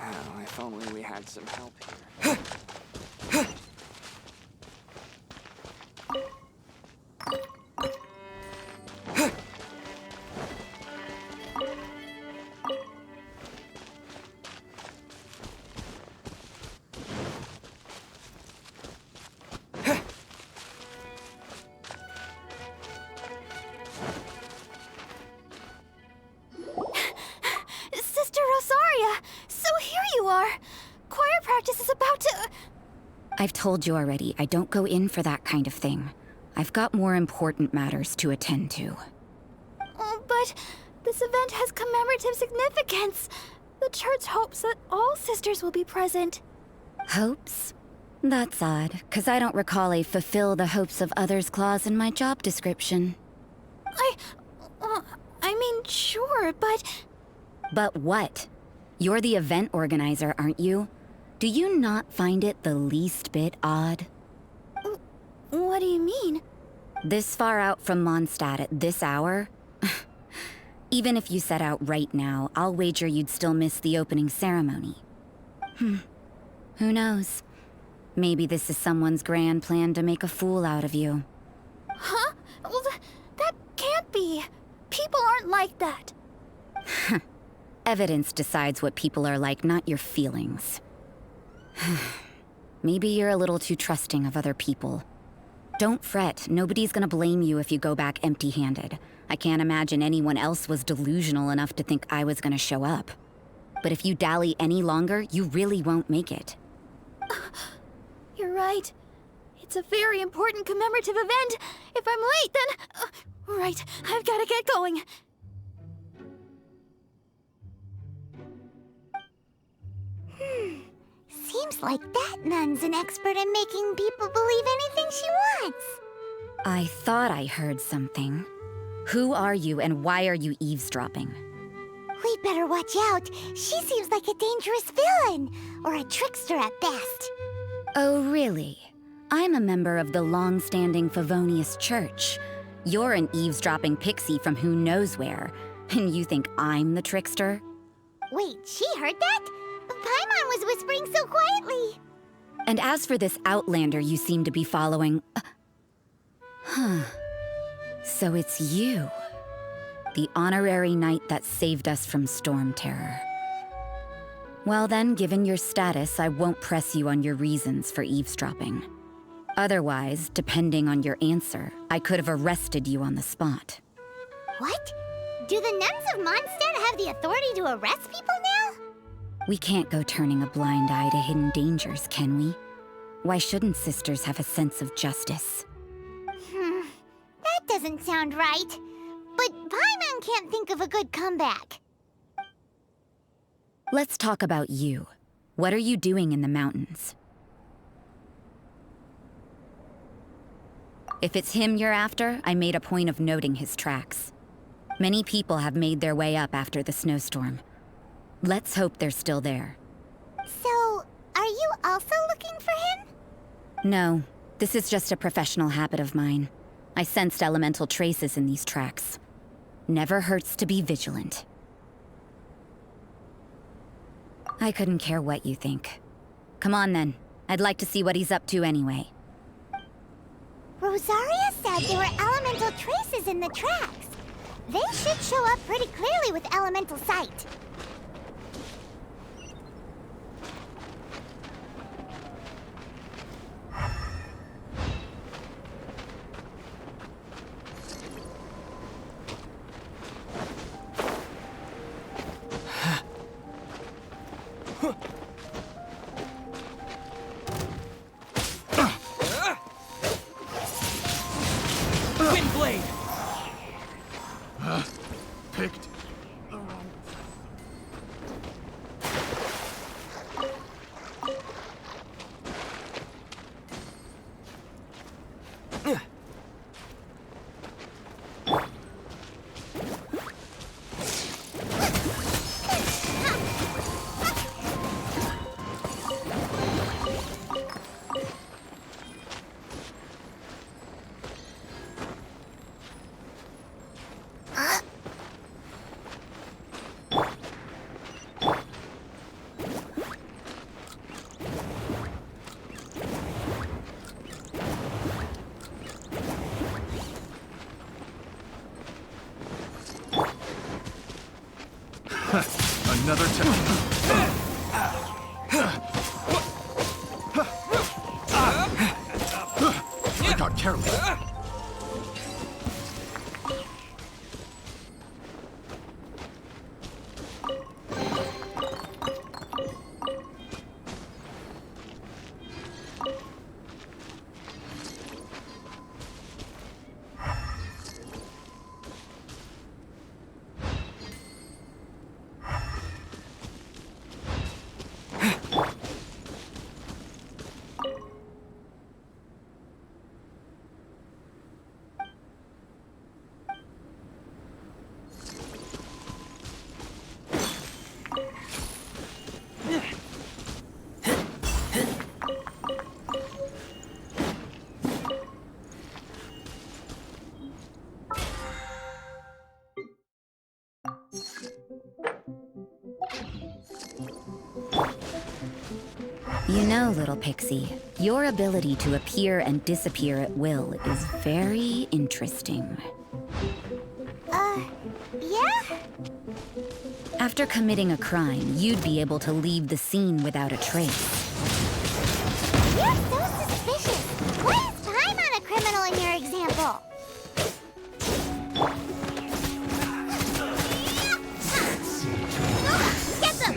Oh, if only we had some help here. Sister Rosaria! So here you are! Choir practice is about to... I've told you already, I don't go in for that kind of thing. I've got more important matters to attend to. Oh, but this event has commemorative significance. The church hopes that all sisters will be present. Hopes? That's odd, 'cause I don't recall a fulfill the hopes of others clause in my job description. I mean, sure, but... But what? You're the event organizer, aren't you? Do you not find it the least bit odd? What do you mean? This far out from Mondstadt at this hour? Even if you set out right now, I'll wager you'd still miss the opening ceremony. Who knows? Maybe this is someone's grand plan to make a fool out of you. Huh? Well, that can't be. People aren't like that. Evidence decides what people are like, not your feelings. Maybe you're a little too trusting of other people. Don't fret, nobody's gonna blame you if you go back empty-handed. I can't imagine anyone else was delusional enough to think I was gonna show up. But if you dally any longer, you really won't make it. You're right. It's a very important commemorative event. If I'm late, then... right, I've gotta get going. Seems like that nun's an expert in making people believe anything she wants. I thought I heard something. Who are you and why are you eavesdropping? We'd better watch out. She seems like a dangerous villain, or a trickster at best. Oh, really? I'm a member of the long-standing Favonius Church. You're an eavesdropping pixie from who knows where, and you think I'm the trickster? Wait, she heard that? Paimon was whispering so quietly. And as for this outlander you seem to be following... So it's you. The honorary knight that saved us from storm terror. Well then, given your status, I won't press you on your reasons for eavesdropping. Otherwise, depending on your answer, I could have arrested you on the spot. What? Do the nuns of Mondstadt have the authority to arrest people now? We can't go turning a blind eye to hidden dangers, can we? Why shouldn't sisters have a sense of justice? That doesn't sound right. But Paimon can't think of a good comeback. Let's talk about you. What are you doing in the mountains? If it's him you're after, I made a point of noting his tracks. Many people have made their way up after the snowstorm. Let's hope they're still there. So, are you also looking for him? No, this is just a professional habit of mine. I sensed elemental traces in these tracks. Never hurts to be vigilant. I couldn't care what you think. Come on then. I'd like to see what he's up to anyway. Rosaria said there were elemental traces in the tracks. They should show up pretty clearly with elemental sight. Windblade! Picked. Another time. I got careless. You know, little pixie, your ability to appear and disappear at will is very interesting. Yeah? After committing a crime, you'd be able to leave the scene without a trace. You're so suspicious. What is time on a criminal in your example? Get them!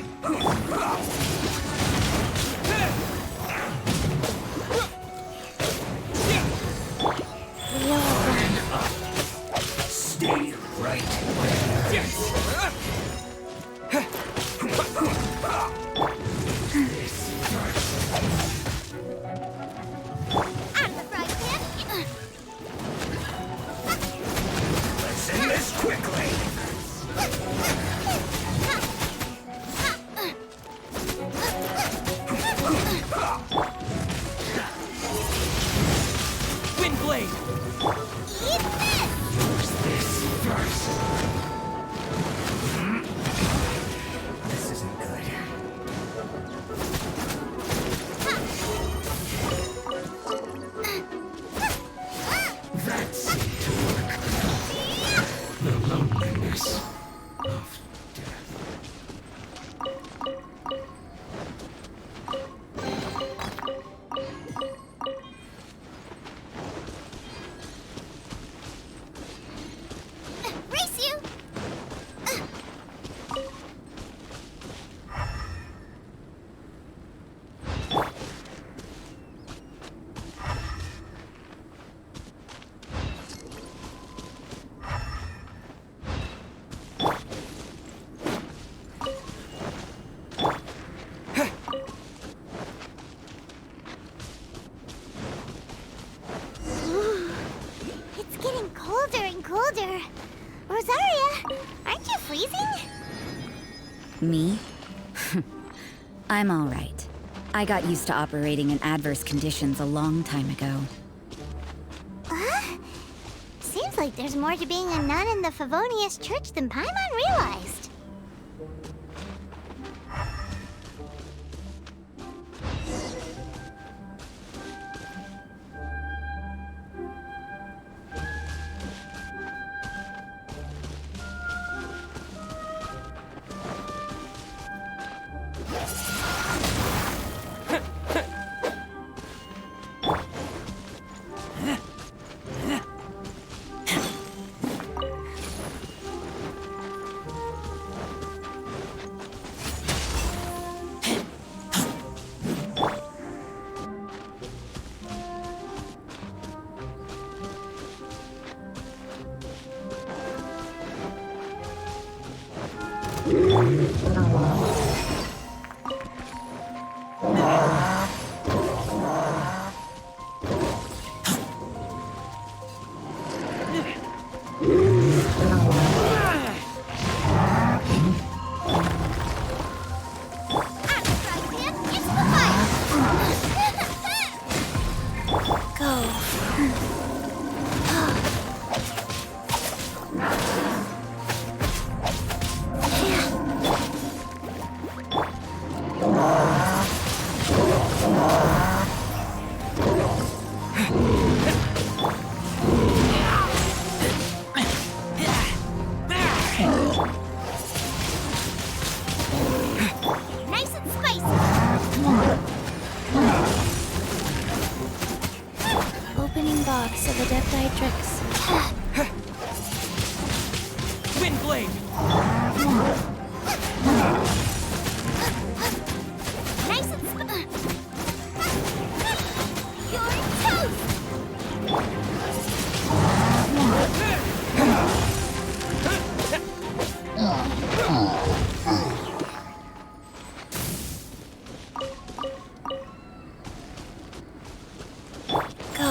Stay right where Out of the frying pan! Let's end this quickly. Wind blade. Eat this! Use this first. This isn't good. That seemed to work. The loneliness of death. Race you! It's getting colder and colder. Rosaria, aren't you freezing? Me? I'm all right. I got used to operating in adverse conditions a long time ago. Seems like there's more to being a nun in the Favonius Church than Paimon realized. So the death Diatrix. Wind blade. Nice and You're toast! Go.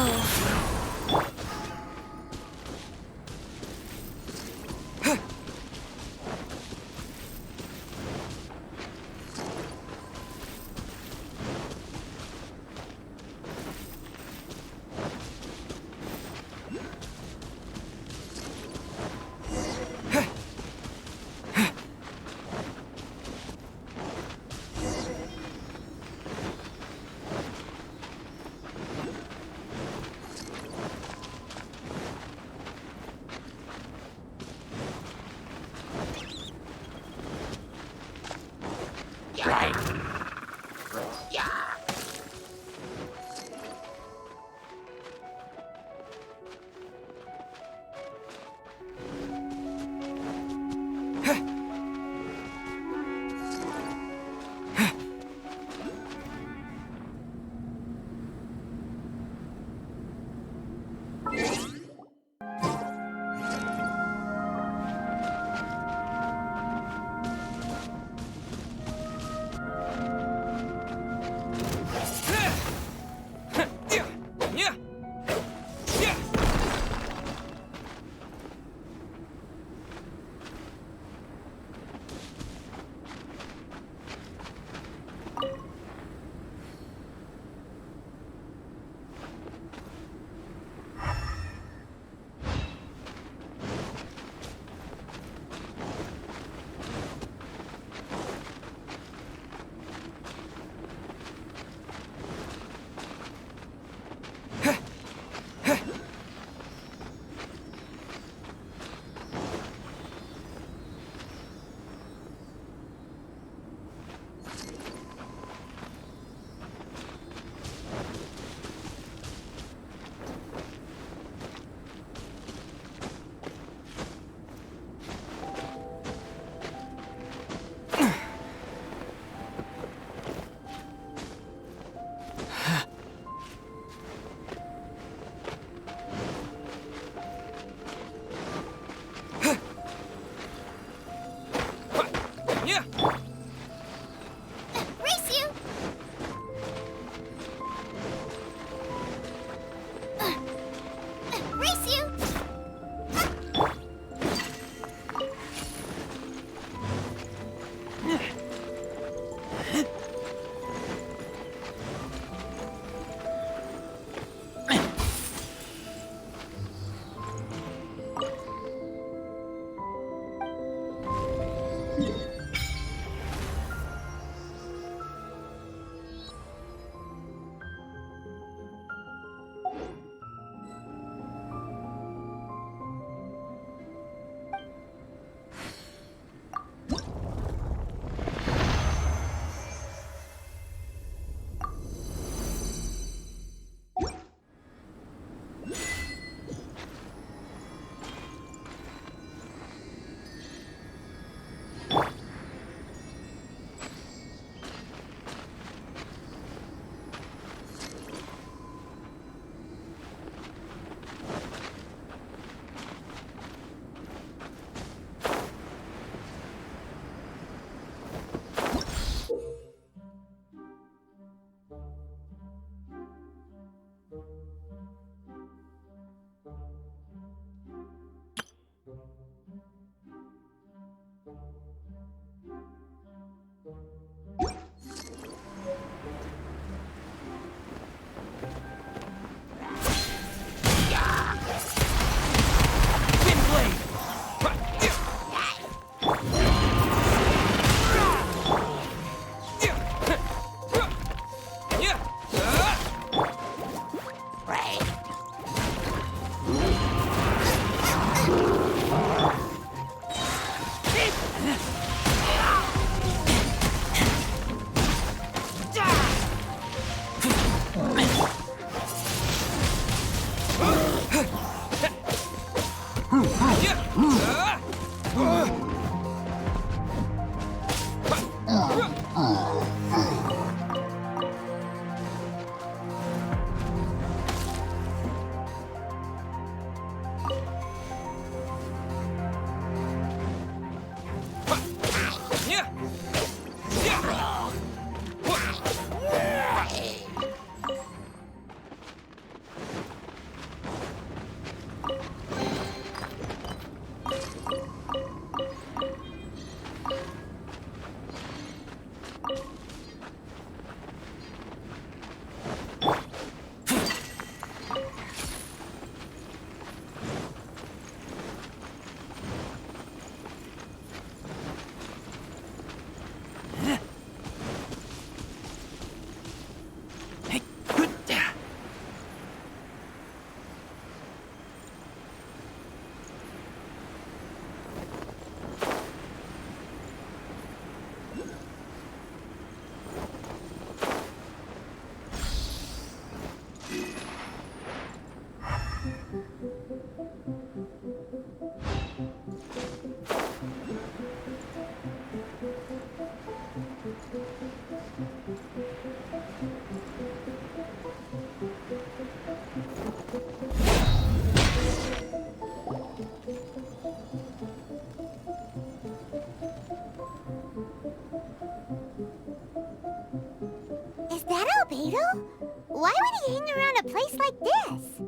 Albedo? Why would he hang around a place like this?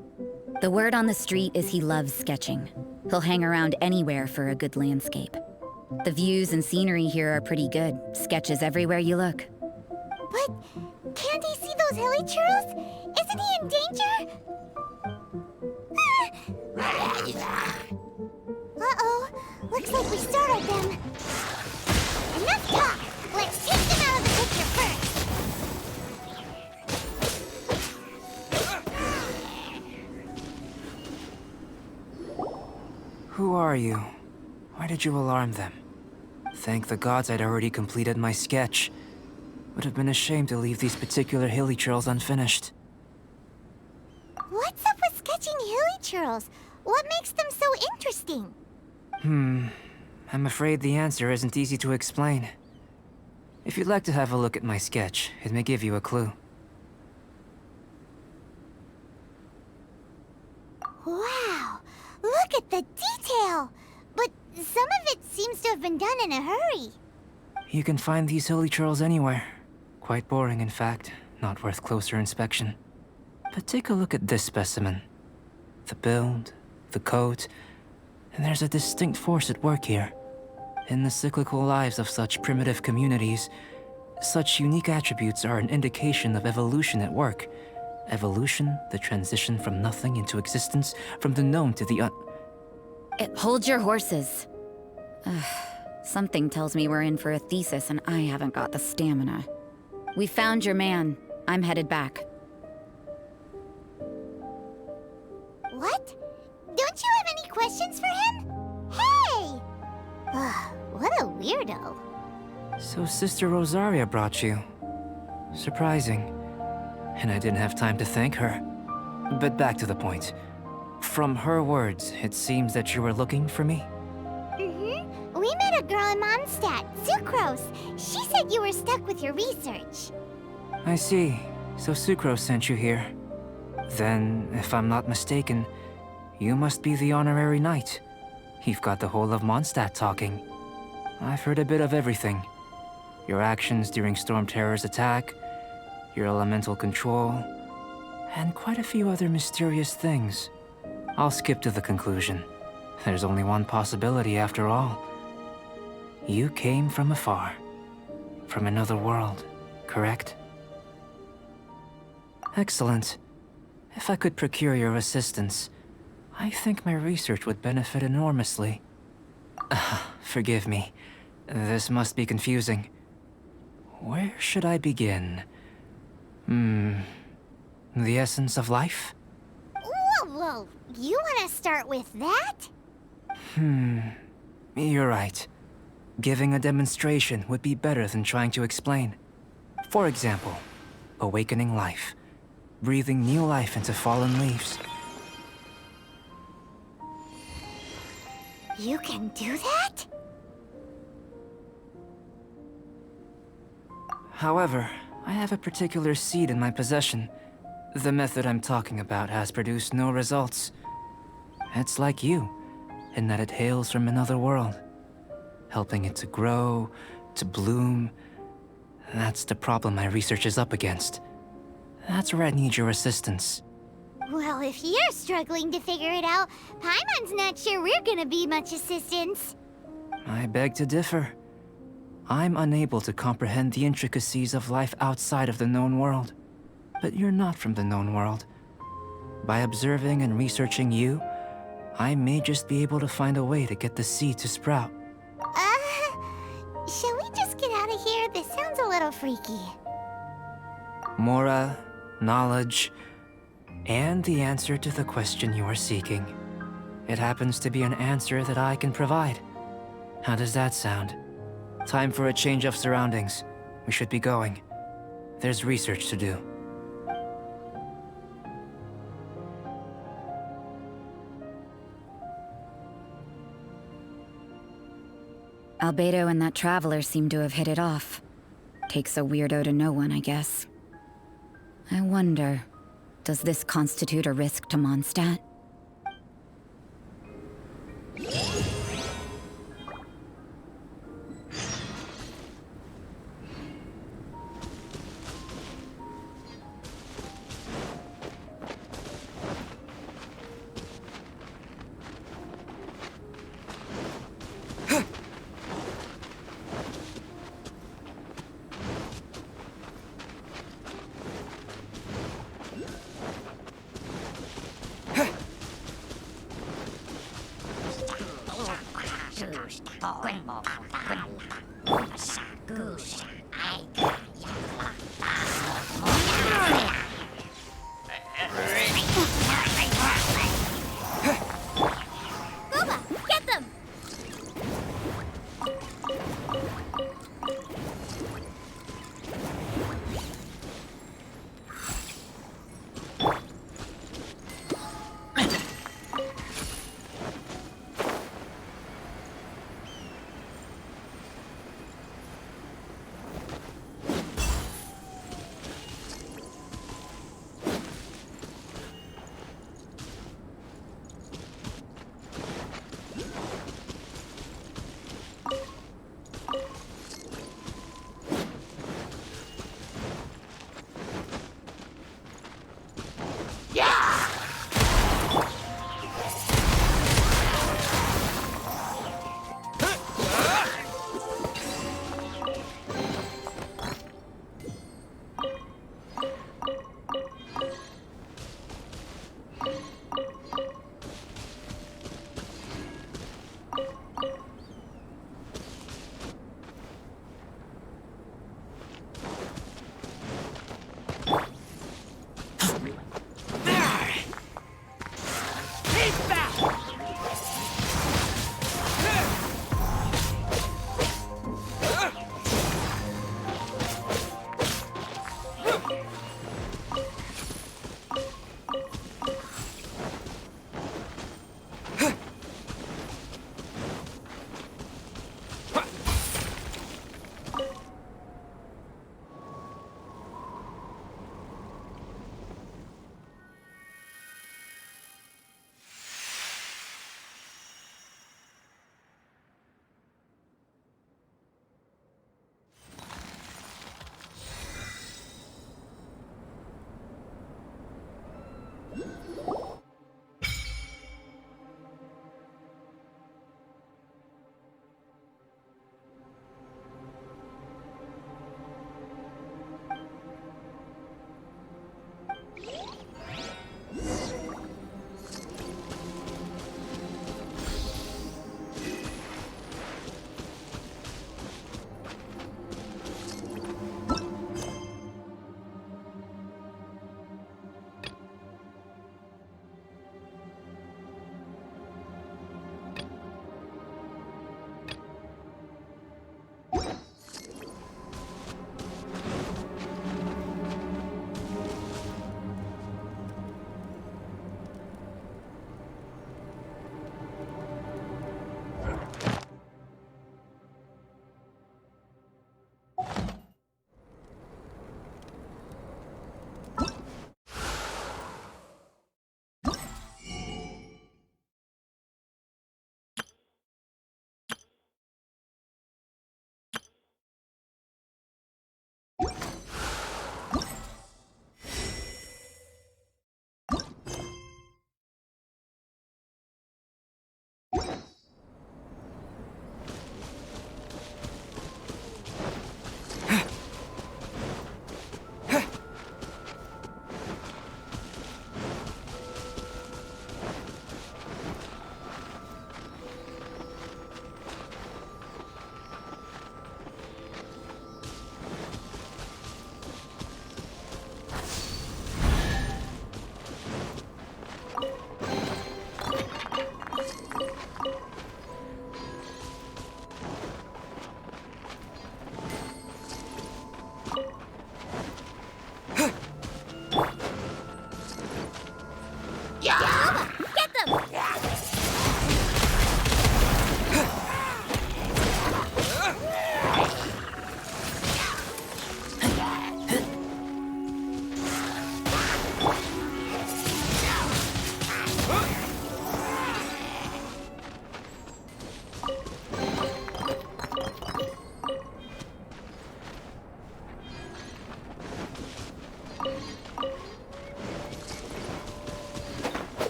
The word on the street is he loves sketching. He'll hang around anywhere for a good landscape. The views and scenery here are pretty good. Sketches everywhere you look. But can't he see those hilly churros? Isn't he in danger? Uh-oh. Looks like we startled them. Enough talk! Let's take them out of the picture first! Who are you? Why did you alarm them? Thank the gods I'd already completed my sketch. Would have been a shame to leave these particular hilly churls unfinished. What's up with sketching hilly churls? What makes them so interesting? I'm afraid the answer isn't easy to explain. If you'd like to have a look at my sketch, it may give you a clue. Wow! Look at the detail! But some of it seems to have been done in a hurry. You can find these hilly churls anywhere. Quite boring, in fact. Not worth closer inspection. But take a look at this specimen. The build, the coat, and there's a distinct force at work here. In the cyclical lives of such primitive communities, such unique attributes are an indication of evolution at work. Evolution, the transition from nothing into existence, from the known to the Hold your horses. Something tells me we're in for a thesis and I haven't got the stamina. We found your man. I'm headed back. What? Don't you have any questions for him? Hey! What a weirdo. So Sister Rosaria brought you. Surprising. And I didn't have time to thank her. But back to the point. From her words, it seems that you were looking for me? Mm-hmm. We met a girl in Mondstadt, Sucrose. She said you were stuck with your research. I see. So Sucrose sent you here. Then, if I'm not mistaken, you must be the honorary knight. You've got the whole of Mondstadt talking. I've heard a bit of everything. Your actions during Storm Terror's attack, your elemental control, and quite a few other mysterious things. I'll skip to the conclusion. There's only one possibility after all. You came from afar. From another world, correct? Excellent. If I could procure your assistance, I think my research would benefit enormously. Forgive me. This must be confusing. Where should I begin? The essence of life? Whoa. You want to start with that? You're right. Giving a demonstration would be better than trying to explain. For example, awakening life. Breathing new life into fallen leaves. You can do that? However, I have a particular seed in my possession. The method I'm talking about has produced no results. It's like you, in that it hails from another world. Helping it to grow, to bloom. That's the problem my research is up against. That's where I need your assistance. Well, if you're struggling to figure it out, Paimon's not sure we're gonna be much assistance. I beg to differ. I'm unable to comprehend the intricacies of life outside of the known world. But you're not from the known world. By observing and researching you, I may just be able to find a way to get the seed to sprout. Shall we just get out of here? This sounds a little freaky. Mora, knowledge, and the answer to the question you are seeking. It happens to be an answer that I can provide. How does that sound? Time for a change of surroundings. We should be going. There's research to do. Albedo and that traveler seem to have hit it off. Takes a weirdo to know one, I guess. I wonder, does this constitute a risk to Mondstadt? Booba, get them!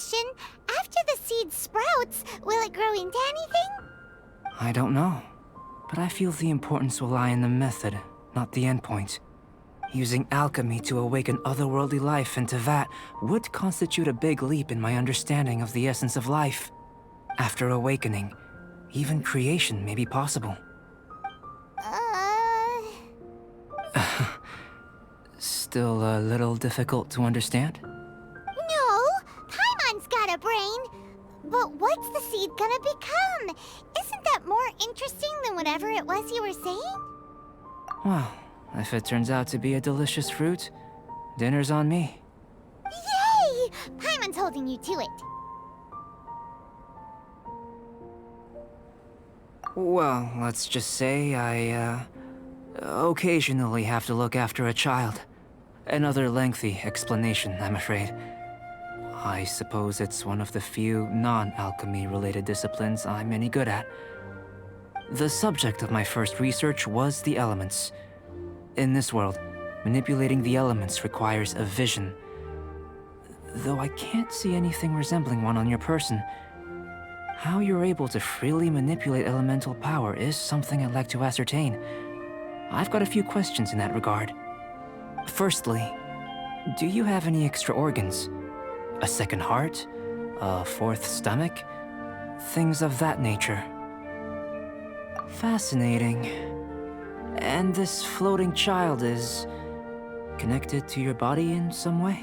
question. After the seed sprouts, will it grow into anything? I don't know, but I feel the importance will lie in the method, not the endpoint. Using alchemy to awaken otherworldly life in Teyvat would constitute a big leap in my understanding of the essence of life. After awakening, even creation may be possible. Still a little difficult to understand? No, Paimon's got a brain. But what's the seed gonna become? Isn't that more interesting than whatever it was you were saying? Well, if it turns out to be a delicious fruit, dinner's on me. Yay! Paimon's holding you to it. Well, let's just say I, occasionally have to look after a child. Another lengthy explanation, I'm afraid. I suppose it's one of the few non-alchemy related disciplines I'm any good at. The subject of my first research was the elements. In this world, manipulating the elements requires a vision. Though I can't see anything resembling one on your person, how you're able to freely manipulate elemental power is something I'd like to ascertain. I've got a few questions in that regard. Firstly, do you have any extra organs? A second heart? A fourth stomach? Things of that nature. Fascinating. And this floating child is connected to your body in some way?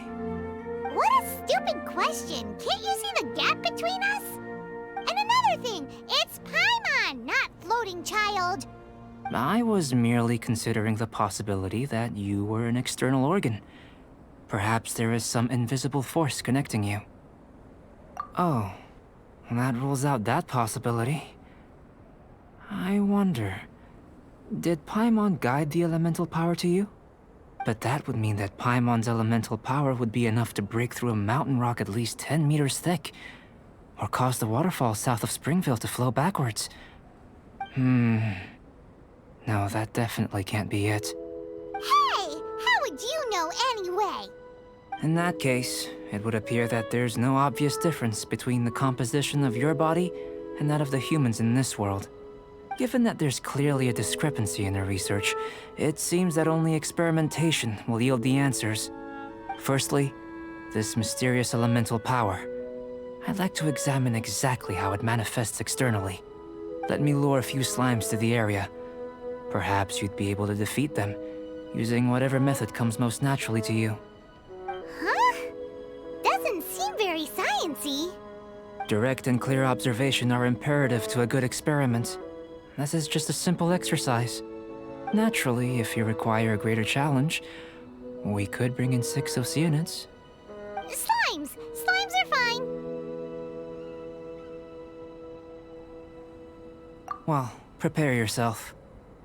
What a stupid question. Can't you see the gap between us? And another thing, it's Paimon, not floating child. I was merely considering the possibility that you were an external organ. Perhaps there is some invisible force connecting you. Oh, that rules out that possibility. I wonder, did Paimon guide the elemental power to you? But that would mean that Paimon's elemental power would be enough to break through a mountain rock at least 10 meters thick, or cause the waterfall south of Springville to flow backwards. No, that definitely can't be it. Hey, how would you know anyway? In that case, it would appear that there's no obvious difference between the composition of your body and that of the humans in this world. Given that there's clearly a discrepancy in the research, it seems that only experimentation will yield the answers. Firstly, this mysterious elemental power. I'd like to examine exactly how it manifests externally. Let me lure a few slimes to the area. Perhaps you'd be able to defeat them, using whatever method comes most naturally to you. Huh? Doesn't seem very sciencey. Direct and clear observation are imperative to a good experiment. This is just a simple exercise. Naturally, if you require a greater challenge, we could bring in 6 Oceanids. Slimes! Slimes are fine. Well, prepare yourself.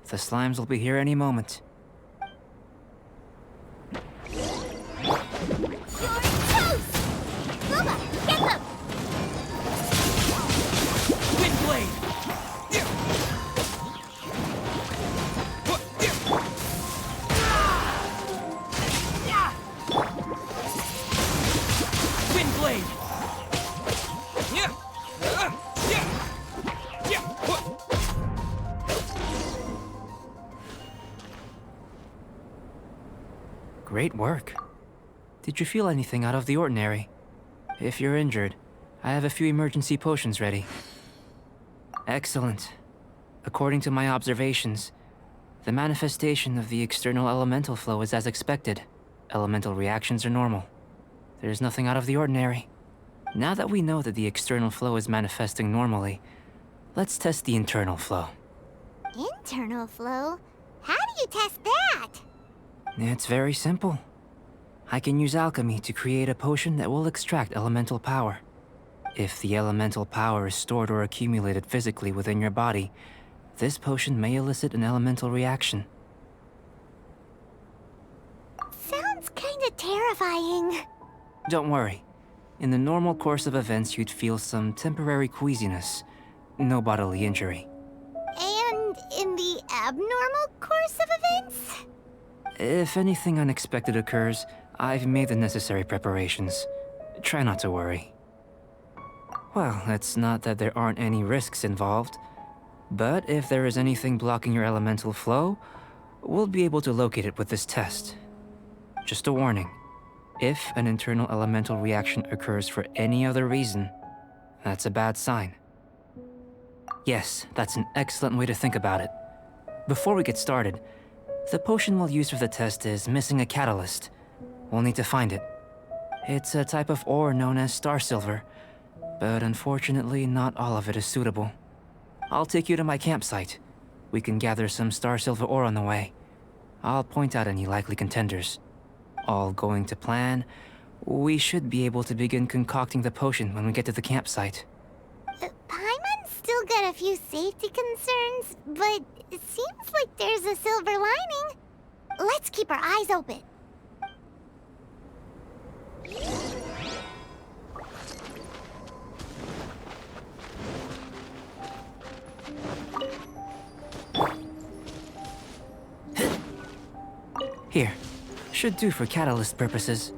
The slimes will be here any moment. You're toast! Booba, get them! Wind blade! Wind blade! Great work. Did you feel anything out of the ordinary? If you're injured, I have a few emergency potions ready. Excellent. According to my observations, the manifestation of the external elemental flow is as expected. Elemental reactions are normal. There's nothing out of the ordinary. Now that we know that the external flow is manifesting normally, let's test the internal flow. Internal flow? How do you test that? It's very simple. I can use alchemy to create a potion that will extract elemental power. If the elemental power is stored or accumulated physically within your body, this potion may elicit an elemental reaction. Sounds kinda terrifying. Don't worry. In the normal course of events, you'd feel some temporary queasiness. No bodily injury. And in the abnormal course of events? If anything unexpected occurs, I've made the necessary preparations. Try not to worry. Well, it's not that there aren't any risks involved. But if there is anything blocking your elemental flow, we'll be able to locate it with this test. Just a warning. If an internal elemental reaction occurs for any other reason, that's a bad sign. Yes, that's an excellent way to think about it. Before we get started, the potion we'll use for the test is missing a catalyst. We'll need to find it. It's a type of ore known as star silver, but unfortunately not all of it is suitable. I'll take you to my campsite. We can gather some star silver ore on the way. I'll point out any likely contenders. All going to plan, we should be able to begin concocting the potion when we get to the campsite. Paimon's still got a few safety concerns, but it seems like there's a silver lining. Let's keep our eyes open. Here. Should do for catalyst purposes.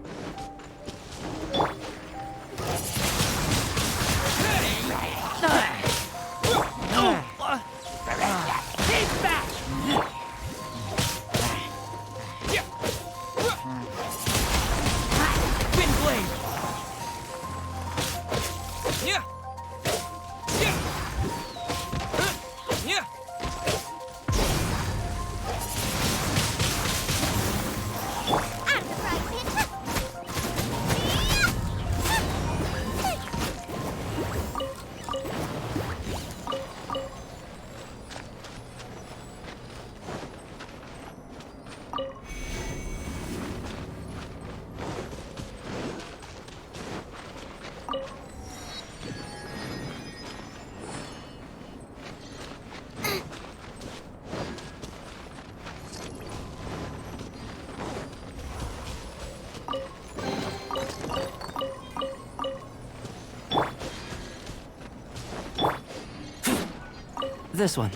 This one.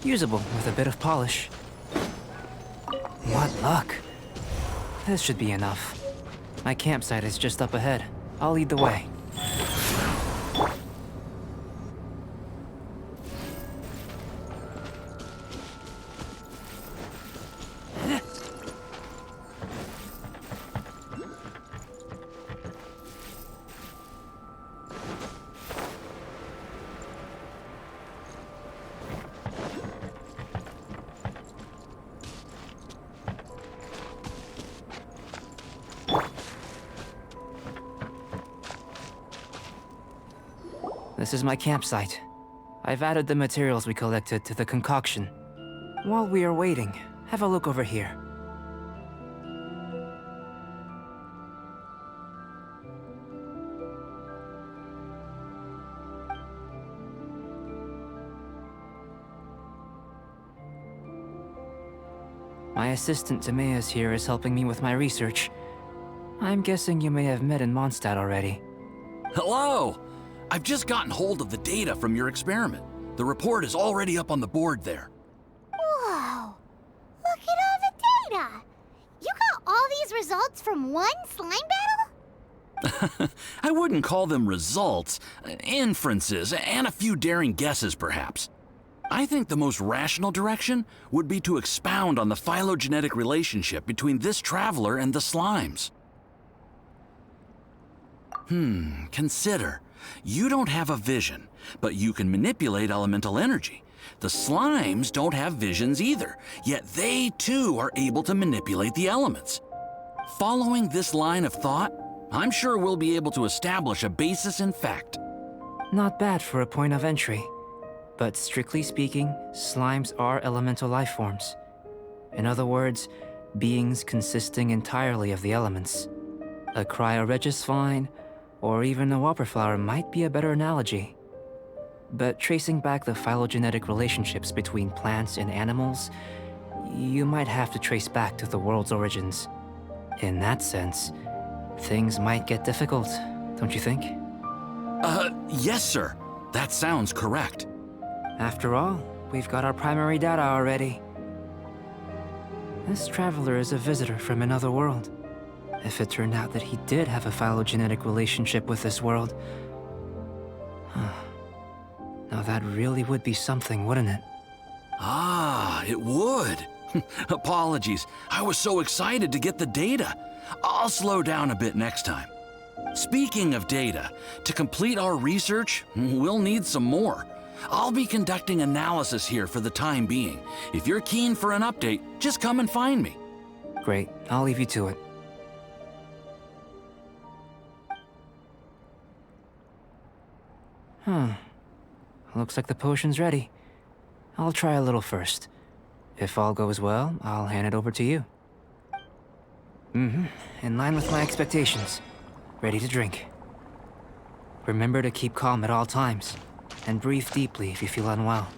Usable with a bit of polish. What luck. This should be enough. My campsite is just up ahead. I'll lead the way. This is my campsite. I've added the materials we collected to the concoction. While we are waiting, have a look over here. My assistant Timaeus here is helping me with my research. I'm guessing you may have met in Mondstadt already. Hello! I've just gotten hold of the data from your experiment. The report is already up on the board there. Whoa! Look at all the data! You got all these results from one slime battle? I wouldn't call them results, inferences, and a few daring guesses perhaps. I think the most rational direction would be to expound on the phylogenetic relationship between this traveler and the slimes. Consider. You don't have a vision, but you can manipulate elemental energy. The slimes don't have visions either, yet they too are able to manipulate the elements. Following this line of thought, I'm sure we'll be able to establish a basis in fact. Not bad for a point of entry. But strictly speaking, slimes are elemental life forms. In other words, beings consisting entirely of the elements. A cryoregisvine, or even a whopperflower might be a better analogy. But tracing back the phylogenetic relationships between plants and animals, you might have to trace back to the world's origins. In that sense, things might get difficult, don't you think? Yes, sir. That sounds correct. After all, we've got our primary data already. This traveler is a visitor from another world. If it turned out that he did have a phylogenetic relationship with this world, Now that really would be something, wouldn't it? Ah, it would. Apologies. I was so excited to get the data. I'll slow down a bit next time. Speaking of data, to complete our research, we'll need some more. I'll be conducting analysis here for the time being. If you're keen for an update, just come and find me. Great, I'll leave you to it. Looks like the potion's ready. I'll try a little first. If all goes well, I'll hand it over to you. In line with my expectations. Ready to drink. Remember to keep calm at all times, and breathe deeply if you feel unwell.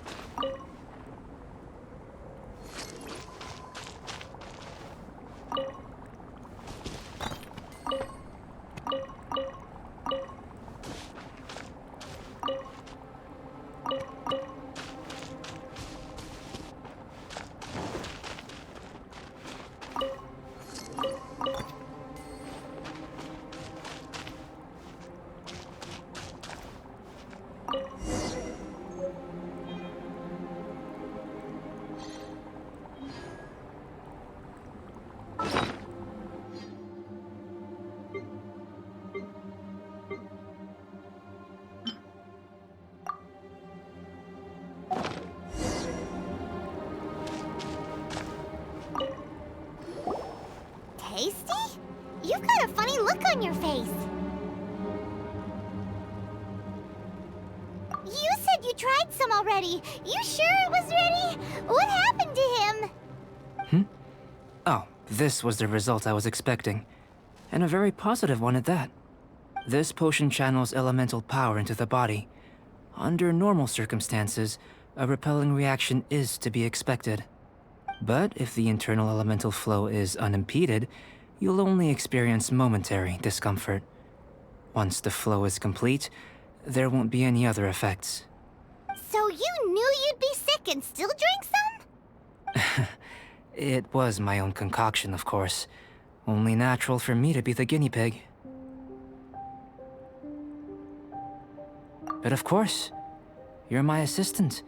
Tasty? You've got a funny look on your face. You said you tried some already. You sure it was ready? What happened to him? Oh, this was the result I was expecting. And a very positive one at that. This potion channels elemental power into the body. Under normal circumstances, a repelling reaction is to be expected. But if the internal elemental flow is unimpeded, you'll only experience momentary discomfort. Once the flow is complete, there won't be any other effects. So you knew you'd be sick and still drank some? It was my own concoction, of course. Only natural for me to be the guinea pig. But of course, you're my assistant.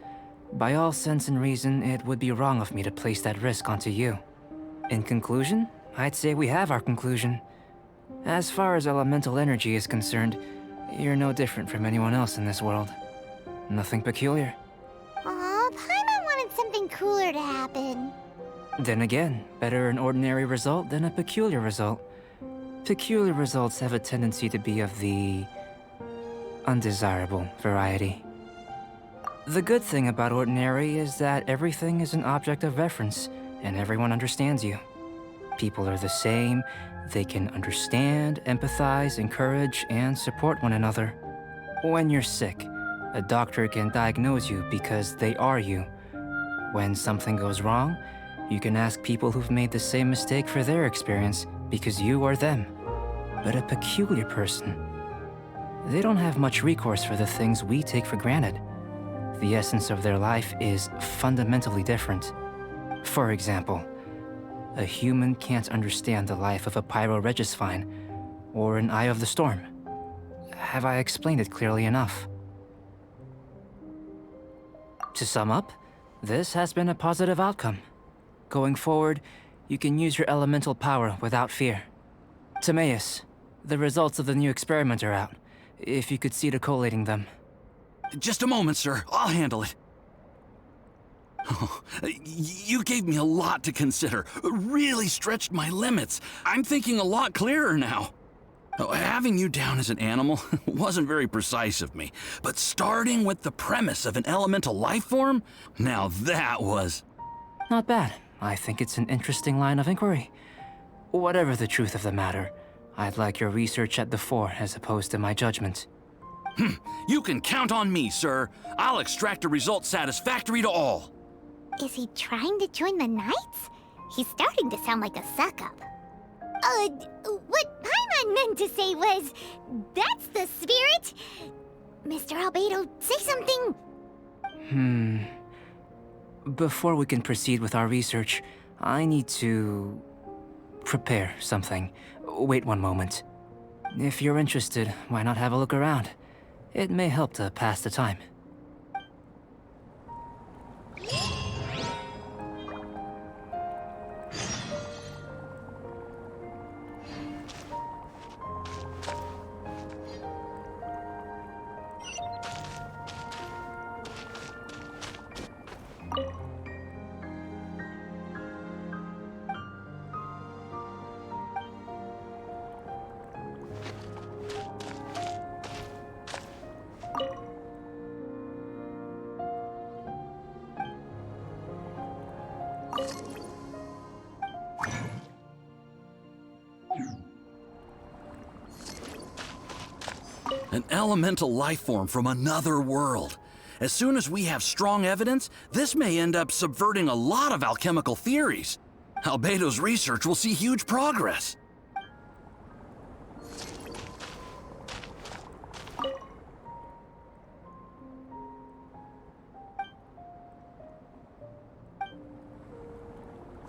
By all sense and reason, it would be wrong of me to place that risk onto you. In conclusion, I'd say we have our conclusion. As far as elemental energy is concerned, you're no different from anyone else in this world. Nothing peculiar. Aw, Paimon wanted something cooler to happen. Then again, better an ordinary result than a peculiar result. Peculiar results have a tendency to be of the undesirable variety. The good thing about ordinary is that everything is an object of reference, and everyone understands you. People are the same, they can understand, empathize, encourage, and support one another. When you're sick, a doctor can diagnose you because they are you. When something goes wrong, you can ask people who've made the same mistake for their experience because you are them. But a peculiar person, they don't have much recourse for the things we take for granted. The essence of their life is fundamentally different. For example, a human can't understand the life of a pyro-regisvine or an Eye of the Storm. Have I explained it clearly enough? To sum up, this has been a positive outcome. Going forward, you can use your elemental power without fear. Timaeus, the results of the new experiment are out. If you could see to collating them. Just a moment, sir. I'll handle it. Oh, you gave me a lot to consider. Really stretched my limits. I'm thinking a lot clearer now. Having you down as an animal wasn't very precise of me, but starting with the premise of an elemental life form, now that was... Not bad. I think it's an interesting line of inquiry. Whatever the truth of the matter, I'd like your research at the fore as opposed to my judgment. You can count on me, sir. I'll extract a result satisfactory to all. Is he trying to join the Knights? He's starting to sound like a suck-up. What Paimon meant to say was, that's the spirit. Mr. Albedo, say something. Before we can proceed with our research, I need to prepare something. Wait one moment. If you're interested, why not have a look around? It may help to pass the time. An elemental life form from another world. As soon as we have strong evidence, this may end up subverting a lot of alchemical theories. Albedo's research will see huge progress.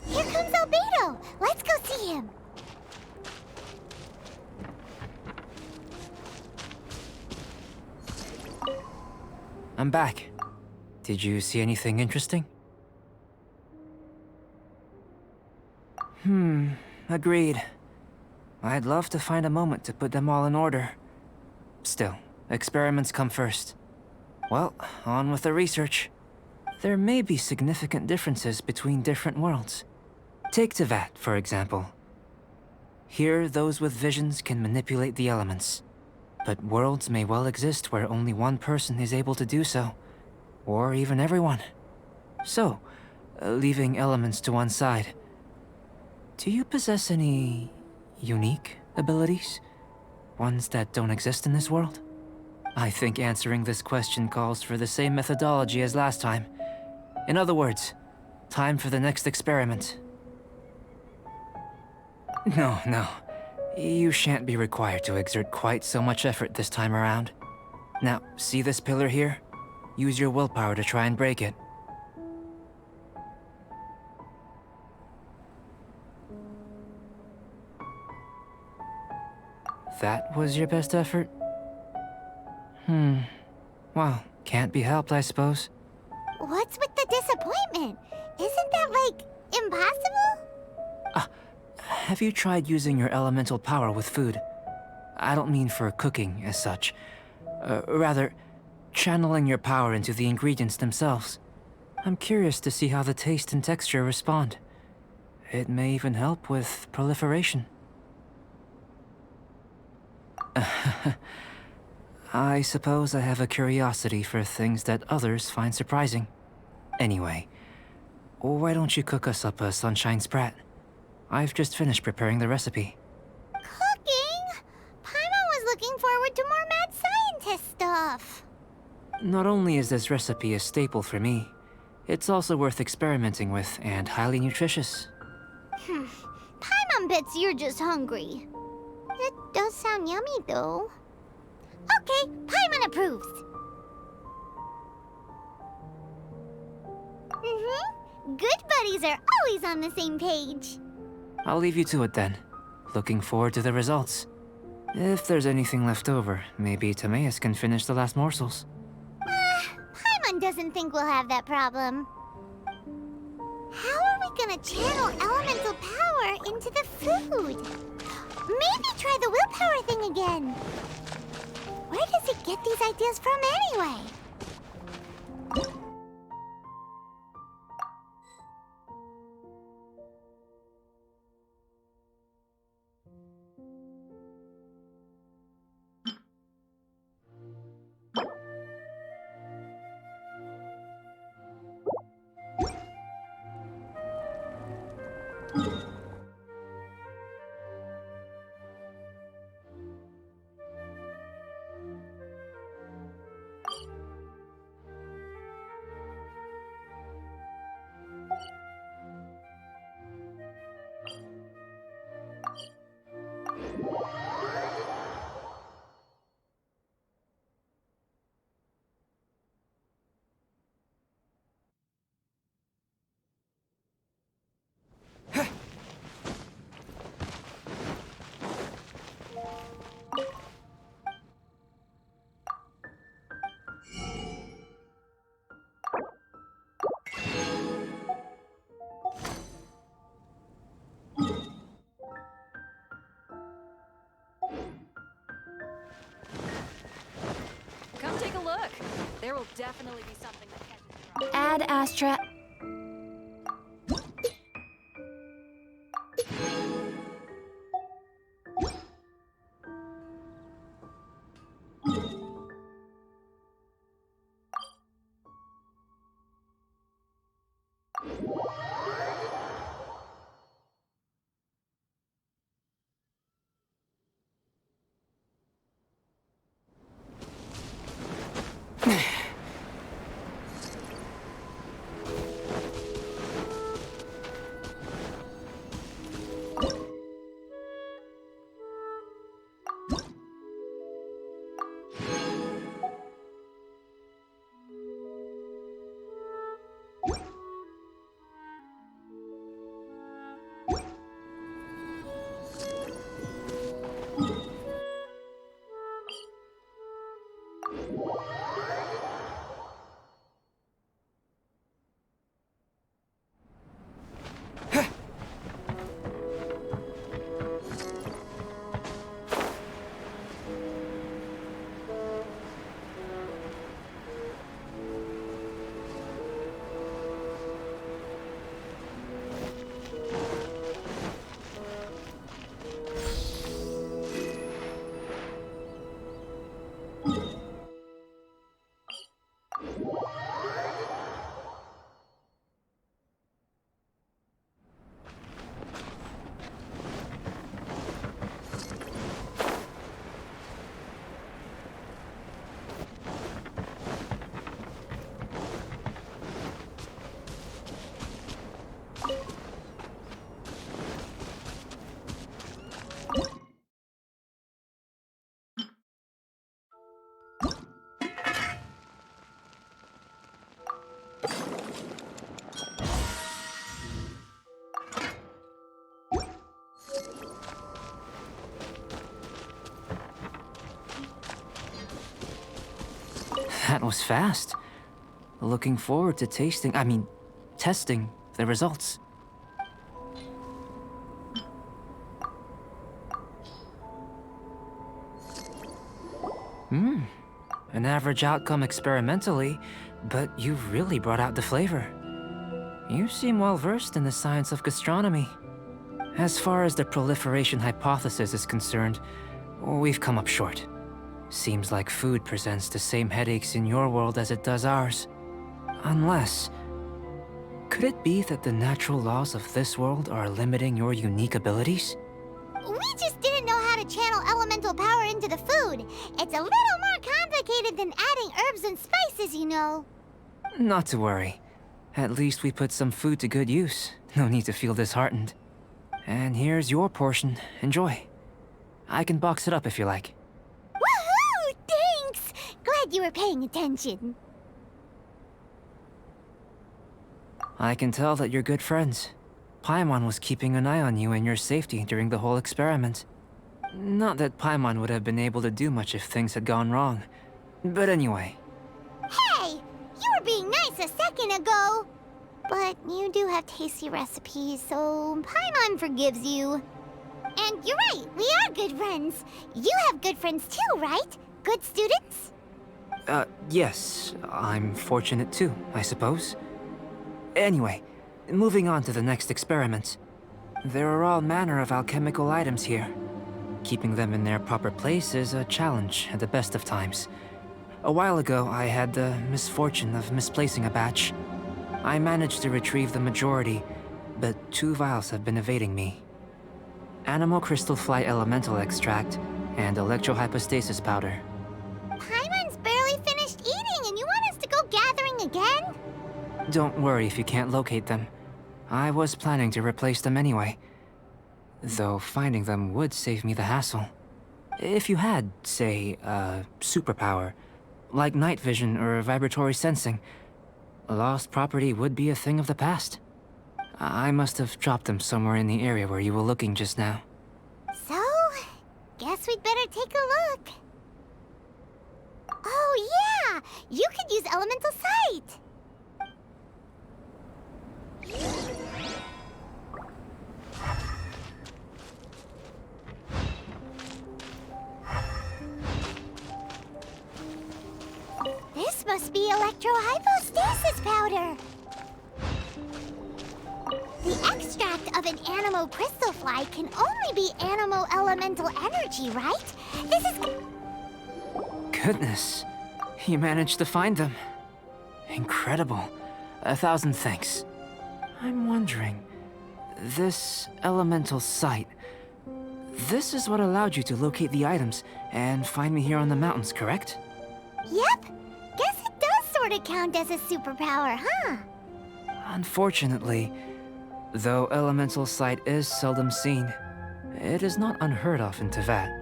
Here comes Albedo! Let's go see him! I'm back. Did you see anything interesting? Agreed. I'd love to find a moment to put them all in order. Still, experiments come first. Well, on with the research. There may be significant differences between different worlds. Take Teyvat, for example. Here, those with visions can manipulate the elements. But worlds may well exist where only one person is able to do so. Or even everyone. So, leaving elements to one side, do you possess any unique abilities? Ones that don't exist in this world? I think answering this question calls for the same methodology as last time. In other words, time for the next experiment. No. You shan't be required to exert quite so much effort this time around. Now, see this pillar here? Use your willpower to try and break it. That was your best effort? Well, can't be helped, I suppose. What's with the disappointment? Isn't that, like, impossible? Have you tried using your elemental power with food? I don't mean for cooking as such. Rather, channeling your power into the ingredients themselves. I'm curious to see how the taste and texture respond. It may even help with proliferation. I suppose I have a curiosity for things that others find surprising. Anyway, why don't you cook us up a sunshine sprat? I've just finished preparing the recipe. Cooking? Paimon was looking forward to more mad scientist stuff. Not only is this recipe a staple for me, it's also worth experimenting with and highly nutritious. Paimon bets you're just hungry. It does sound yummy, though. Okay, Paimon approves. Good buddies are always on the same page. I'll leave you to it then. Looking forward to the results. If there's anything left over, maybe Timaeus can finish the last morsels. Paimon doesn't think we'll have that problem. How are we gonna channel elemental power into the food? Maybe try the willpower thing again. Where does it get these ideas from anyway? There'll definitely be something that catches your eye. Add Astra. That was fast. Looking forward to testing the results. An average outcome experimentally, but you've really brought out the flavor. You seem well versed in the science of gastronomy. As far as the proliferation hypothesis is concerned, we've come up short. Seems like food presents the same headaches in your world as it does ours. Unless... could it be that the natural laws of this world are limiting your unique abilities? We just didn't know how to channel elemental power into the food. It's a little more complicated than adding herbs and spices, you know. Not to worry. At least we put some food to good use. No need to feel disheartened. And here's your portion. Enjoy. I can box it up if you like. Woohoo! Thanks! Glad you were paying attention. I can tell that you're good friends. Paimon was keeping an eye on you and your safety during the whole experiment. Not that Paimon would have been able to do much if things had gone wrong. But anyway. Hey! You were being nice a second ago! But you do have tasty recipes, so Paimon forgives you. And you're right, we are good friends. You have good friends too, right? Good students? Yes. I'm fortunate too, I suppose. Anyway, moving on to the next experiment. There are all manner of alchemical items here. Keeping them in their proper place is a challenge at the best of times. A while ago, I had the misfortune of misplacing a batch. I managed to retrieve the majority, but 2 vials have been evading me. Animal crystal fly elemental extract and electrohypostasis powder. Paimon's barely finished eating and you want us to go gathering again? Don't worry if you can't locate them. I was planning to replace them anyway. Though finding them would save me the hassle. If you had, say, a superpower, like night vision or vibratory sensing, lost property would be a thing of the past. I must have dropped them somewhere in the area where you were looking just now. So, guess we'd better take a look. Oh yeah! You could use elemental sight! This must be electrohypostasis powder. The extract of an animo crystal fly can only be animo elemental energy, right? This is... Goodness, you managed to find them. Incredible. 1,000 thanks. I'm wondering, this elemental sight, this is what allowed you to locate the items and find me here on the mountains, correct? Yep. Guess it does sort of count as a superpower, huh? Unfortunately, though elemental sight is seldom seen, it is not unheard of in Teyvat.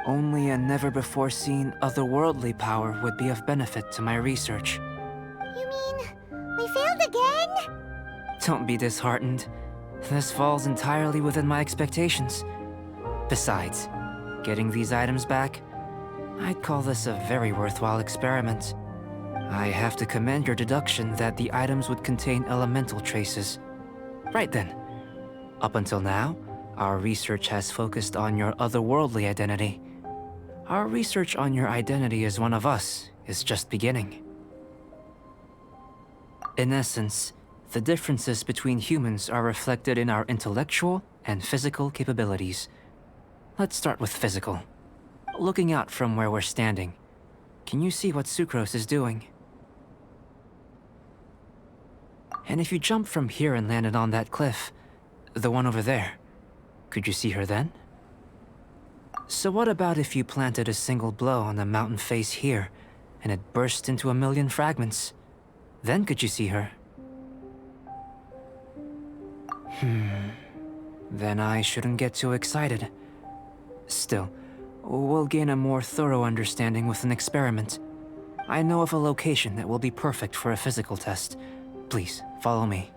Only a never-before-seen otherworldly power would be of benefit to my research. You mean, we failed again? Don't be disheartened. This falls entirely within my expectations. Besides, getting these items back, I'd call this a very worthwhile experiment. I have to commend your deduction that the items would contain elemental traces. Right then. Up until now, our research has focused on your otherworldly identity. Our research on your identity as one of us is just beginning. In essence, the differences between humans are reflected in our intellectual and physical capabilities. Let's start with physical. Looking out from where we're standing, can you see what Sucrose is doing? And if you jumped from here and landed on that cliff, the one over there, could you see her then? So what about if you planted a single blow on the mountain face here, and it burst into 1,000,000 fragments? Then could you see her? Then I shouldn't get too excited. Still, we'll gain a more thorough understanding with an experiment. I know of a location that will be perfect for a physical test. Please, follow me.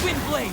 Wind blade!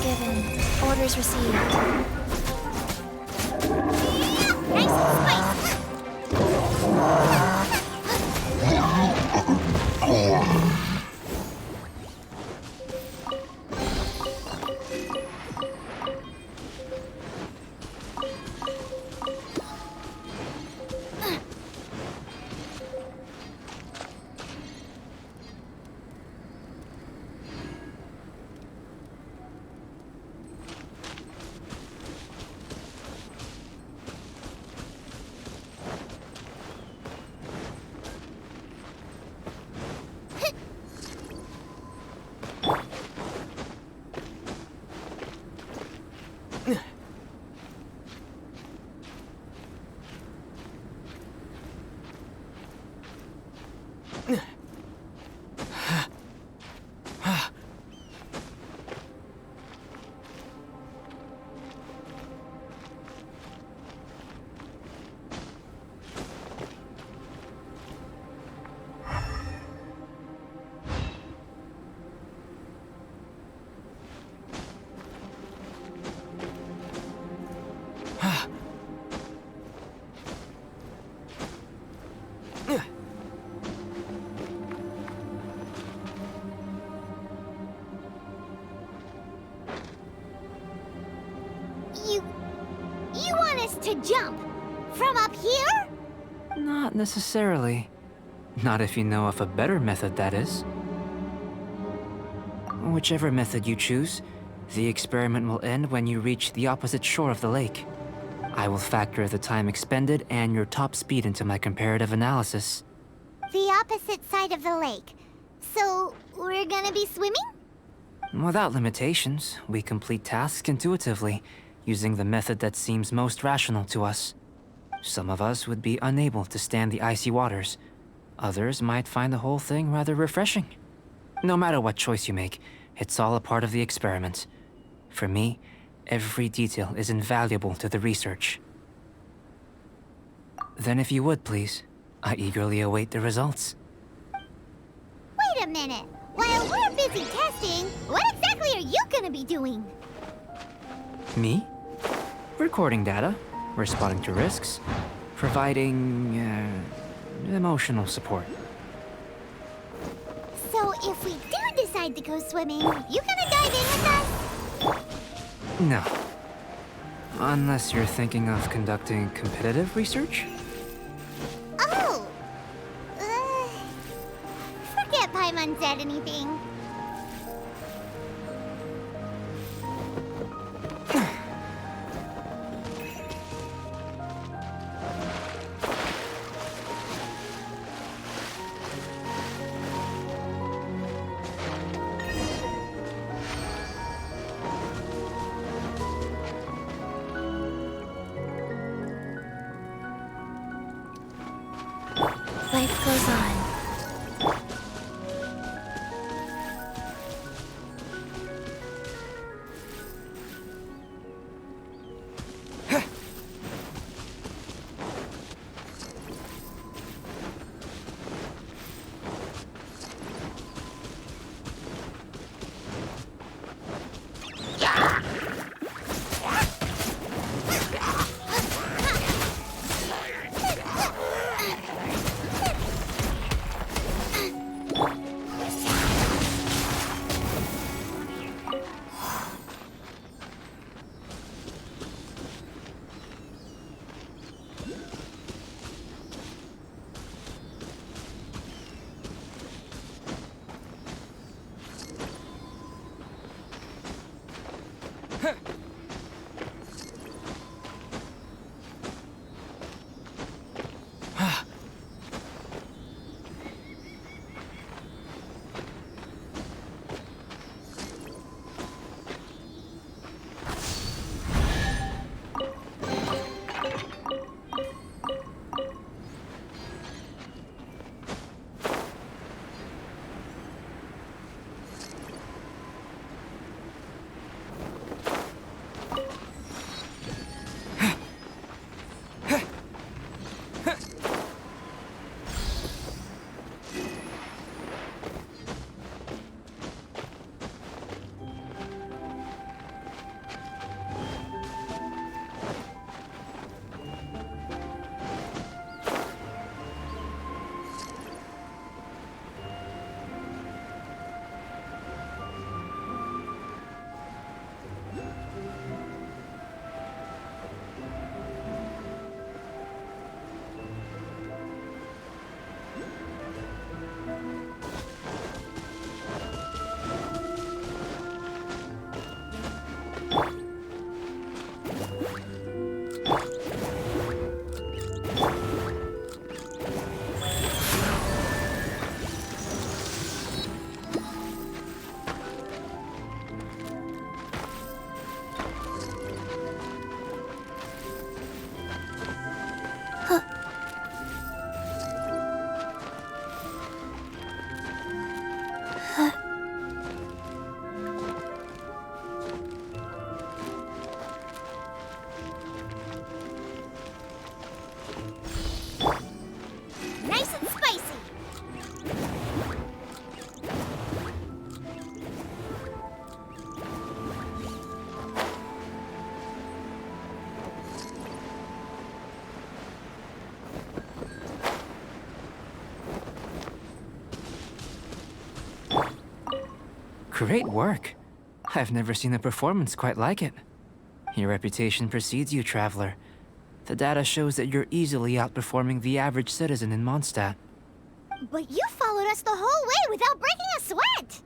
given. Orders received. Nice and spicy. You want us to jump? From up here? Not necessarily. Not if you know of a better method, that is. Whichever method you choose, the experiment will end when you reach the opposite shore of the lake. I will factor the time expended and your top speed into my comparative analysis. The opposite side of the lake. So, we're gonna be swimming? Without limitations, we complete tasks intuitively, using the method that seems most rational to us. Some of us would be unable to stand the icy waters. Others might find the whole thing rather refreshing. No matter what choice you make, it's all a part of the experiment. For me, every detail is invaluable to the research. Then if you would, please, I eagerly await the results. Wait a minute. While we're busy testing, what exactly are you gonna be doing? Me? Recording data, responding to risks, providing, emotional support. So if we do decide to go swimming, you gonna dive in with us? No. Unless you're thinking of conducting competitive research? Oh! Forget Paimon said anything. Life goes on. Great work. I've never seen a performance quite like it. Your reputation precedes you, Traveler. The data shows that you're easily outperforming the average citizen in Mondstadt. But you followed us the whole way without breaking a sweat!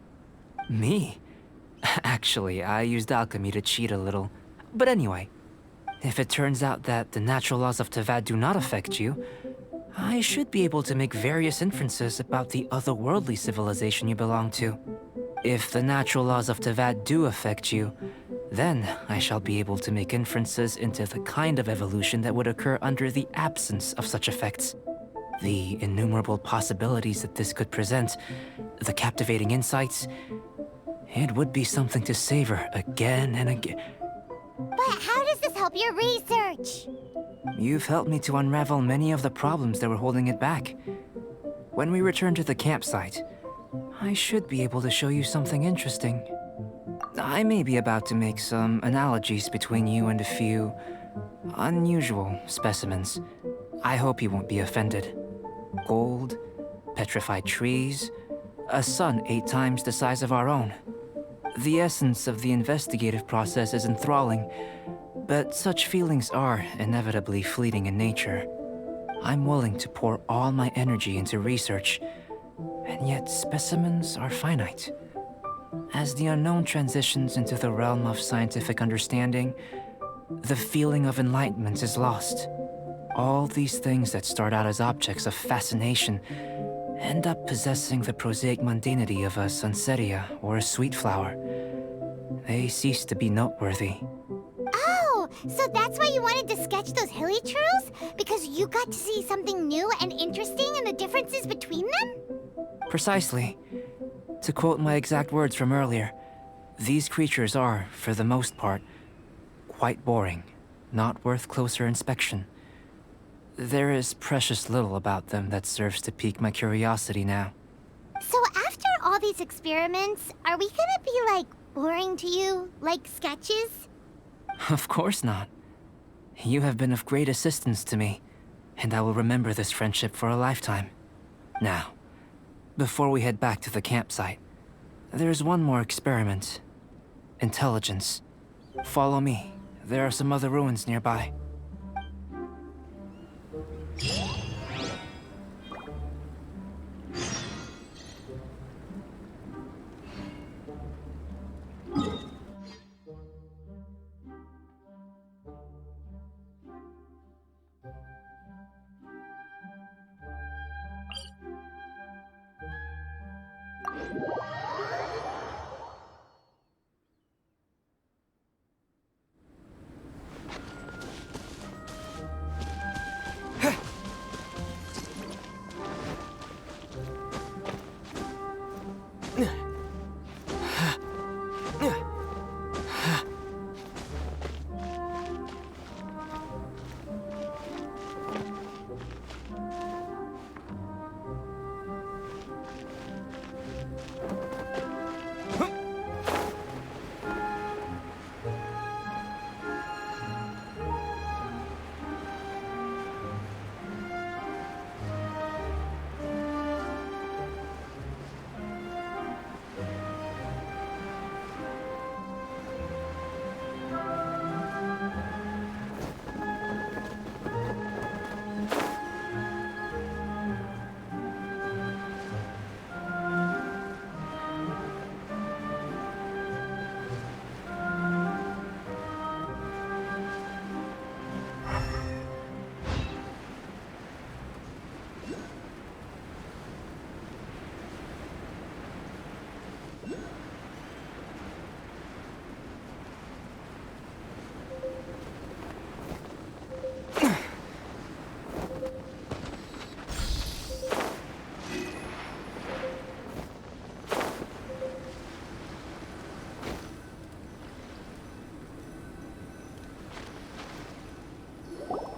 Me? Actually, I used alchemy to cheat a little. But anyway, if it turns out that the natural laws of Teyvat do not affect you, I should be able to make various inferences about the otherworldly civilization you belong to. If the natural laws of Teyvat do affect you, then I shall be able to make inferences into the kind of evolution that would occur under the absence of such effects. The innumerable possibilities that this could present, the captivating insights, it would be something to savor again and again. But how does this help your research? You've helped me to unravel many of the problems that were holding it back. When we return to the campsite, I should be able to show you something interesting. I may be about to make some analogies between you and a few unusual specimens. I hope you won't be offended. Gold, petrified trees, a sun 8 times the size of our own. The essence of the investigative process is enthralling, but such feelings are inevitably fleeting in nature. I'm willing to pour all my energy into research, and yet specimens are finite. As the unknown transitions into the realm of scientific understanding, the feeling of enlightenment is lost. All these things that start out as objects of fascination end up possessing the prosaic mundanity of a sunsetia or a sweet flower. They cease to be noteworthy. Oh, so that's why you wanted to sketch those hilly trails? Because you got to see something new and interesting and the differences between them? Precisely. To quote my exact words from earlier, these creatures are, for the most part, quite boring, not worth closer inspection. There is precious little about them that serves to pique my curiosity now. So after all these experiments, are we gonna be, like, boring to you? Like sketches? Of course not. You have been of great assistance to me, and I will remember this friendship for a lifetime. Now, before we head back to the campsite, there's one more experiment. Intelligence. Follow me. There are some other ruins nearby.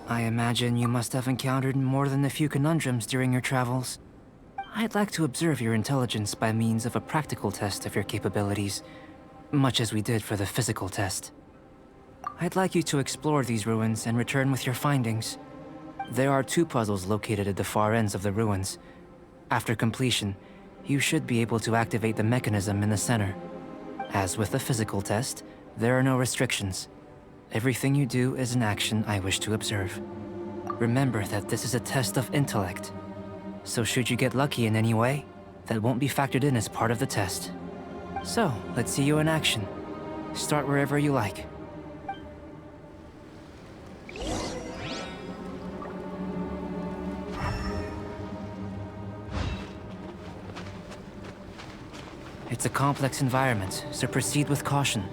I imagine you must have encountered more than a few conundrums during your travels. I'd like to observe your intelligence by means of a practical test of your capabilities, much as we did for the physical test. I'd like you to explore these ruins and return with your findings. There are 2 puzzles located at the far ends of the ruins. After completion, you should be able to activate the mechanism in the center. As with a physical test, there are no restrictions. Everything you do is an action I wish to observe. Remember that this is a test of intellect. So should you get lucky in any way, that won't be factored in as part of the test. So, let's see you in action. Start wherever you like. It's a complex environment, so proceed with caution.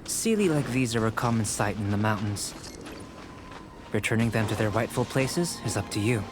Sealy like these are a common sight in the mountains. Returning them to their rightful places is up to you.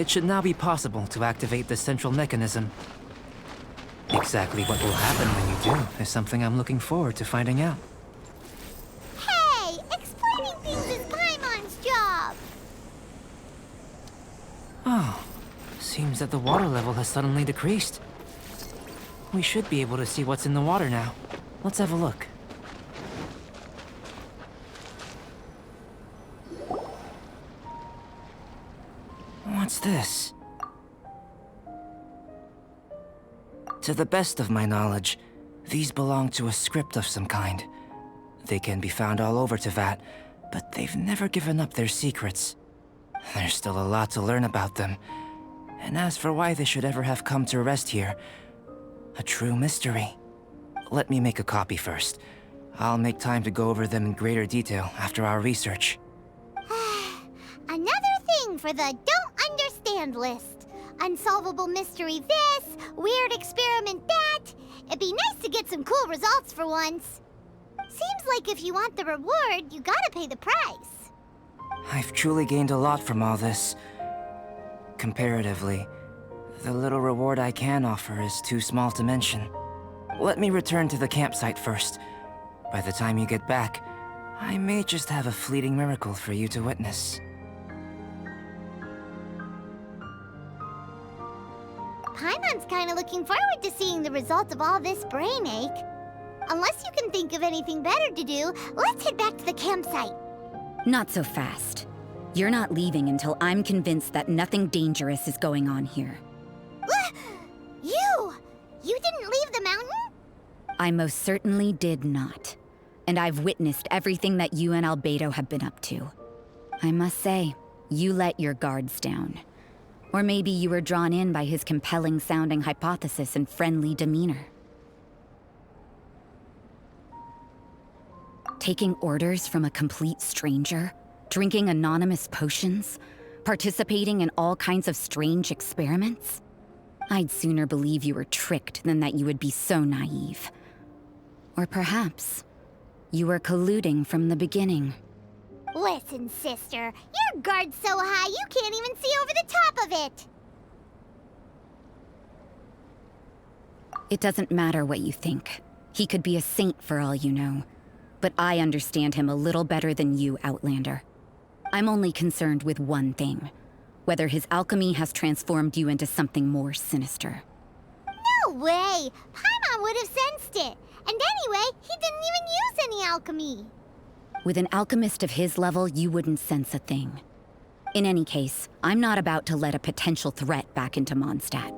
It should now be possible to activate the central mechanism. Exactly what will happen when you do is something I'm looking forward to finding out. Hey, explaining things is Paimon's job. Oh, seems that the water level has suddenly decreased. We should be able to see what's in the water now. Let's have a look. What's this? To the best of my knowledge, these belong to a script of some kind. They can be found all over Teyvat, but they've never given up their secrets. There's still a lot to learn about them. And as for why they should ever have come to rest here, a true mystery. Let me make a copy first. I'll make time to go over them in greater detail after our research. Another thing for the don't understand list. Unsolvable mystery this, weird experiment that. It'd be nice to get some cool results for once. Seems like if you want the reward, you gotta pay the price. I've truly gained a lot from all this. Comparatively, the little reward I can offer is too small to mention. Let me return to the campsite first. By the time you get back, I may just have a fleeting miracle for you to witness. Paimon's kinda looking forward to seeing the result of all this brain ache. Unless you can think of anything better to do, let's head back to the campsite. Not so fast. You're not leaving until I'm convinced that nothing dangerous is going on here. You didn't leave the mountain? I most certainly did not. And I've witnessed everything that you and Albedo have been up to. I must say, you let your guards down. Or maybe you were drawn in by his compelling-sounding hypothesis and friendly demeanor. Taking orders from a complete stranger, drinking anonymous potions, participating in all kinds of strange experiments? I'd sooner believe you were tricked than that you would be so naive. Or perhaps, you were colluding from the beginning. Listen, sister, your guard's so high you can't even see over the top of it. It doesn't matter what you think. He could be a saint for all you know. But I understand him a little better than you, Outlander. I'm only concerned with one thing. Whether his alchemy has transformed you into something more sinister. No way! Paimon would have sensed it. And anyway, he didn't even use any alchemy. With an alchemist of his level, you wouldn't sense a thing. In any case, I'm not about to let a potential threat back into Mondstadt.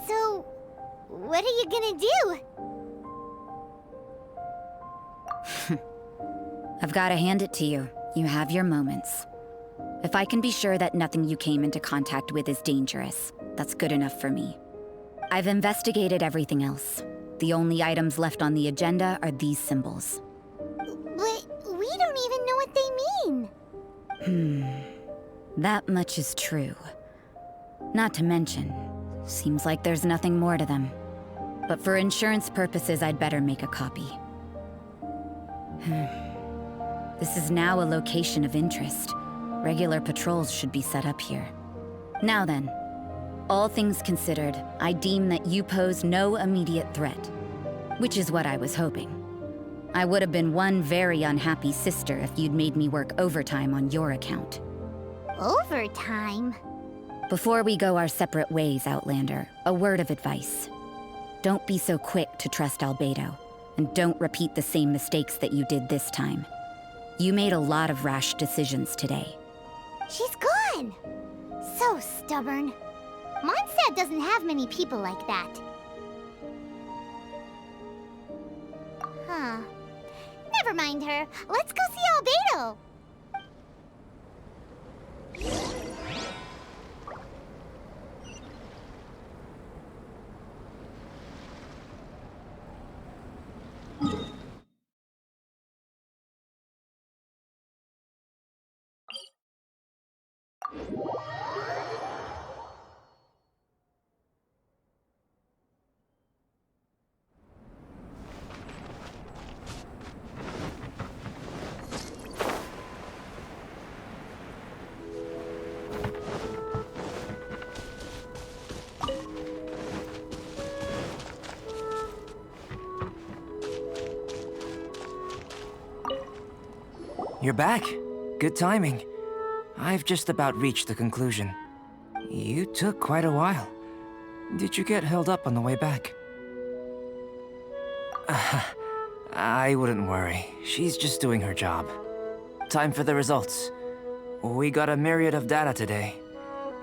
So, what are you gonna do? I've got to hand it to you. You have your moments. If I can be sure that nothing you came into contact with is dangerous, that's good enough for me. I've investigated everything else. The only items left on the agenda are these symbols. But we don't even know what they mean. That much is true. Not to mention, seems like there's nothing more to them. But for insurance purposes, I'd better make a copy. This is now a location of interest. Regular patrols should be set up here. Now then, all things considered, I deem that you pose no immediate threat. Which is what I was hoping. I would have been one very unhappy sister if you'd made me work overtime on your account. Overtime? Before we go our separate ways, Outlander, a word of advice. Don't be so quick to trust Albedo, and don't repeat the same mistakes that you did this time. You made a lot of rash decisions today. She's gone! So stubborn. Mondstadt doesn't have many people like that. Huh. Never mind her. Let's go see Albedo. You're back. Good timing. I've just about reached the conclusion. You took quite a while. Did you get held up on the way back? I wouldn't worry. She's just doing her job. Time for the results. We got a myriad of data today,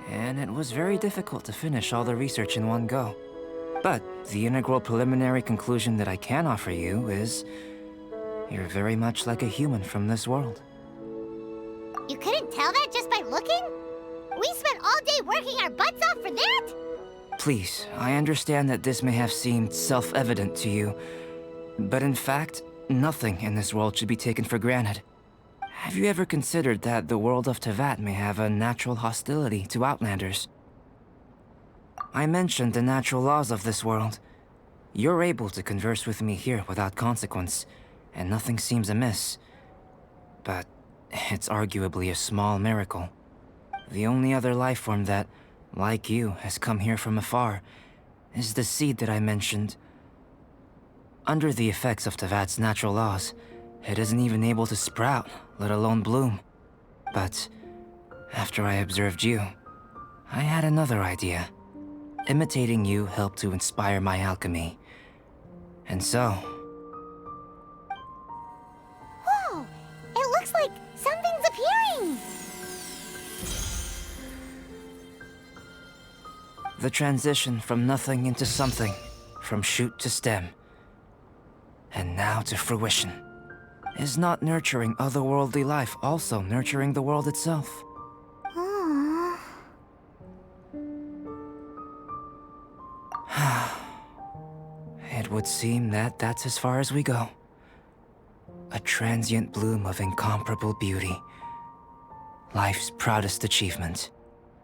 and it was very difficult to finish all the research in one go. But the integral preliminary conclusion that I can offer you is you're very much like a human from this world. You couldn't tell that just by looking? We spent all day working our butts off for that? Please, I understand that this may have seemed self-evident to you, but in fact, nothing in this world should be taken for granted. Have you ever considered that the world of Teyvat may have a natural hostility to Outlanders? I mentioned the natural laws of this world. You're able to converse with me here without consequence, and nothing seems amiss. But it's arguably a small miracle. The only other life form that, like you, has come here from afar is the seed that I mentioned. Under the effects of Teyvat's natural laws, it isn't even able to sprout, let alone bloom. But after I observed you, I had another idea. Imitating you helped to inspire my alchemy. And so... Whoa! It looks like something's appearing! The transition from nothing into something, from shoot to stem, and now to fruition. Is not nurturing otherworldly life also nurturing the world itself? Aww. It would seem that that's as far as we go. A transient bloom of incomparable beauty. Life's proudest achievement.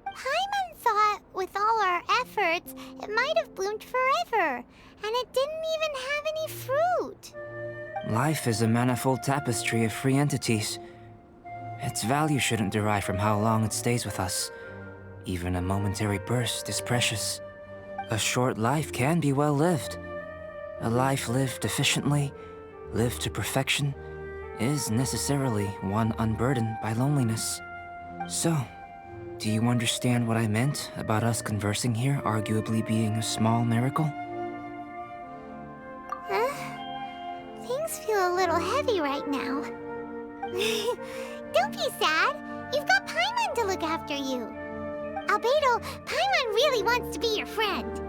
Paimon thought, with all our efforts, it might have bloomed forever, and it didn't even have any fruit. Life is a manifold tapestry of free entities. Its value shouldn't derive from how long it stays with us. Even a momentary burst is precious. A short life can be well lived. A life lived efficiently, lived to perfection, is necessarily one unburdened by loneliness. So, do you understand what I meant about us conversing here arguably being a small miracle? Things feel a little heavy right now. Don't be sad. You've got Paimon to look after you. Albedo, Paimon really wants to be your friend.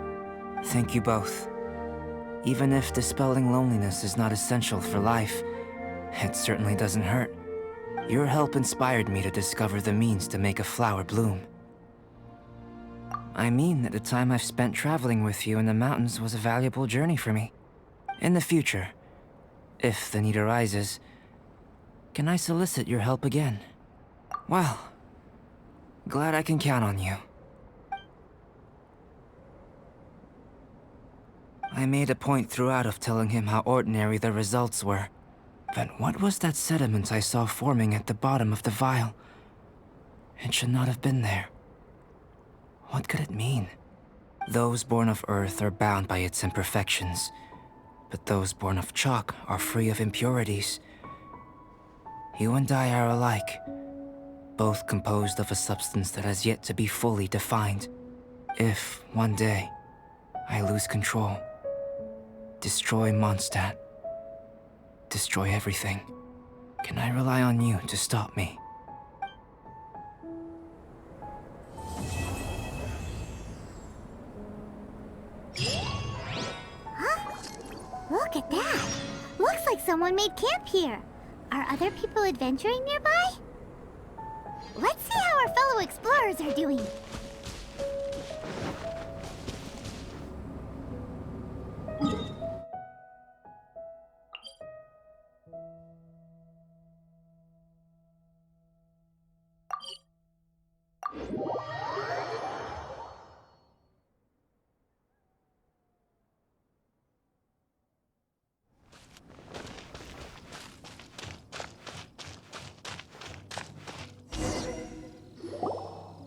Thank you both. Even if dispelling loneliness is not essential for life, it certainly doesn't hurt. Your help inspired me to discover the means to make a flower bloom. I mean that the time I've spent traveling with you in the mountains was a valuable journey for me. In the future, if the need arises, can I solicit your help again? Well, glad I can count on you. I made a point throughout of telling him how ordinary the results were. But what was that sediment I saw forming at the bottom of the vial? It should not have been there. What could it mean? Those born of Earth are bound by its imperfections, but those born of chalk are free of impurities. You and I are alike, both composed of a substance that has yet to be fully defined. If, one day, I lose control, destroy Mondstadt, destroy everything, can I rely on you to stop me? Look at that. Looks like someone made camp here. Are other people adventuring nearby? Let's see how our fellow explorers are doing.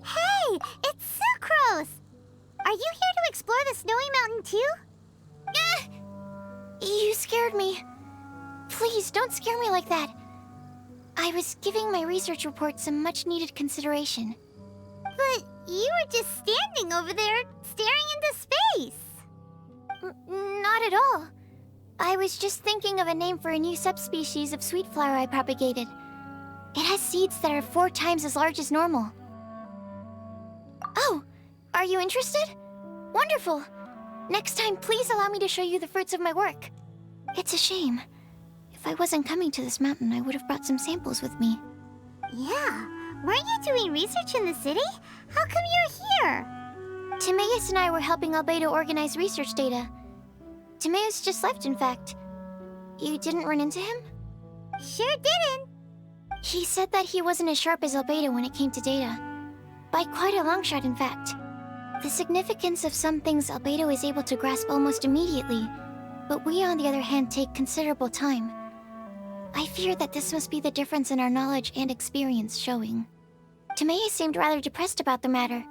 Hey, it's Sucrose! Are you here to explore the snowy mountain too? You scared me. Please, don't scare me like that. I was giving my research report some much-needed consideration. But you were just standing over there, staring into space. Not at all. I was just thinking of a name for a new subspecies of sweet flower I propagated. It has seeds that are 4 times as large as normal. Oh, are you interested? Wonderful. Next time, please allow me to show you the fruits of my work. It's a shame. If I wasn't coming to this mountain, I would have brought some samples with me. Yeah, weren't you doing research in the city? How come you're here? Timaeus and I were helping Albedo organize research data. Timaeus just left, in fact. You didn't run into him? Sure didn't. He said that he wasn't as sharp as Albedo when it came to data. By quite a long shot, in fact. The significance of some things Albedo is able to grasp almost immediately, but we, on the other hand, take considerable time. I fear that this must be the difference in our knowledge and experience showing. Timaeus seemed rather depressed about the matter.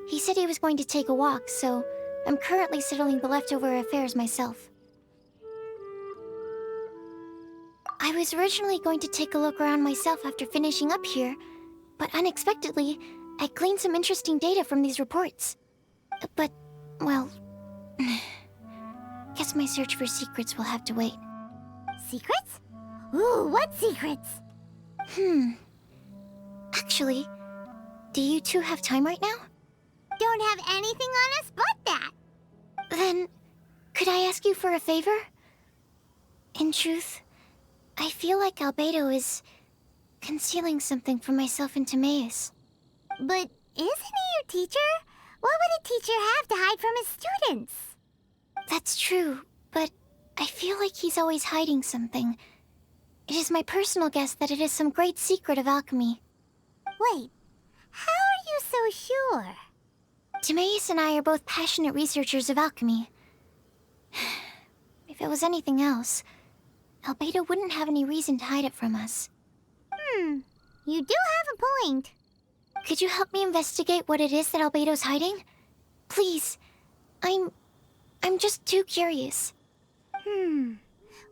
He said he was going to take a walk, so I'm currently settling the leftover affairs myself. I was originally going to take a look around myself after finishing up here, but unexpectedly, I gleaned some interesting data from these reports. But, well... guess my search for secrets will have to wait. Secrets? Ooh, what secrets? Actually, do you two have time right now? Don't have anything on us but that. Then, could I ask you for a favor? In truth, I feel like Albedo is concealing something from myself and Timaeus. But isn't he your teacher? What would a teacher have to hide from his students? That's true, but I feel like he's always hiding something. It is my personal guess that it is some great secret of alchemy. Wait, how are you so sure? Timaeus and I are both passionate researchers of alchemy. If it was anything else, Albedo wouldn't have any reason to hide it from us. You do have a point. Could you help me investigate what it is that Albedo's hiding? Please. I'm just too curious. What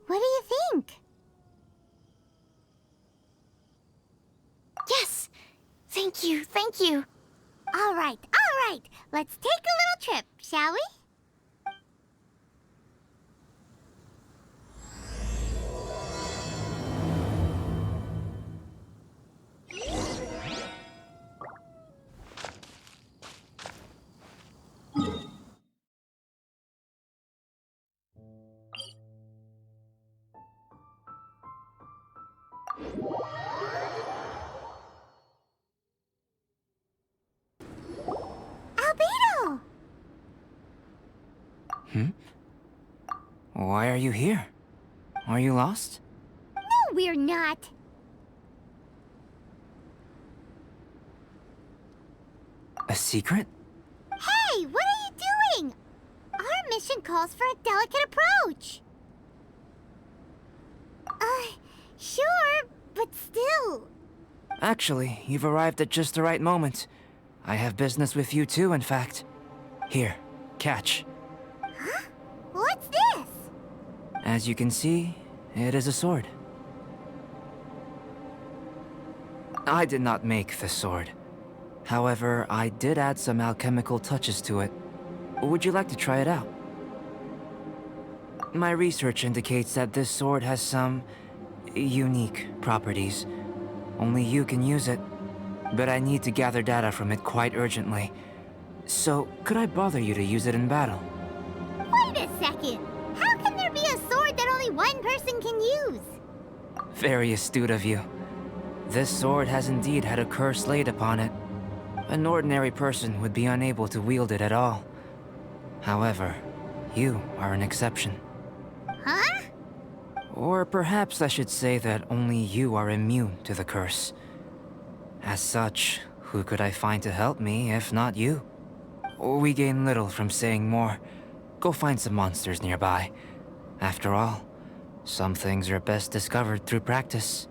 do you think? Yes! Thank you, thank you. All right. Let's take a little trip, shall we? Albedo! Why are you here? Are you lost? No, we're not. A secret? Hey, what are you doing? Our mission calls for a delicate approach. Sure, but still. Actually, you've arrived at just the right moment. I have business with you too, in fact. Here, catch. Huh? What's this? As you can see, it is a sword. I did not make the sword. However, I did add some alchemical touches to it. Would you like to try it out? My research indicates that this sword has some unique properties. Only you can use it, but I need to gather data from it quite urgently. So, could I bother you to use it in battle? Wait a second. How can there be a sword that only one person can use? Very astute of you. This sword has indeed had a curse laid upon it. An ordinary person would be unable to wield it at all. However, you are an exception. Huh? Or perhaps I should say that only you are immune to the curse. As such, who could I find to help me if not you? We gain little from saying more. Go find some monsters nearby. After all, some things are best discovered through practice.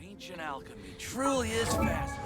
Ancient alchemy truly is fascinating.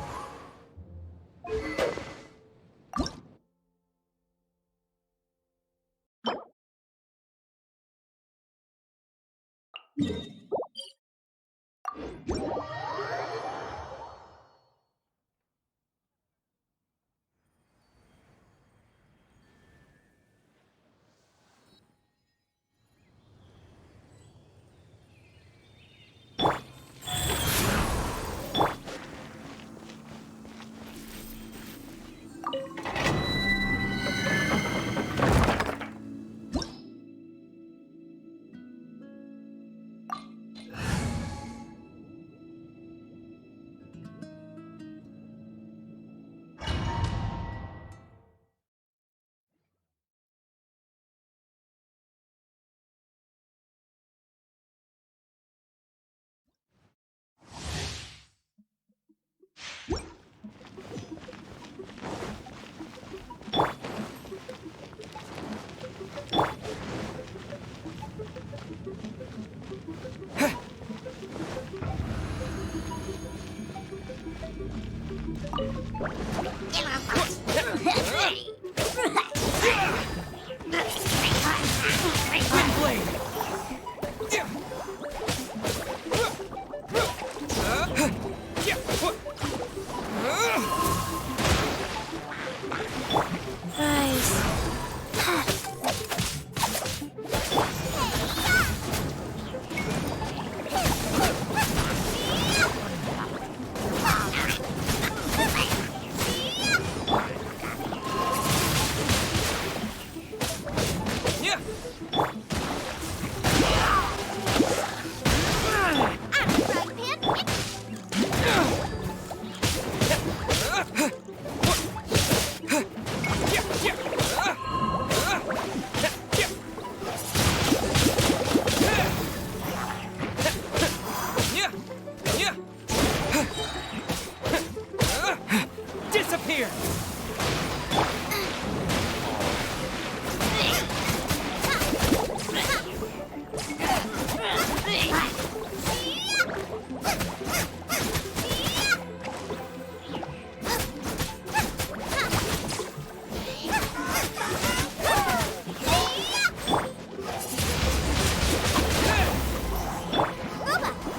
Disappear!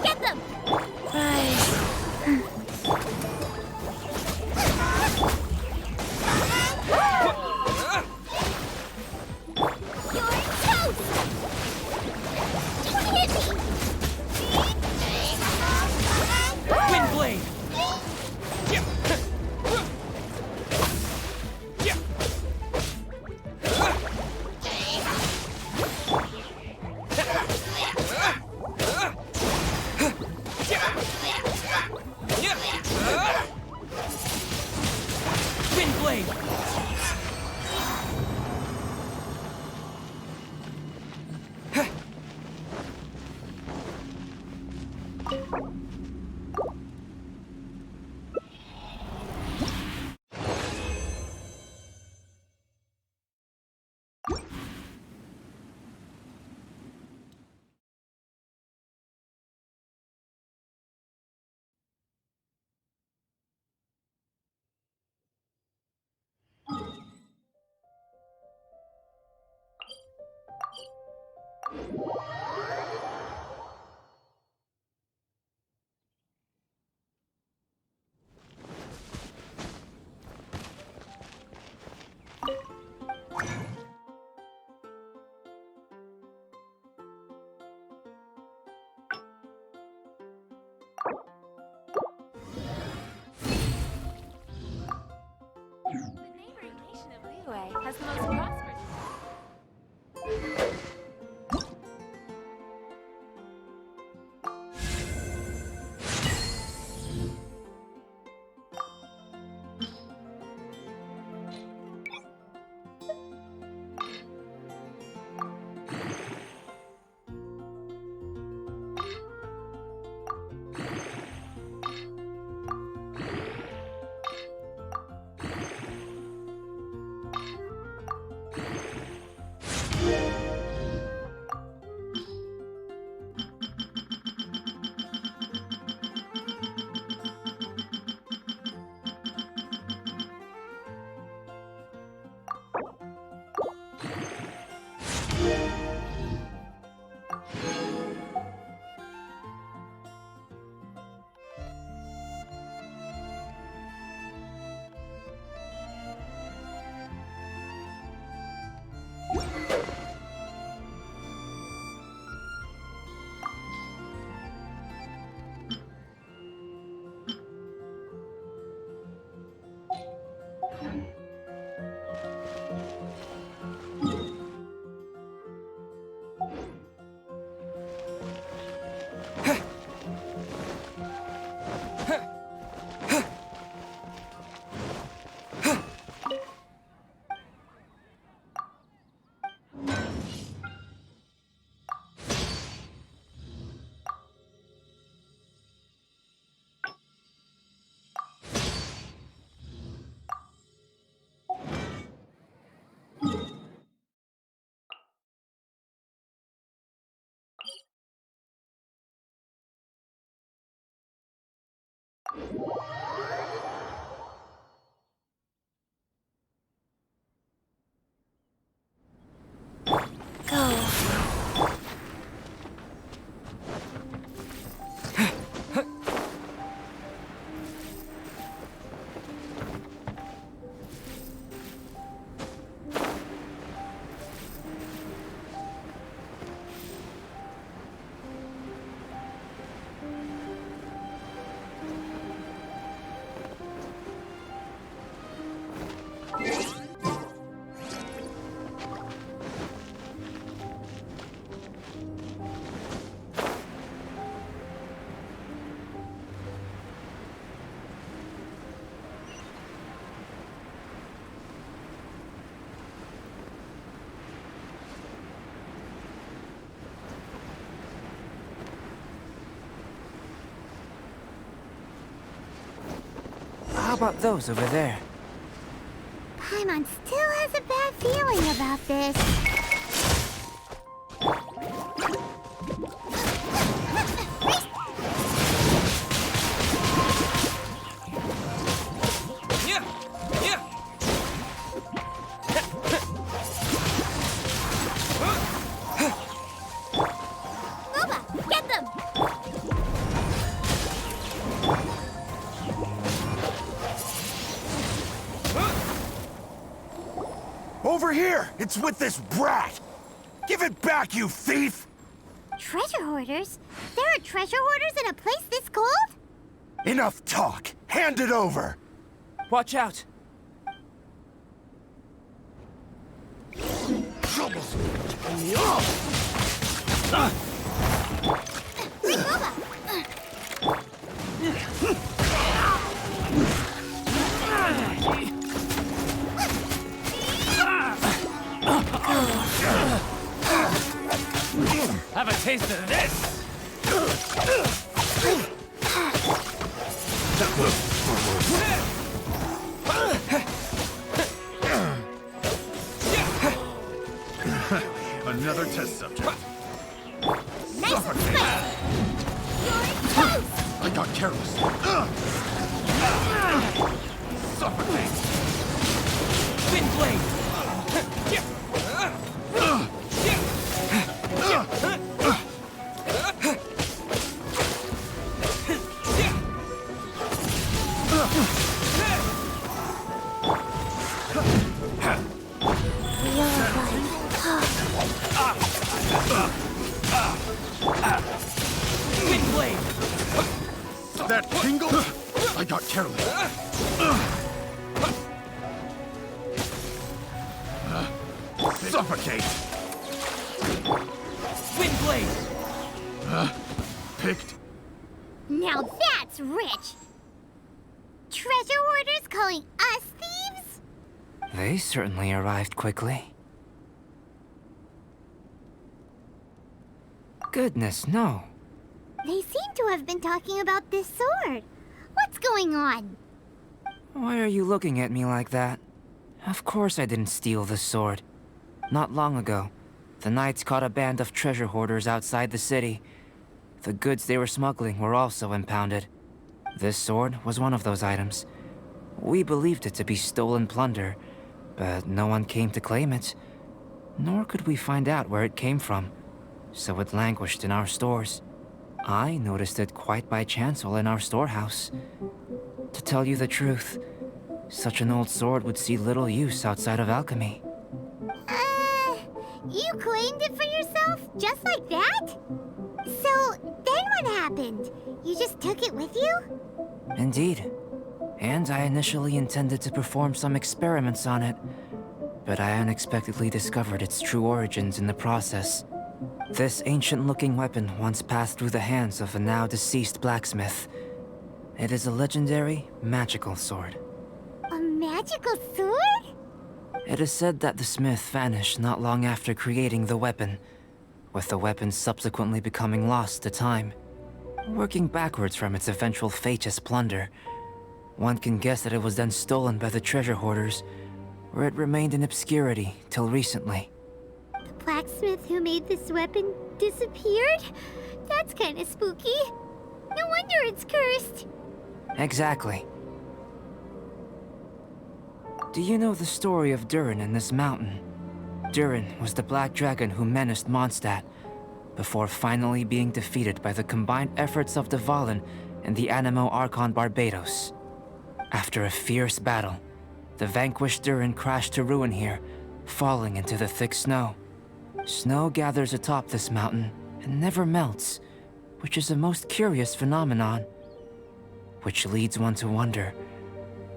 Get them! You're toast! Don't hit me! Wind blade! Wind blade! The neighboring nation of Liyue has the most prosperous. Go. How about those over there? Paimon still has a bad feeling about this. Yeah! Yeah! Nova, get them! Over here! It's with this brat! Give it back, you thief! Treasure hoarders? There are treasure hoarders in a place this cold? Enough talk! Hand it over! Watch out! Troubles me off! Have a taste of this! Another test subject. Nice and spicy! You're toast! I got careless. Suffocate! Wind blade! Wind blade! That tingle? I got careless. Suffocate! Wind blade! Picked. Now that's rich! Treasure hoarders calling us thieves? They certainly arrived quickly. Goodness, no. They seem to have been talking about this sword. What's going on? Why are you looking at me like that? Of course I didn't steal this sword. Not long ago, the Knights caught a band of treasure hoarders outside the city. The goods they were smuggling were also impounded. This sword was one of those items. We believed it to be stolen plunder, but no one came to claim it. Nor could we find out where it came from, so it languished in our stores. I noticed it quite by chance while in our storehouse. To tell you the truth, such an old sword would see little use outside of alchemy. You claimed it for yourself? Just like that? So, then what happened? You just took it with you? Indeed. And I initially intended to perform some experiments on it, but I unexpectedly discovered its true origins in the process. This ancient-looking weapon once passed through the hands of a now-deceased blacksmith. It is a legendary, magical sword. A magical sword? It is said that the smith vanished not long after creating the weapon, with the weapon subsequently becoming lost to time. Working backwards from its eventual fate as plunder, one can guess that it was then stolen by the treasure hoarders, where it remained in obscurity till recently. The blacksmith who made this weapon disappeared? That's kinda spooky. No wonder it's cursed. Exactly. Do you know the story of Durin and this mountain? Durin was the Black Dragon who menaced Mondstadt, before finally being defeated by the combined efforts of the Vulcan and the Animo Archon Barbados. After a fierce battle, the vanquished Durin crashed to ruin here, falling into the thick snow. Snow gathers atop this mountain and never melts, which is a most curious phenomenon. Which leads one to wonder,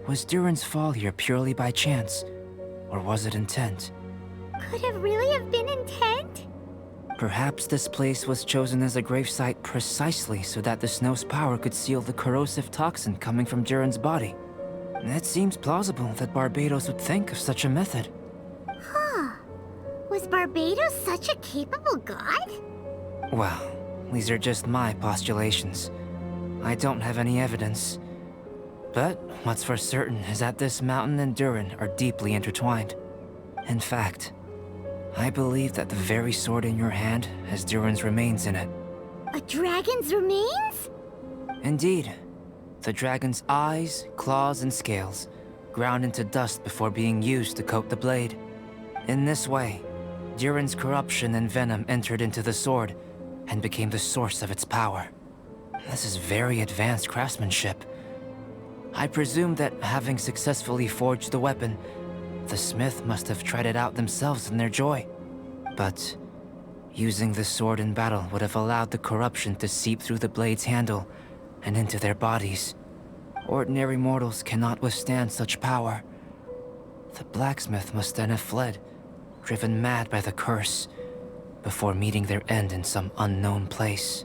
was Durin's fall here purely by chance, or was it intent? Could it really have been intent? Perhaps this place was chosen as a gravesite precisely so that the snow's power could seal the corrosive toxin coming from Durin's body. It seems plausible that Barbados would think of such a method. Huh. Was Barbados such a capable god? Well, these are just my postulations. I don't have any evidence. But what's for certain is that this mountain and Durin are deeply intertwined. In fact, I believe that the very sword in your hand has Durin's remains in it. A dragon's remains? Indeed. The dragon's eyes, claws, and scales ground into dust before being used to coat the blade. In this way, Durin's corruption and venom entered into the sword and became the source of its power. This is very advanced craftsmanship. I presume that having successfully forged the weapon, the smith must have tried it out themselves in their joy. But using the sword in battle would have allowed the corruption to seep through the blade's handle and into their bodies. Ordinary mortals cannot withstand such power. The blacksmith must then have fled, driven mad by the curse, before meeting their end in some unknown place.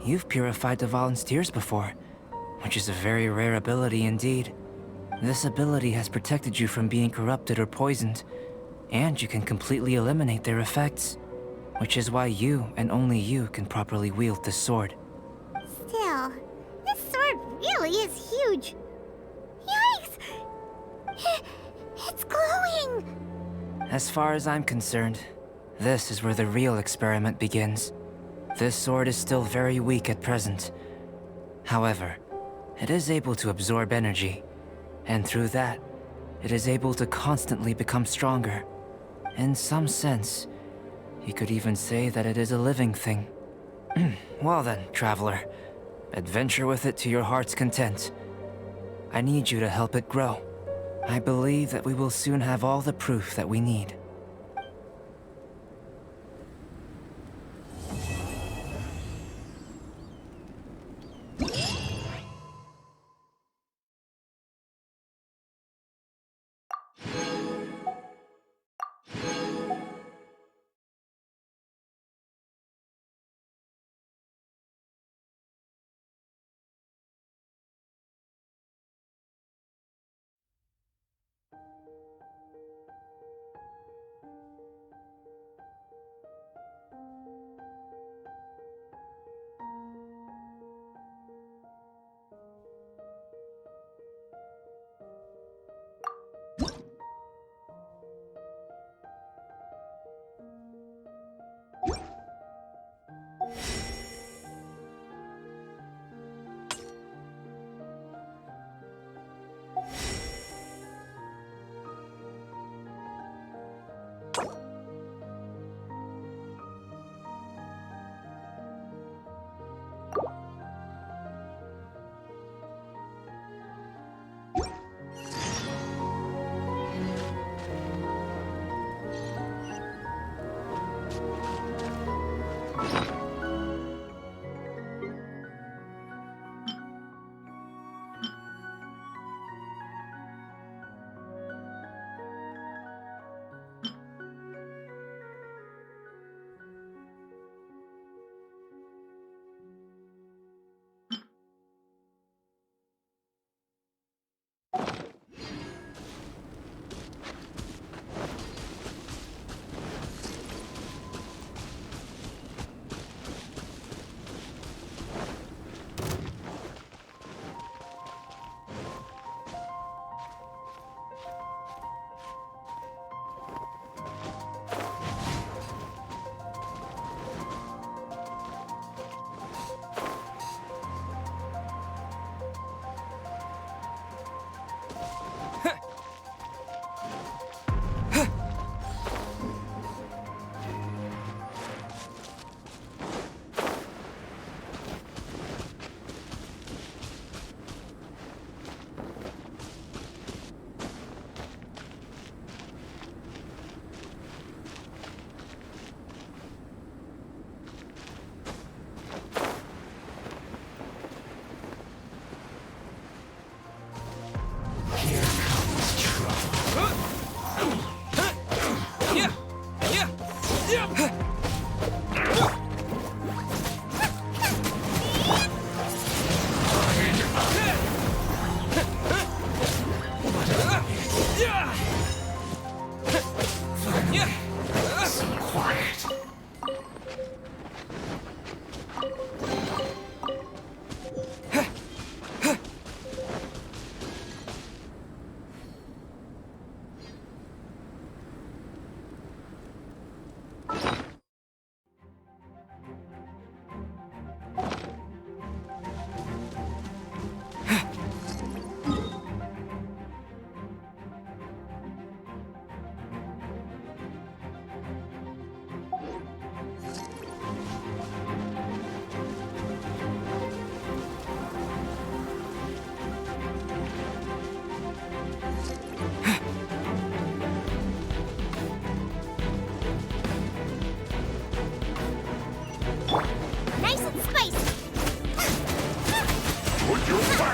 You've purified the volunteers before, which is a very rare ability indeed. This ability has protected you from being corrupted or poisoned, and you can completely eliminate their effects, which is why you and only you can properly wield this sword. Still, this sword really is huge. Yikes! It's glowing! As far as I'm concerned, this is where the real experiment begins. This sword is still very weak at present. However, it is able to absorb energy, and through that, it is able to constantly become stronger. In some sense, you could even say that it is a living thing. Well then, traveler, adventure with it to your heart's content. I need you to help it grow. I believe that we will soon have all the proof that we need.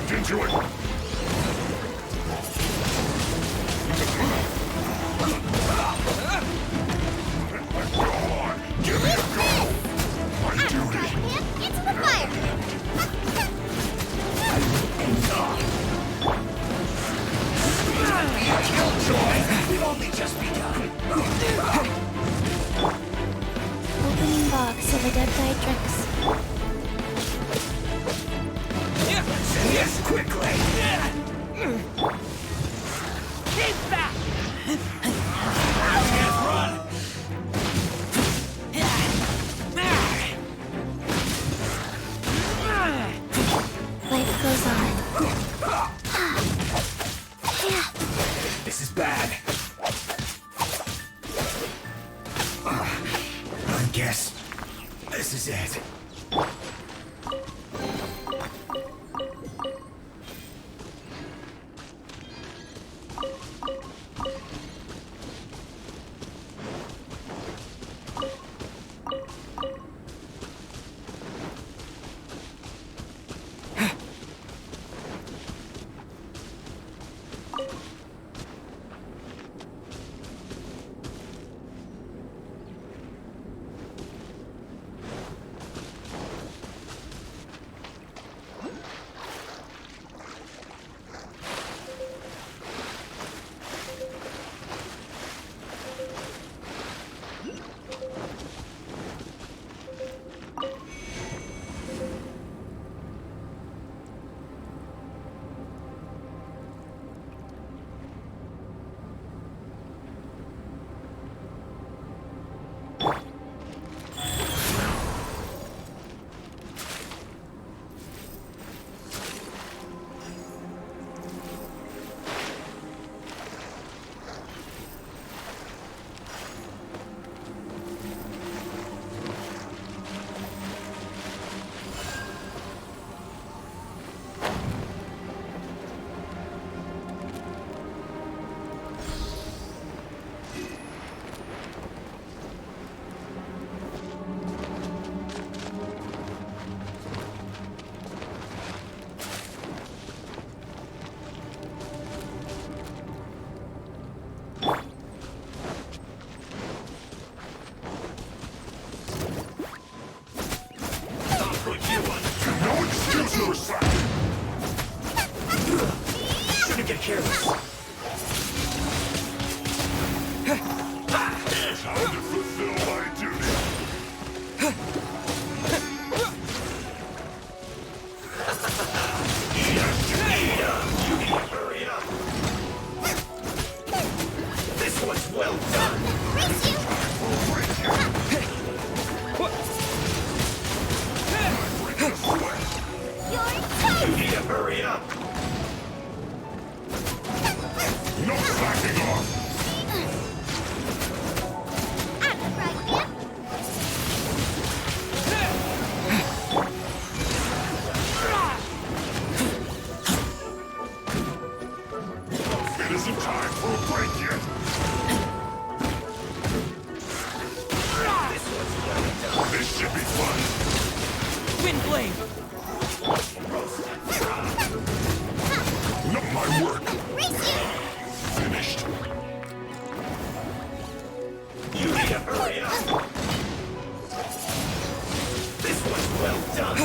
back into it. Go on, give me a go. My duty. Him into the fire! We've only just begun. Opening box of a dead Bitrate. Say yes quickly. Keep back! I can't run. Life goes on. This is bad. I guess this is it. Shouldn't get careless. Time to fulfill my duty. You need to hurry up. This one's well done. You need to hurry up. No backing off. It isn't time for a break yet. This should be fun. Wind blade! Not my work. Finished. You need to hurry up. This one's well done.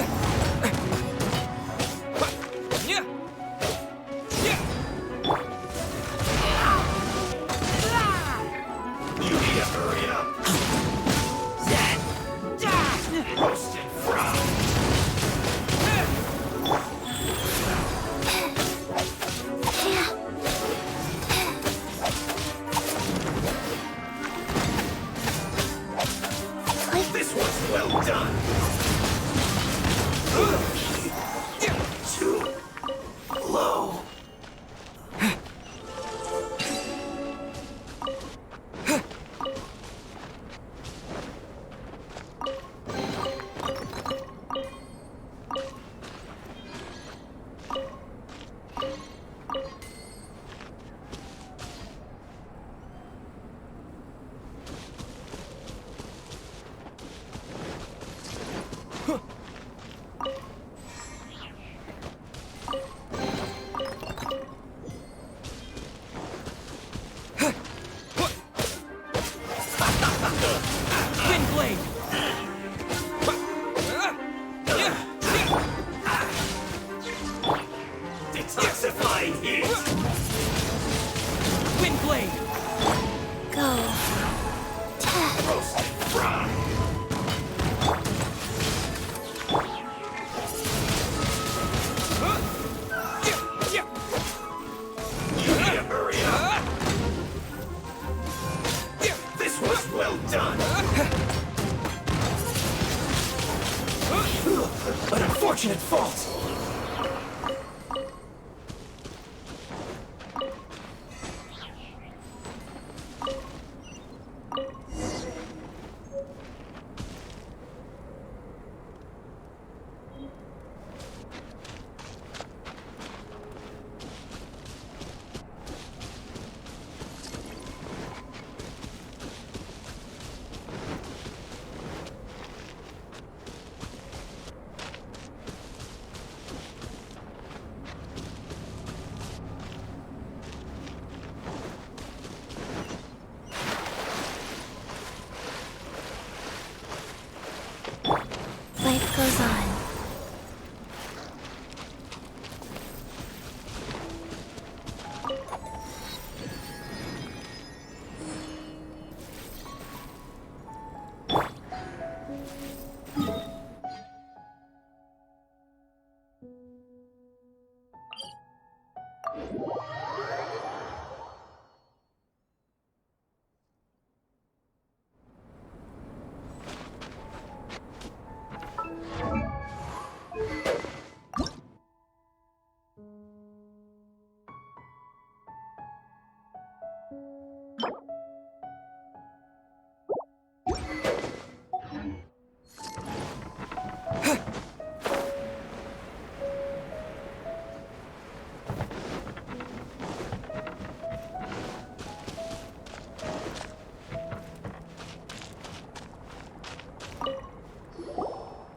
Yeah! Yeah! You need to hurry up. Roast and fry. This one's well done. Too low. unfortunate fault! Life goes on.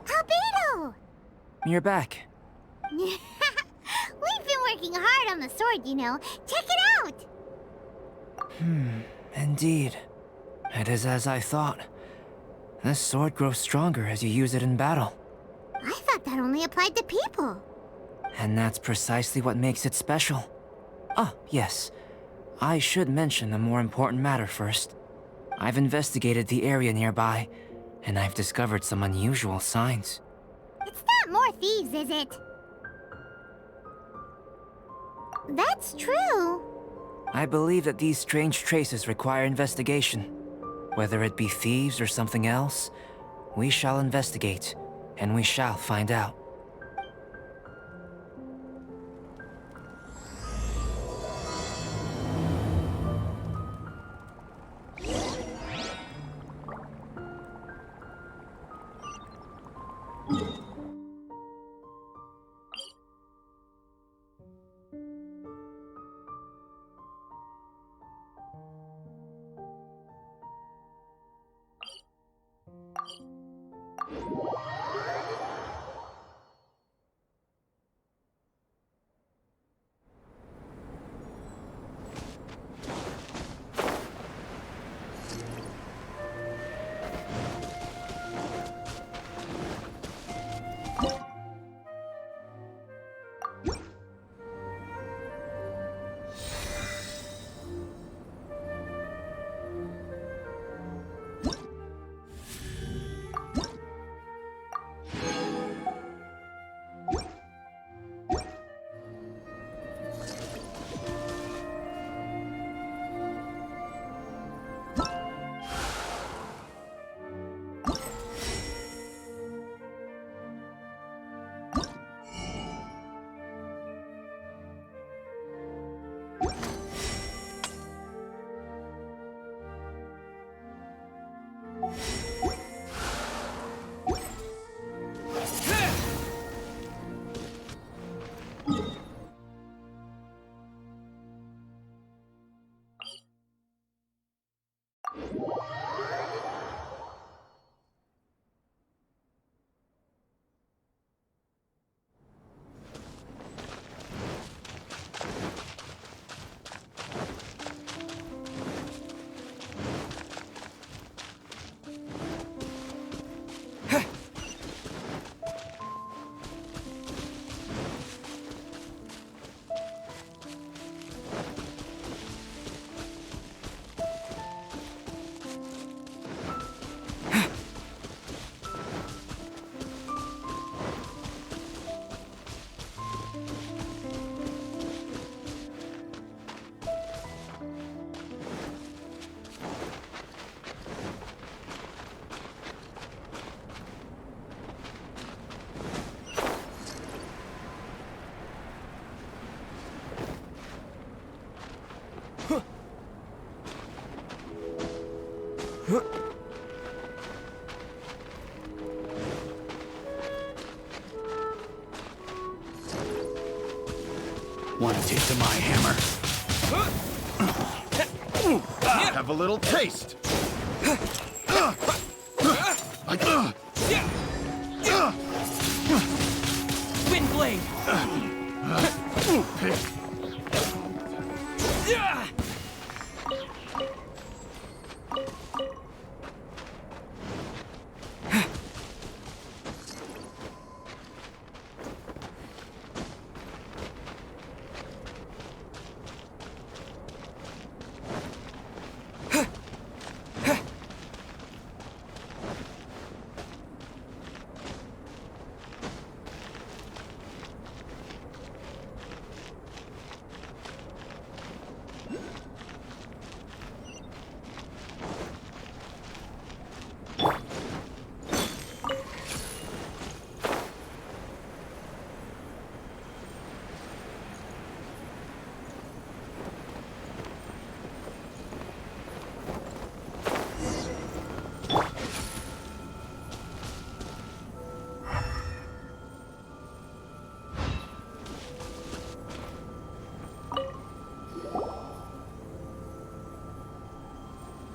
Albedo! You're back. We've been working hard on the sword, you know. Check it out! Indeed. It is as I thought. This sword grows stronger as you use it in battle. I thought that only applied to people. And that's precisely what makes it special. Ah, yes. I should mention a more important matter first. I've investigated the area nearby, and I've discovered some unusual signs. It's not more thieves, is it? That's true. I believe that these strange traces require investigation. Whether it be thieves or something else, we shall investigate, and we shall find out. Want a taste of my hammer? Have a little taste. Wind blade.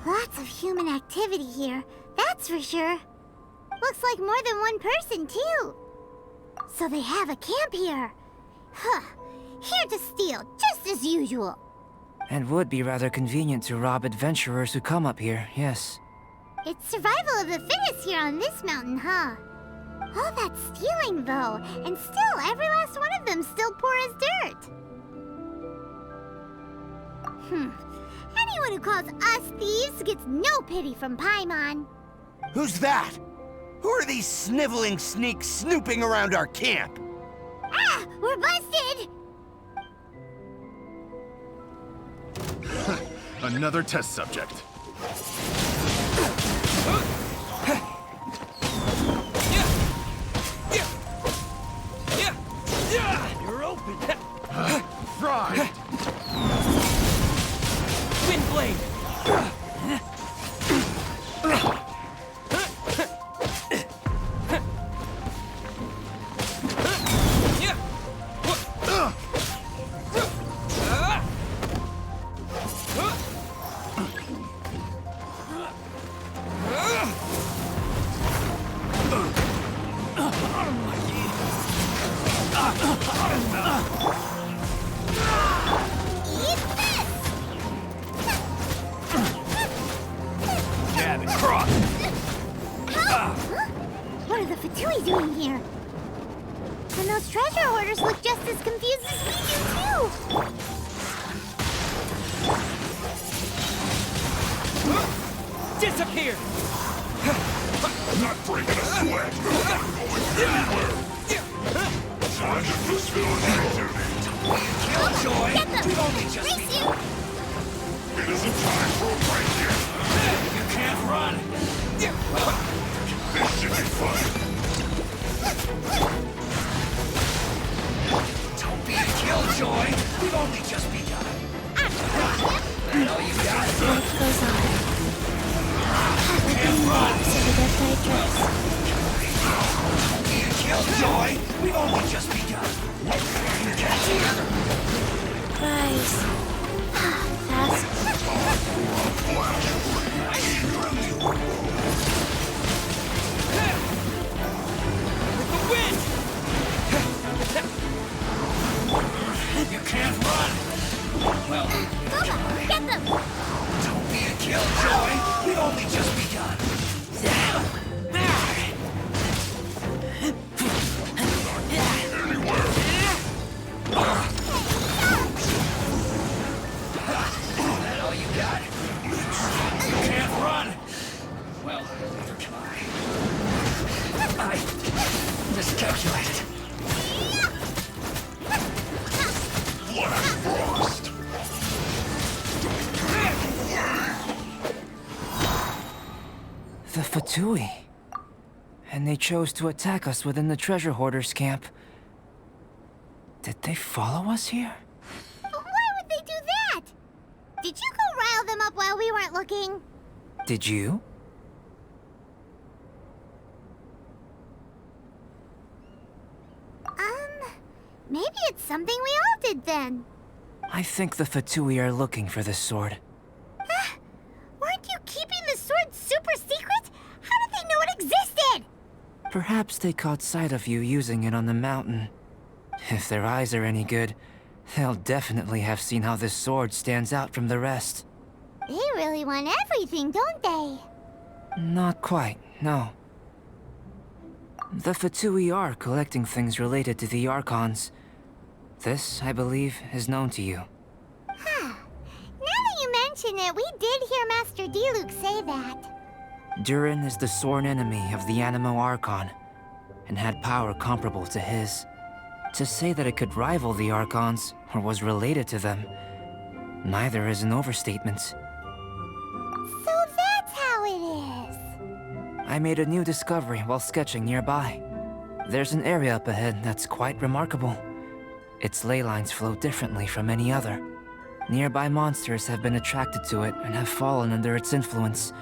Lots of human activity here, that's for sure. Looks like more than one person, too. So they have a camp here. Huh. Here to steal, just as usual. And would be rather convenient to rob adventurers who come up here, yes. It's survival of the fittest here on this mountain, huh? All that stealing, though, and still every last one of them still poor as dirt. Anyone who calls us thieves gets no pity from Paimon. Who's that? Who are these sniveling sneaks snooping around our camp? Ah! We're busted! Another test subject. You're open. Right. Wind blade. What are the Fatui doing here? And those treasure hoarders look just as confused as we do, too! Disappear! Not breaking a sweat. Anywhere. Time to fulfill my duty. Killjoy! Get them! Race you! It isn't time for a break yet. You can't run! This should be fun. Don't be a killjoy! We've only just begun. I know you got it. Life goes on. Can't run! So the death knight drops. Don't be a killjoy! We've only just begun. Catch it! Rise. Fast. With the wind! You can't run! Well, Get them! don't be a killjoy! We've only just begun. That all you got? You can't run! Well, neither can I miscalculated. Black Frost. The Fatui. And they chose to attack us within the treasure hoarders' camp. Did they follow us here? But why would they do that? Did you go rile them up while we weren't looking? Did you? Maybe it's something we all did then. I think the Fatui are looking for this sword. Weren't you keeping the sword super secret? How did they know it existed? Perhaps they caught sight of you using it on the mountain. If their eyes are any good, they'll definitely have seen how this sword stands out from the rest. They really want everything, don't they? Not quite, no. The Fatui are collecting things related to the Archons. This, I believe, is known to you. Huh. Now that you mention it, we did hear Master Diluc say that. Durin is the sworn enemy of the Animo Archon, and had power comparable to his. To say that it could rival the Archons, or was related to them, neither is an overstatement. So that's how it is. I made a new discovery while sketching nearby. There's an area up ahead that's quite remarkable. Its ley lines flow differently from any other. Nearby monsters have been attracted to it and have fallen under its influence.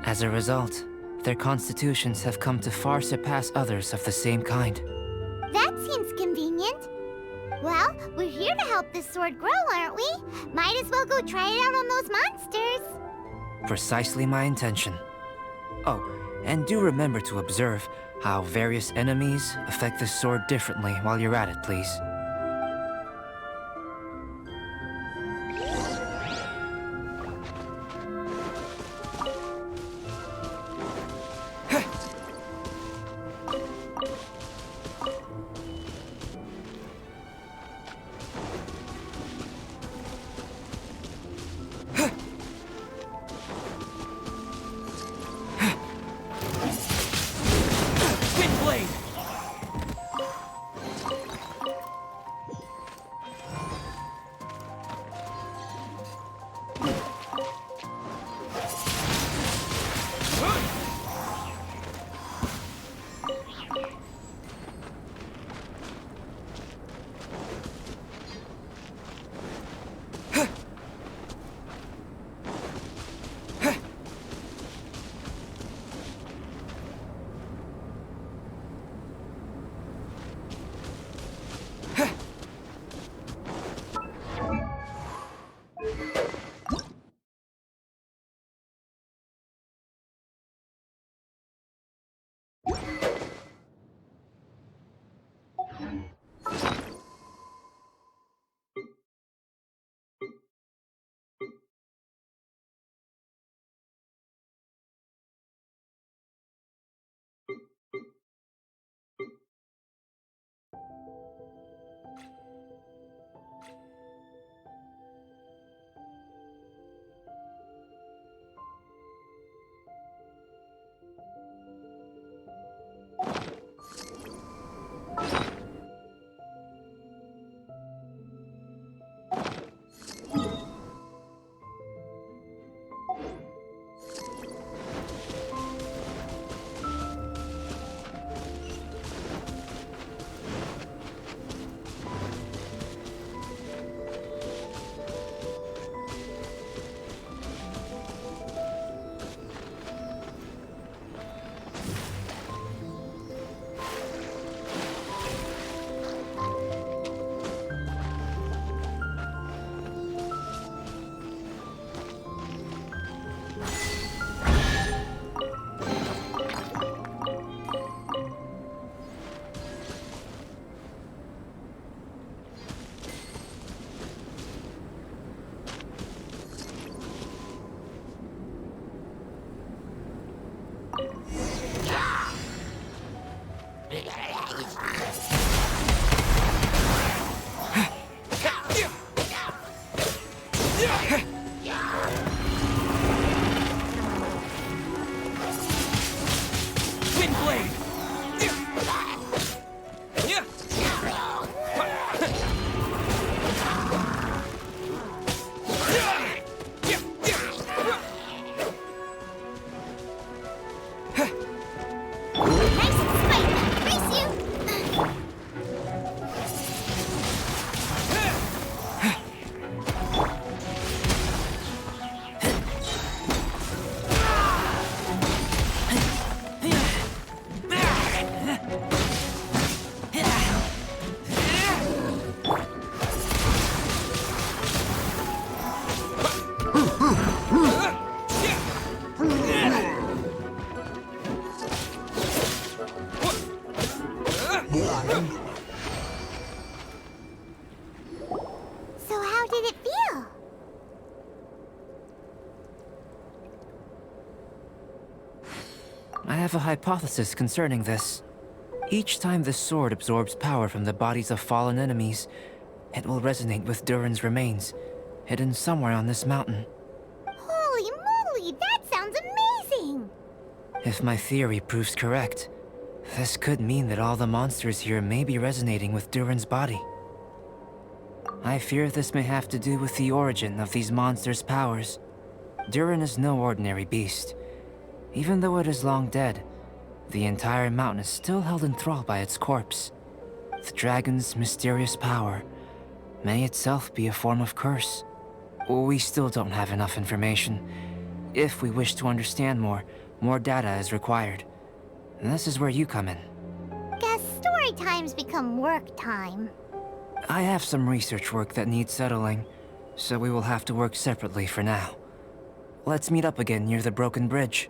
As a result, their constitutions have come to far surpass others of the same kind. That seems convenient. Well, we're here to help this sword grow, aren't we? Might as well go try it out on those monsters. Precisely my intention. Oh, and do remember to observe how various enemies affect the sword differently while you're at it, please. So how did it feel? I have a hypothesis concerning this. Each time this sword absorbs power from the bodies of fallen enemies, it will resonate with Durin's remains, hidden somewhere on this mountain. Holy moly, that sounds amazing! If my theory proves correct, this could mean that all the monsters here may be resonating with Durin's body. I fear this may have to do with the origin of these monsters' powers. Durin is no ordinary beast. Even though it is long dead, the entire mountain is still held in thrall by its corpse. The dragon's mysterious power may itself be a form of curse. We still don't have enough information. If we wish to understand more data is required. And this is where you come in. Guess story times become work time. I have some research work that needs settling, so we will have to work separately for now. Let's meet up again near the broken bridge.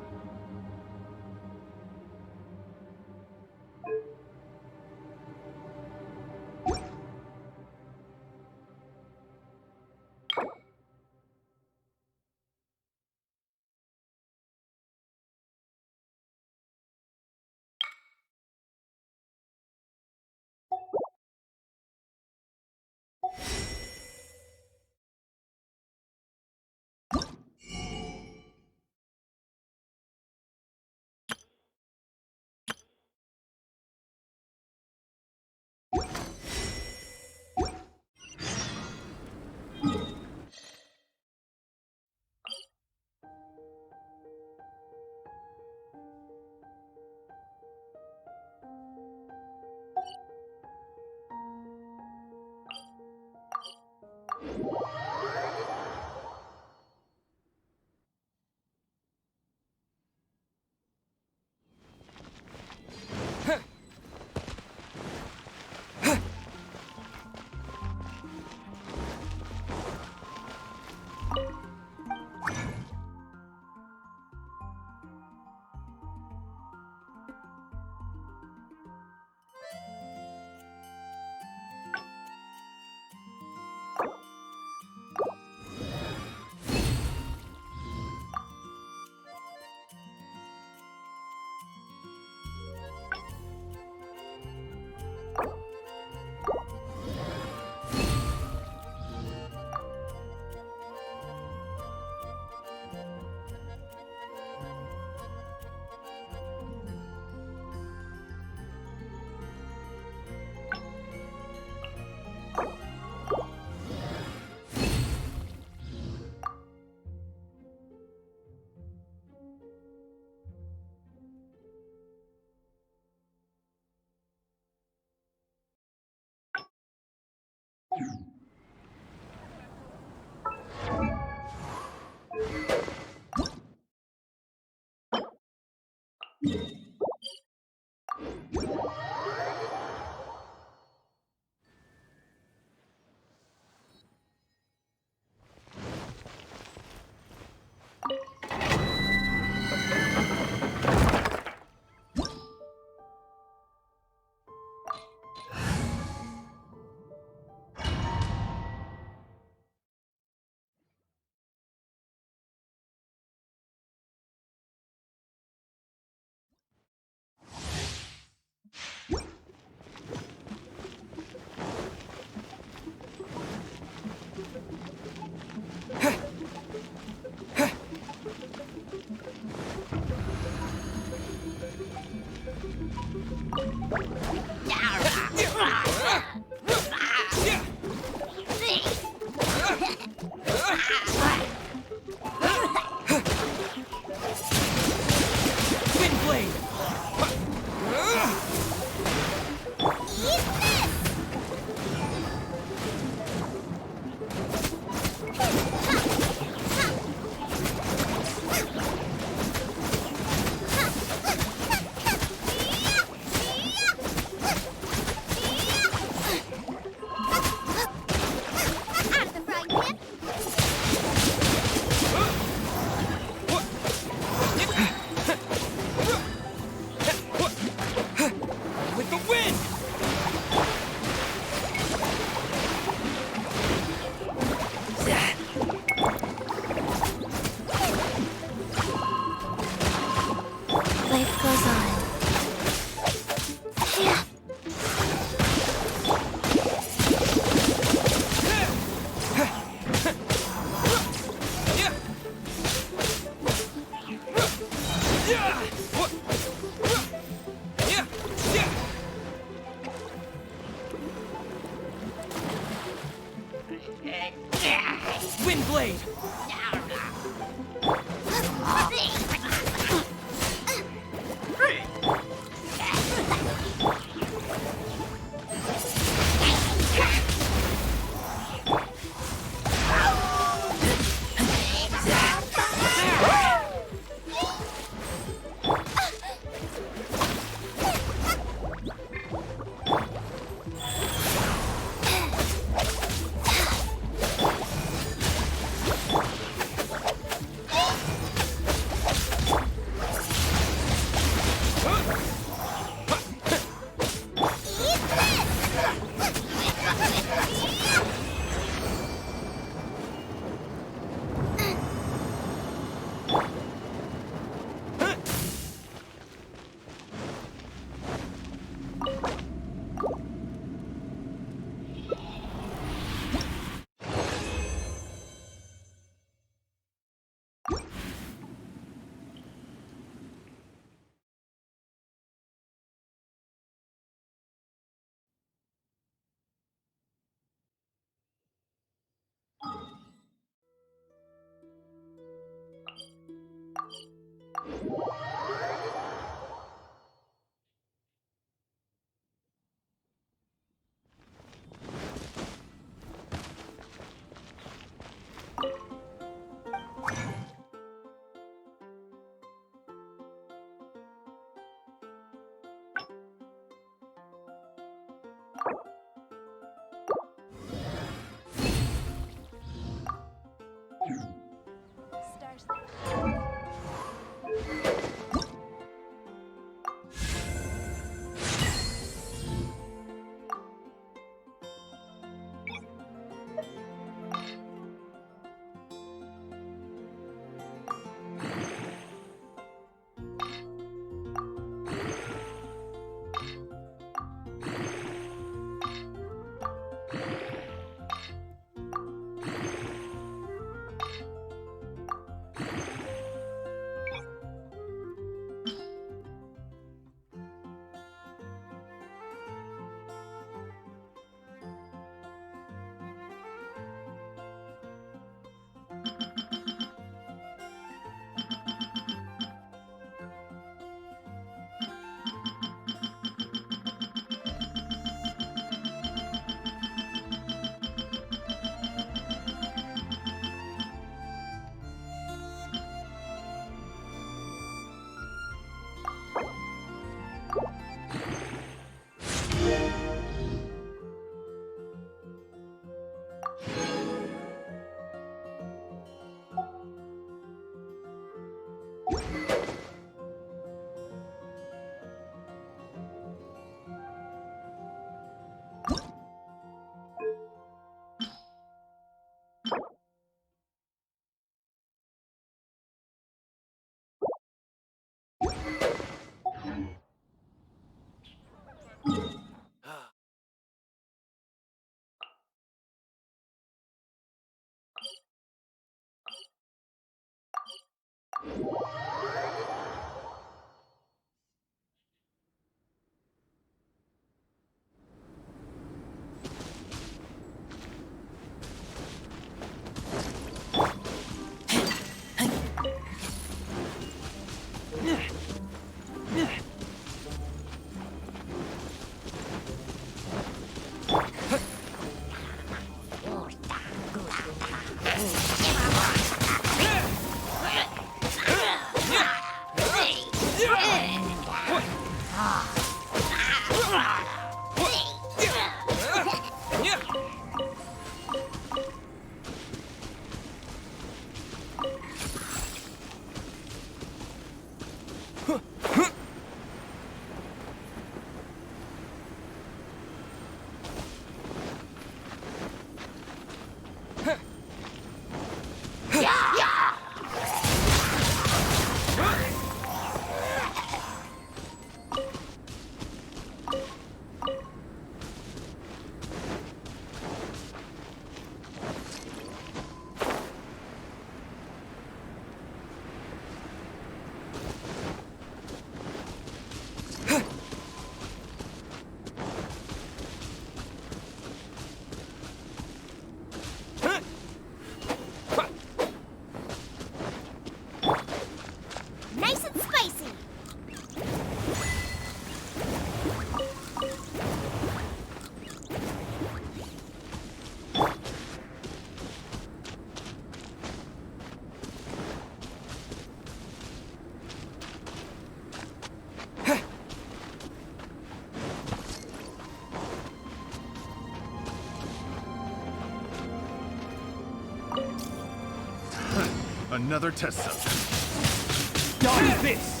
Another test subject. Dodge this!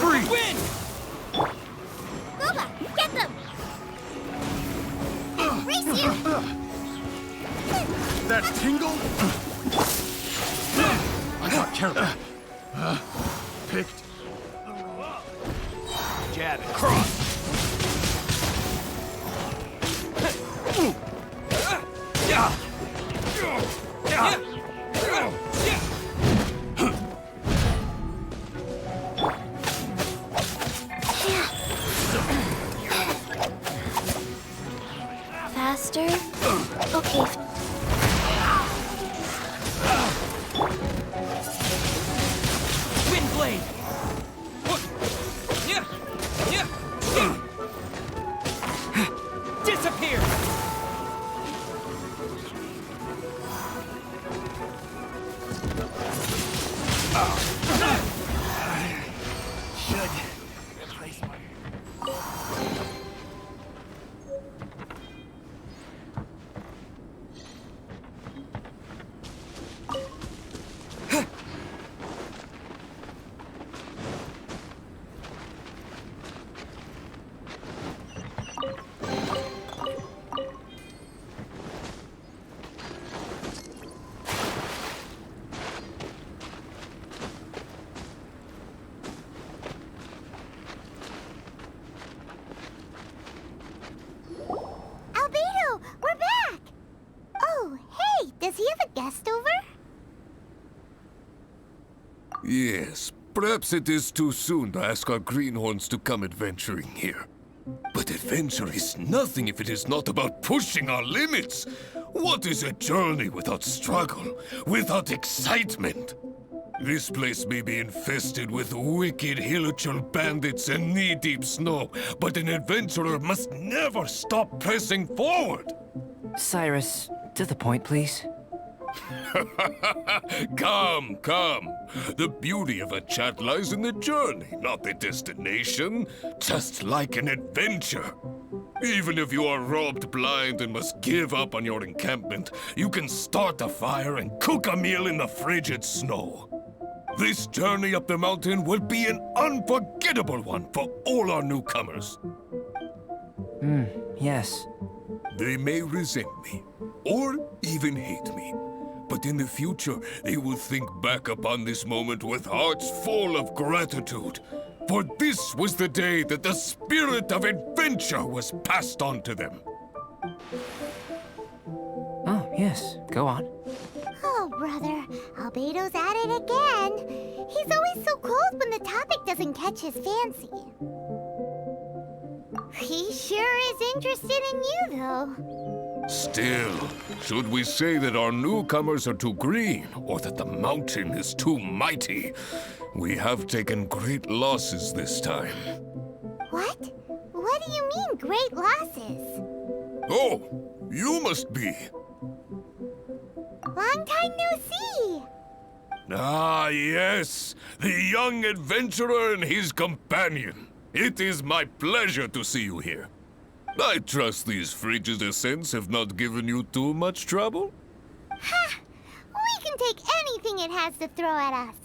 Freeze! Win! Boba, get them! Race you! That tingle? I got careful. Picked. Jab and cross. Faster? Okay. Wind blade. Disappear. Should replace my. Albedo, we're back! Oh, hey, does he have a guest over? Yes, perhaps it is too soon to ask our greenhorns to come adventuring here. But adventure is nothing if it is not about pushing our limits. What is a journey without struggle, without excitement? This place may be infested with wicked hilichurl bandits and knee-deep snow, but an adventurer must never stop pressing forward. Cyrus, to the point, please. Come, come. The beauty of a chat lies in the journey, not the destination. Just like an adventure. Even if you are robbed blind and must give up on your encampment, you can start a fire and cook a meal in the frigid snow. This journey up the mountain will be an unforgettable one for all our newcomers. Yes. They may resent me, or even hate me. But in the future, they will think back upon this moment with hearts full of gratitude. For this was the day that the spirit of adventure was passed on to them. Oh, yes. Go on. Oh, brother, Albedo's at it again. He's always so cold when the topic doesn't catch his fancy. He sure is interested in you, though. Still, should we say that our newcomers are too green, or that the mountain is too mighty? We have taken great losses this time. What? What do you mean, great losses? Oh, you must be. Long time no see. Ah, yes, the young adventurer and his companion. It is my pleasure to see you here. I trust these frigid ascents have not given you too much trouble? Ha! We can take anything it has to throw at us.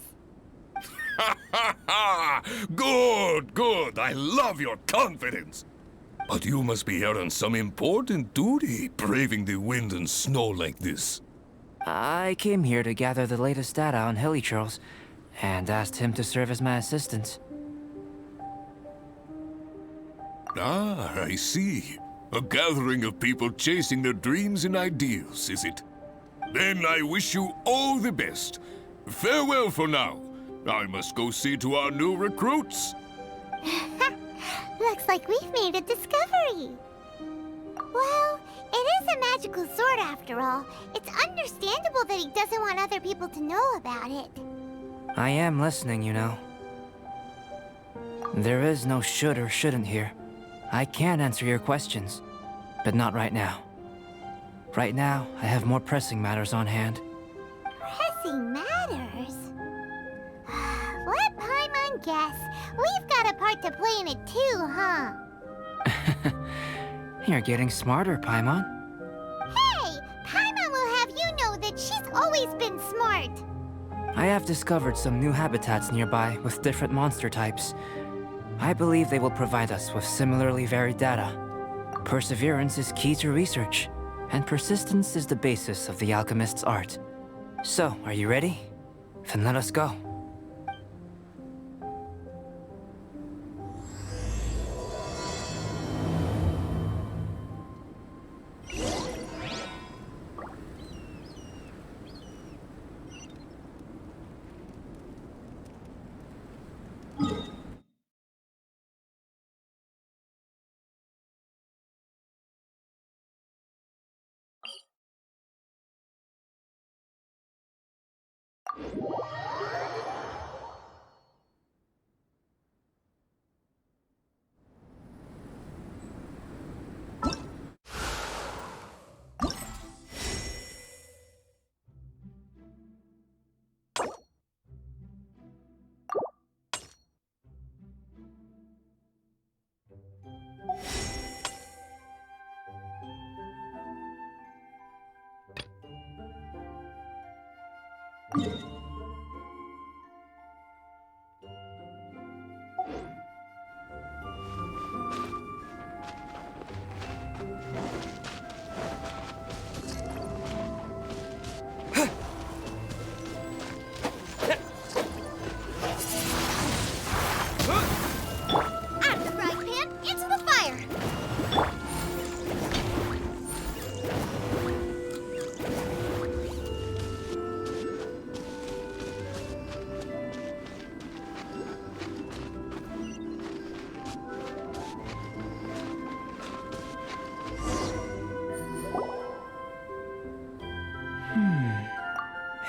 Ha ha ha! Good, good. I love your confidence. But you must be here on some important duty, braving the wind and snow like this. I came here to gather the latest data on hilichurls, and asked him to serve as my assistant. Ah, I see. A gathering of people chasing their dreams and ideals, is it? Then I wish you all the best. Farewell for now. I must go see to our new recruits. Looks like we've made a discovery. Well, it is a magical sword after all. It's understandable that he doesn't want other people to know about it. I am listening, you know. There is no should or shouldn't here. I can answer your questions, but not right now. Right now, I have more pressing matters on hand. Pressing matters? Let Paimon guess. We've got a part to play in it too, huh? You're getting smarter, Paimon. Hey! Paimon will have you know that she's always always been smart. I have discovered some new habitats nearby with different monster types. I believe they will provide us with similarly varied data. Perseverance is key to research, and persistence is the basis of the alchemist's art. So, are you ready? Then let us go.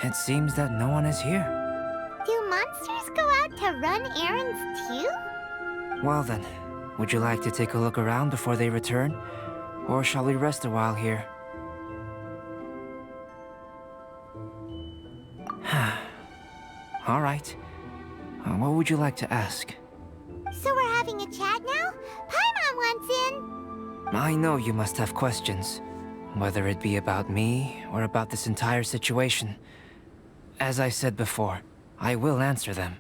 It seems that no one is here. Do monsters go out to run errands too? Well then, would you like to take a look around before they return? Or shall we rest a while here? All right. What would you like to ask? So we're having a chat now? Paimon wants in. I know you must have questions, whether it be about me or about this entire situation. As I said before, I will answer them,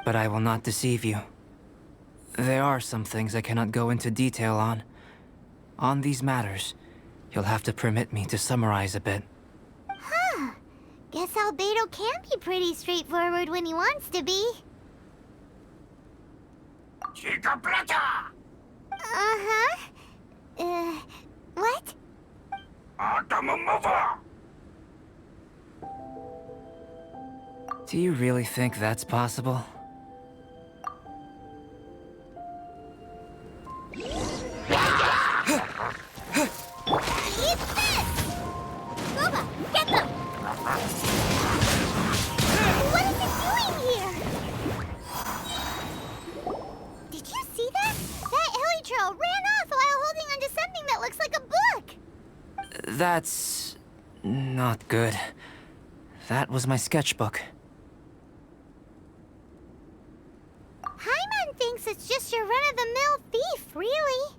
but I will not deceive you. There are some things I cannot go into detail on. On these matters, you'll have to permit me to summarize a bit. Huh. Guess Albedo can be pretty straightforward when he wants to be. Gigabyte! Uh-huh. What? Mover! Do you really think that's possible? Eat this! Boba, get them! What is it doing here? Did you see that? That Elytro ran off while holding onto something that looks like a book! That's... not good. That was my sketchbook. Paimon thinks it's just your run-of-the-mill thief, really.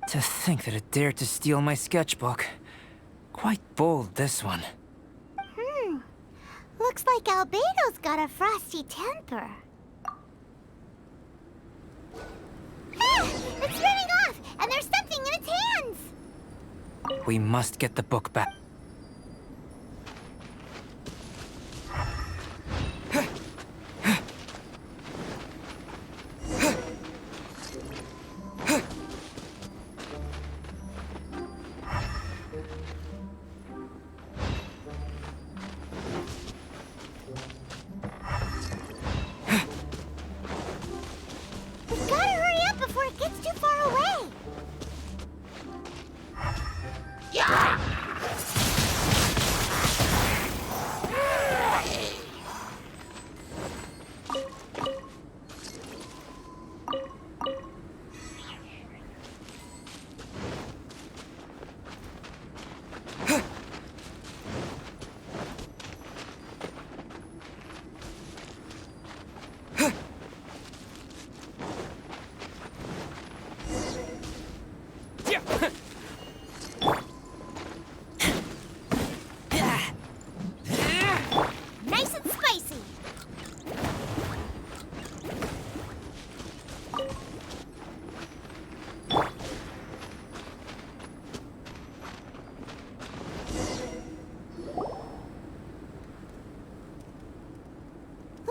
To think that it dared to steal my sketchbook. Quite bold, this one. Looks like Albedo's got a frosty temper. Ah! It's running off, and there's something in its hands! We must get the book back.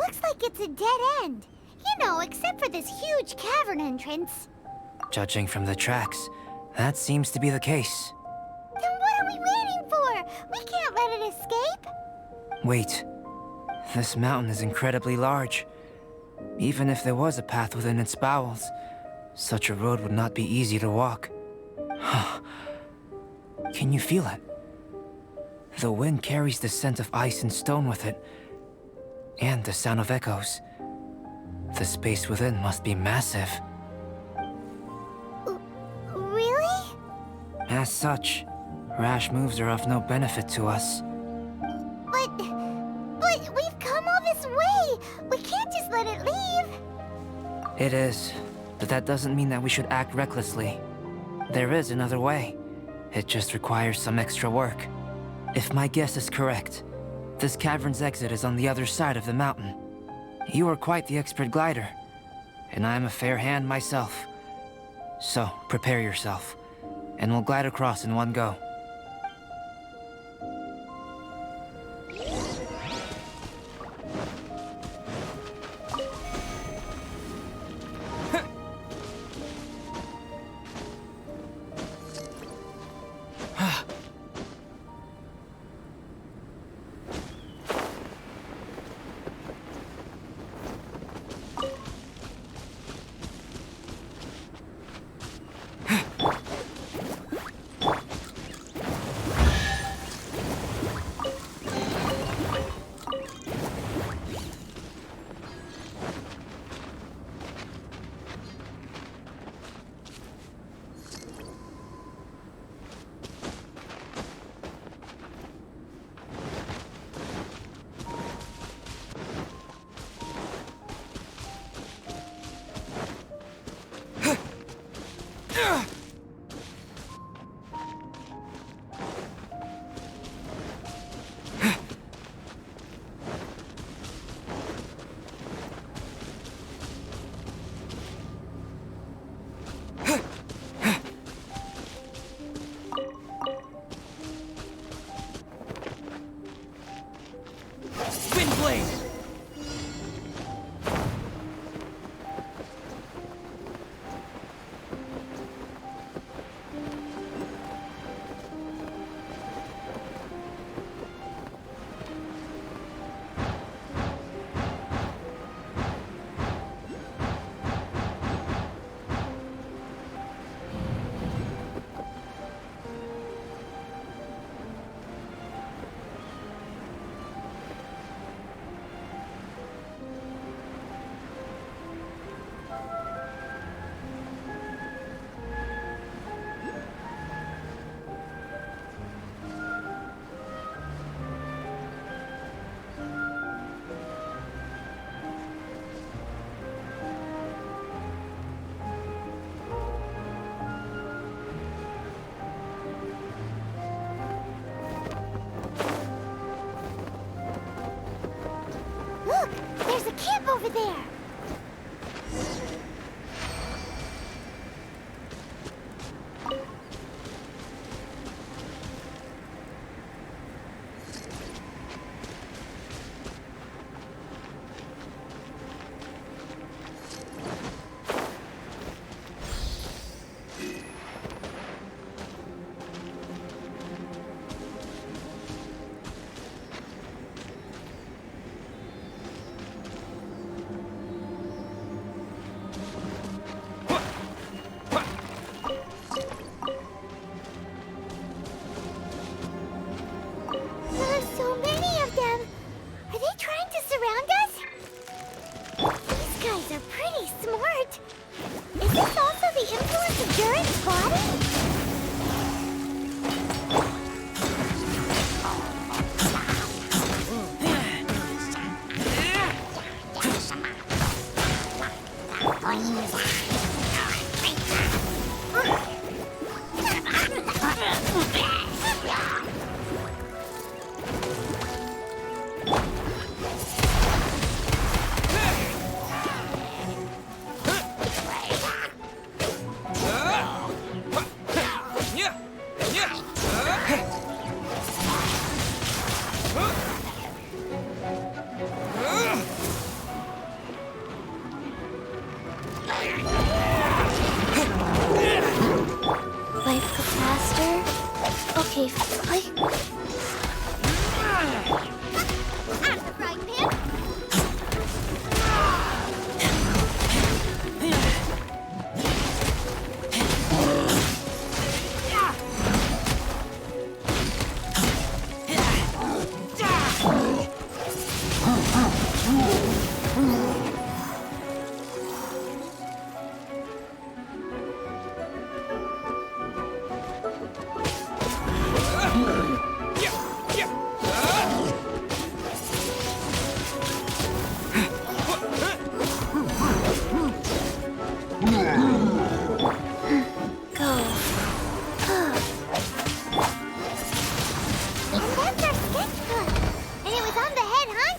looks like it's a dead end. You know, except for this huge cavern entrance. Judging from the tracks, that seems to be the case. Then what are we waiting for? We can't let it escape. Wait. This mountain is incredibly large. Even if there was a path within its bowels, such a road would not be easy to walk. Can you feel it? The wind carries the scent of ice and stone with it, and the sound of echoes. The space within must be massive. Really? As such, rash moves are of no benefit to us. But we've come all this way! We can't just let it leave! It is, but that doesn't mean that we should act recklessly. There is another way. It just requires some extra work. If my guess is correct, this cavern's exit is on the other side of the mountain. You are quite the expert glider, and I am a fair hand myself. So, prepare yourself, and we'll glide across in one go. Camp over there!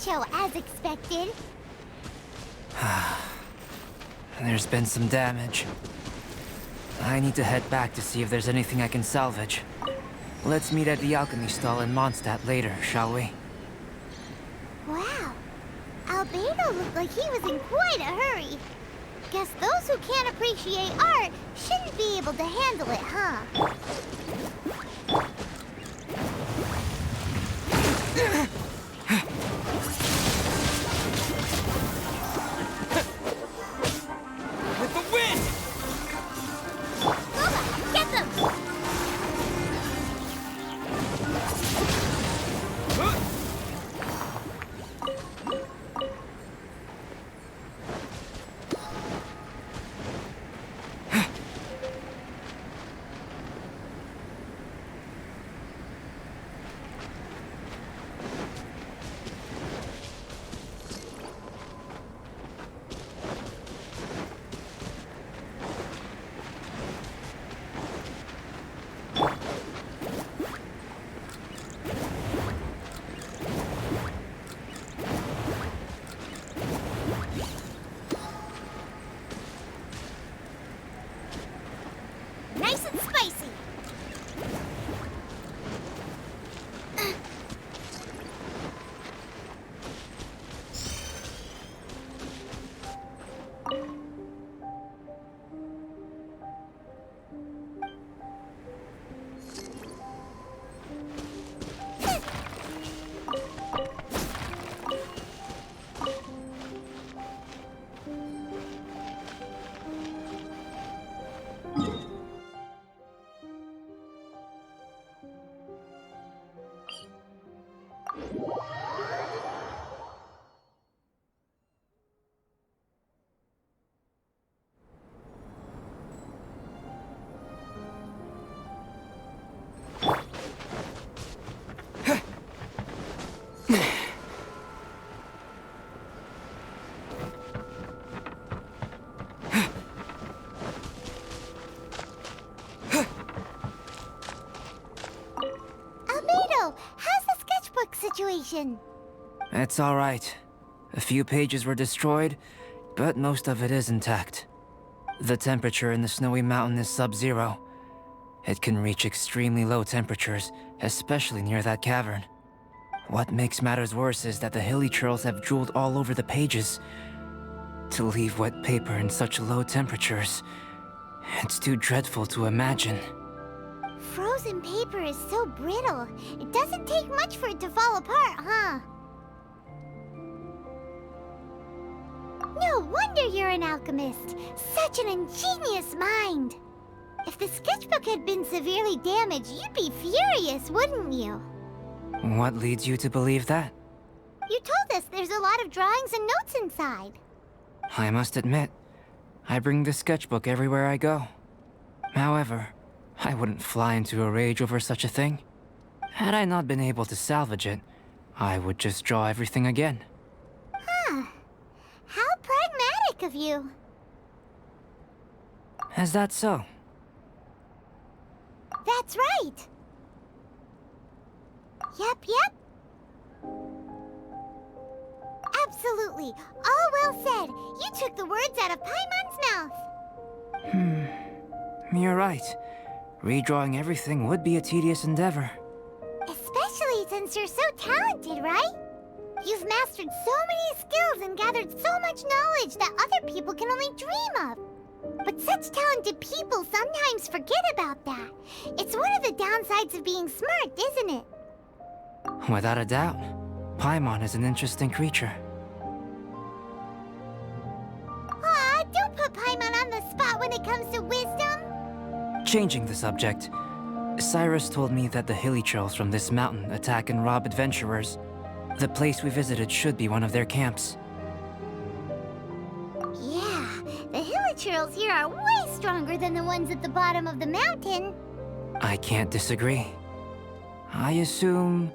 show as expected. There's been some damage. I need to head back to see if there's anything I can salvage. Let's meet at the alchemy stall in Mondstadt later, shall we? Wow. Albedo looked like he was in quite a hurry. Guess those who can't appreciate art shouldn't be able to handle it, huh? With the wind! Loba, get them! Nice and spicy. Albedo, how's the sketchbook situation? It's all right. A few pages were destroyed, but most of it is intact. The temperature in the snowy mountain is sub-zero. It can reach extremely low temperatures, especially near that cavern. What makes matters worse is that the hilly churls have drooled all over the pages. To leave wet paper in such low temperatures, it's too dreadful to imagine. Frozen paper is so brittle. It doesn't take much for it to fall apart, huh? No wonder you're an alchemist. Such an ingenious mind. If the sketchbook had been severely damaged, you'd be furious, wouldn't you? What leads you to believe that? You told us there's a lot of drawings and notes inside. I must admit, I bring the sketchbook everywhere I go. However, I wouldn't fly into a rage over such a thing. Had I not been able to salvage it, I would just draw everything again. Huh. How pragmatic of you. Is that so? That's right. Yep. Absolutely. All well said. You took the words out of Paimon's mouth. You're right. Redrawing everything would be a tedious endeavor. Especially since you're so talented, right? You've mastered so many skills and gathered so much knowledge that other people can only dream of. But such talented people sometimes forget about that. It's one of the downsides of being smart, isn't it? Without a doubt. Paimon is an interesting creature. Aw, don't put Paimon on the spot when it comes to wisdom. Changing the subject, Cyrus told me that the hilly trolls from this mountain attack and rob adventurers. The place we visited should be one of their camps. Yeah, the hilichurls here are way stronger than the ones at the bottom of the mountain. I can't disagree. I assume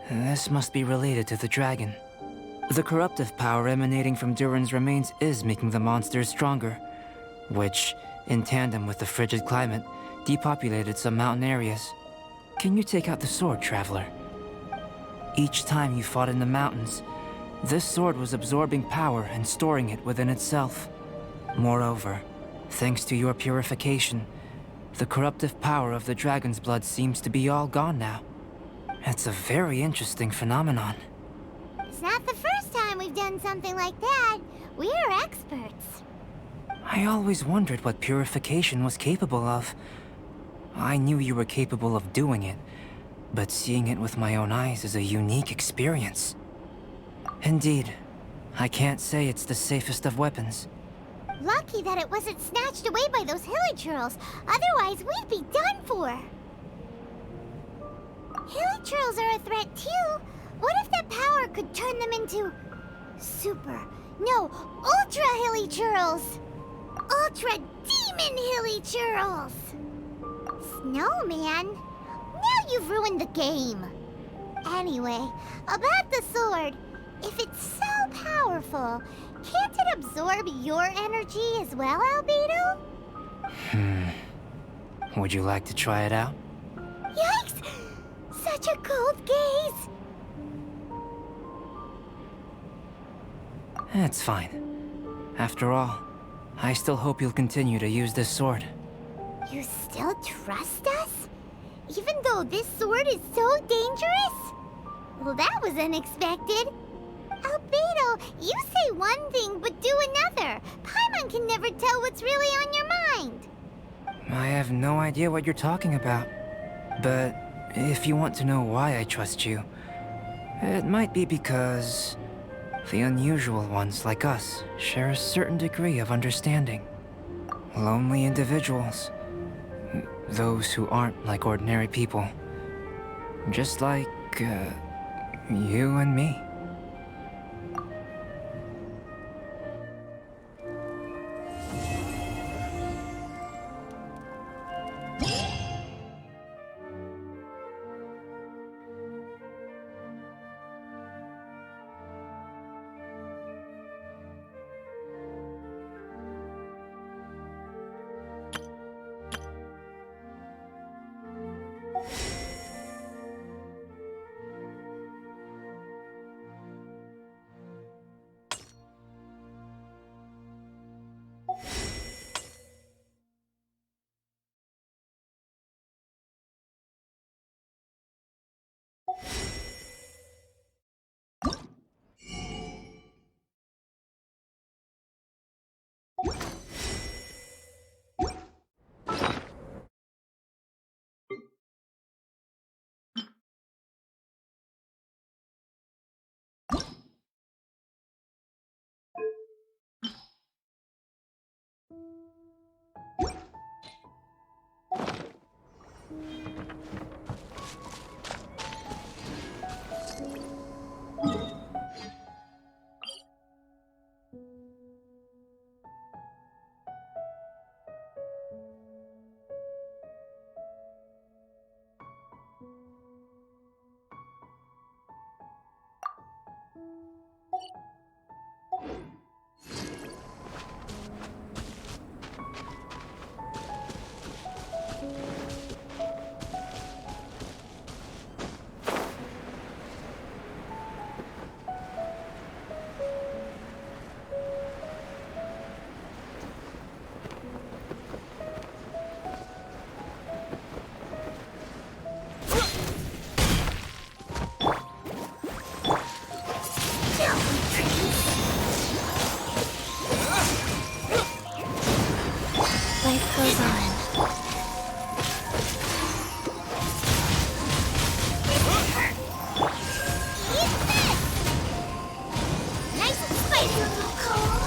this must be related to the dragon. The corruptive power emanating from Durin's remains is making the monsters stronger, which, in tandem with the frigid climate, depopulated some mountain areas. Can you take out the sword, Traveler? Each time you fought in the mountains, This sword was absorbing power and storing it within itself. Moreover, thanks to your purification, the corruptive power of the dragon's blood seems to be all gone now. It's a very interesting phenomenon. It's not the first time we've done something like that. We're experts. I always wondered what purification was capable of. I knew you were capable of doing it, but seeing it with my own eyes is a unique experience. Indeed, I can't say it's the safest of weapons. Lucky that it wasn't snatched away by those hilichurls. Otherwise, we'd be done for. Hilichurls are a threat too. What if that power could turn them into ultra hilichurls? Ultra demon hilichurls! Snowman? Now you've ruined the game. Anyway, about the sword. If it's so powerful, can't it absorb your energy as well, Albedo? Would you like to try it out? Yikes! Such a cold gaze! It's fine. After all, I still hope you'll continue to use this sword. You still trust us? Even though this sword is so dangerous? Well, that was unexpected. Albedo, you say one thing but do another. Paimon can never tell what's really on your mind. I have no idea what you're talking about. But if you want to know why I trust you, it might be because the unusual ones like us share a certain degree of understanding. Lonely individuals. Those who aren't like ordinary people. Just like, you and me. Life goes on. Nice and spicy, little cold.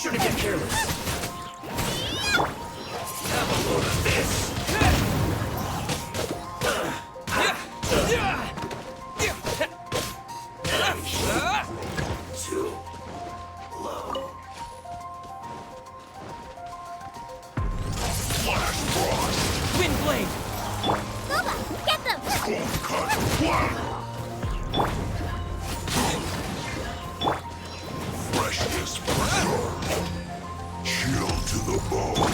Shouldn't get careless. Have a load of this. Too low. Flash frost. Wind blade! Guba, get them! Cold cut fire. Freshness preserved. Chill to the bone.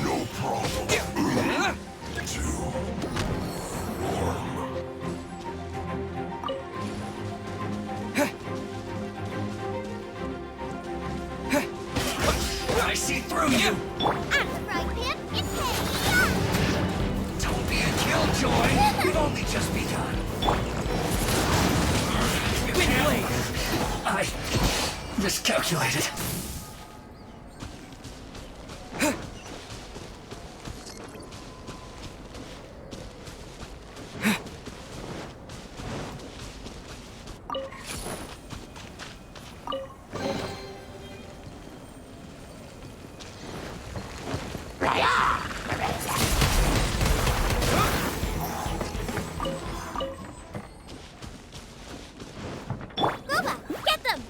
No problem. Too warm. I see through you! I'm the frying pan, it's heavy! Don't be a killjoy! We've only just begun. Wind blade! I miscalculated. Guba, get them!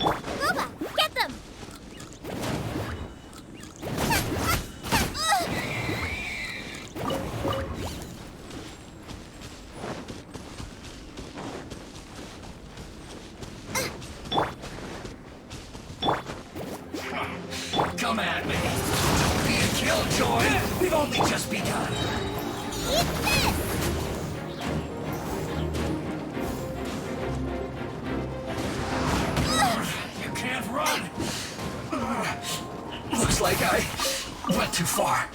Booba, get them! Come at me. Don't be a killjoy. We've only just begun. Eat this! You can't run. Looks like I went too far.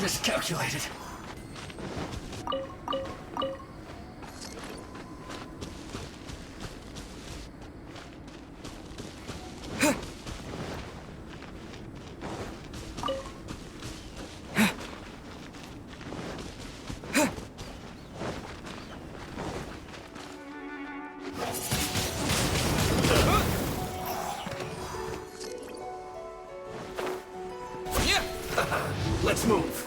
Miscalculated. Let's move.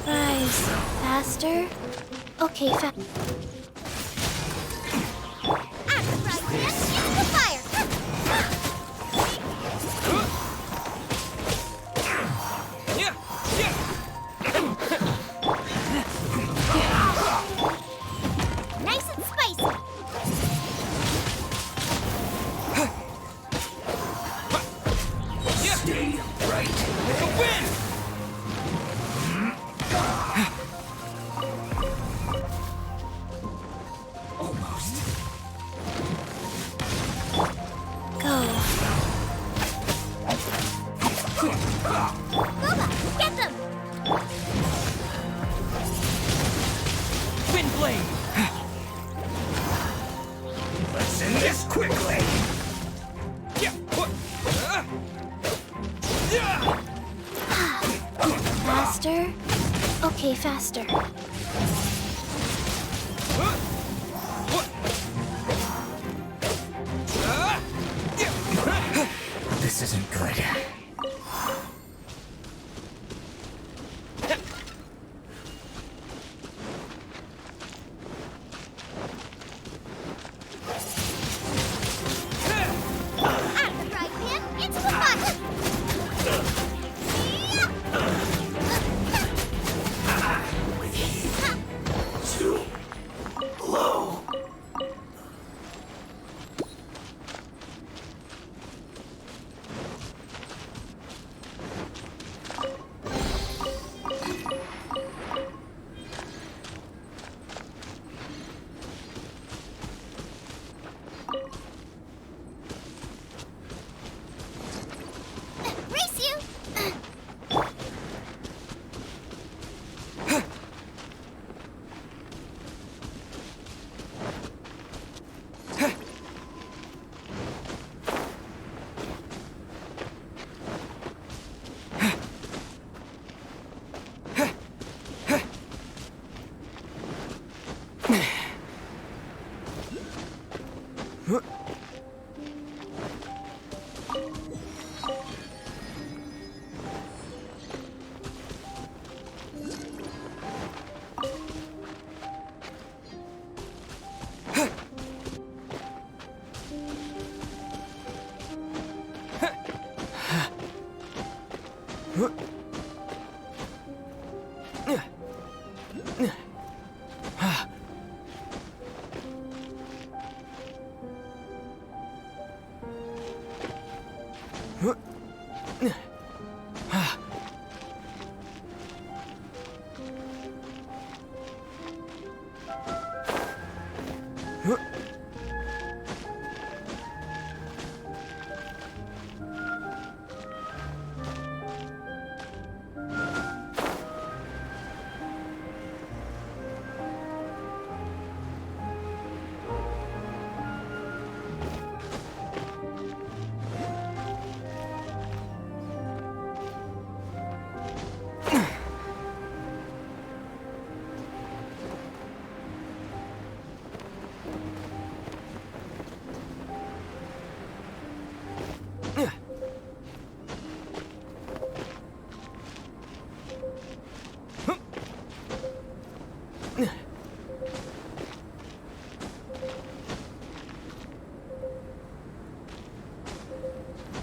Rise faster. Okay, Nice and spicy. Stay right. Almost. go. Boba, get them. Wind blade! Let's end this quickly. Faster. Okay, faster. This isn't good. Out of the frying pan, into the pot. Too low. Race you.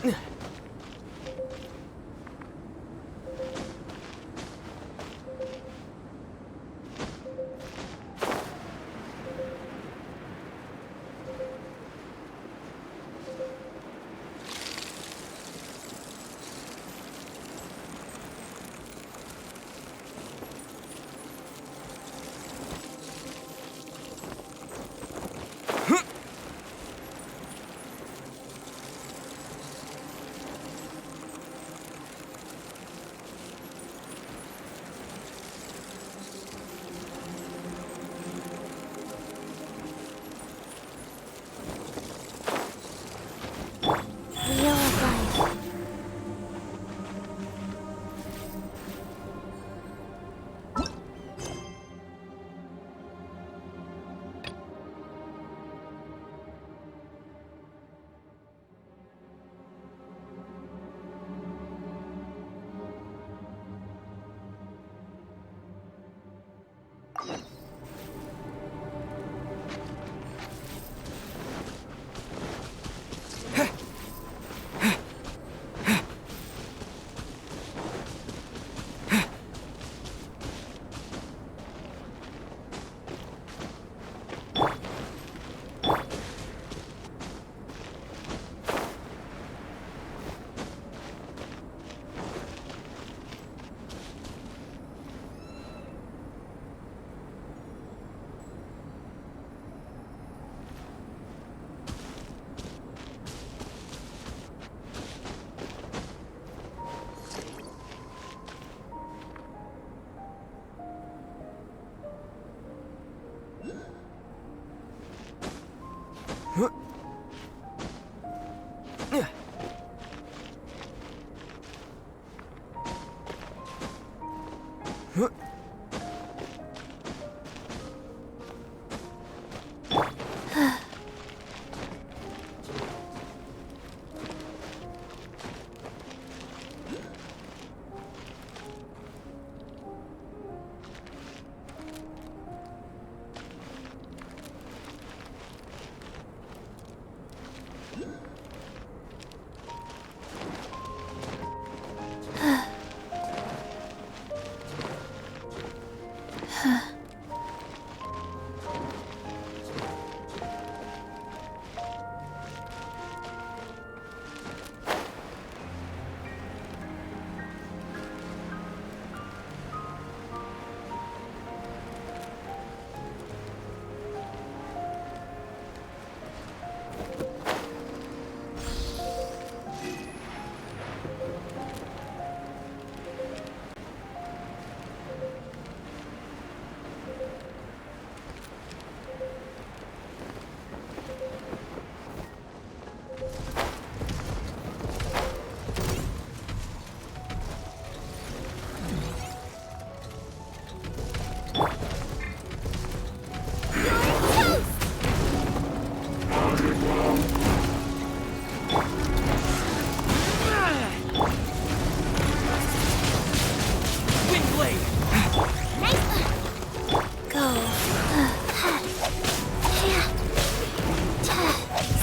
Wheel of Life.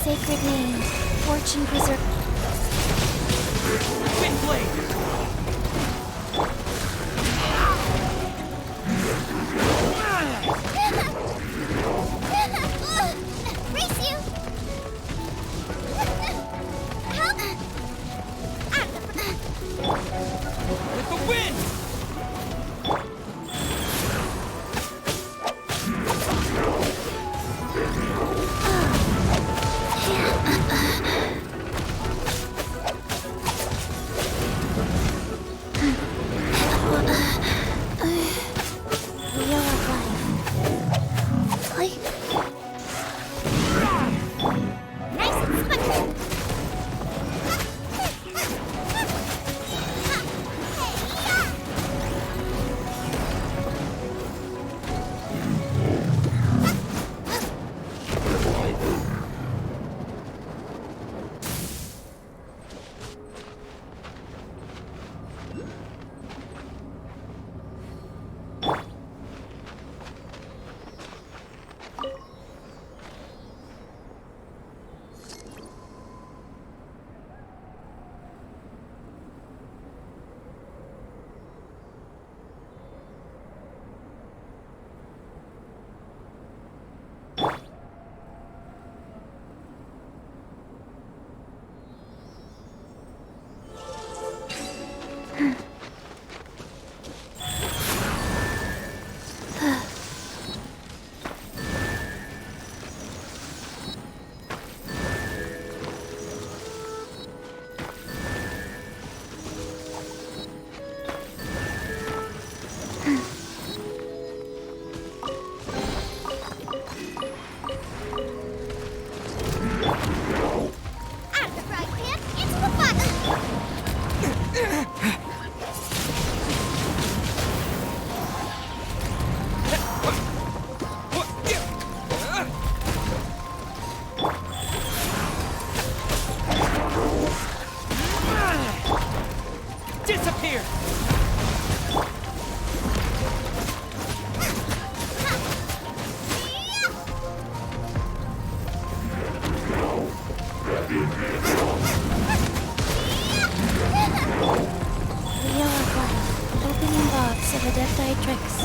Sacred name, fortune preserve. Windblade! Race you! Help! With the wind! Disappear! Opening box of Adepti tricks.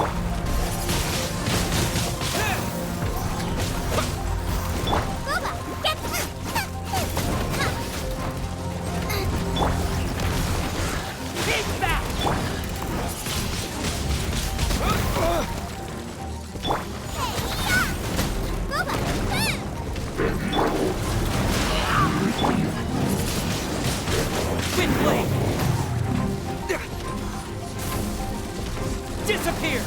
Disappear!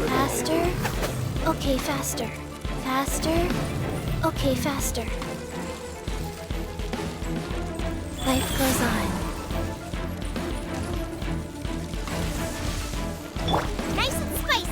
Faster. Okay, faster. Faster. Okay, faster. Life goes on. Nice and spicy.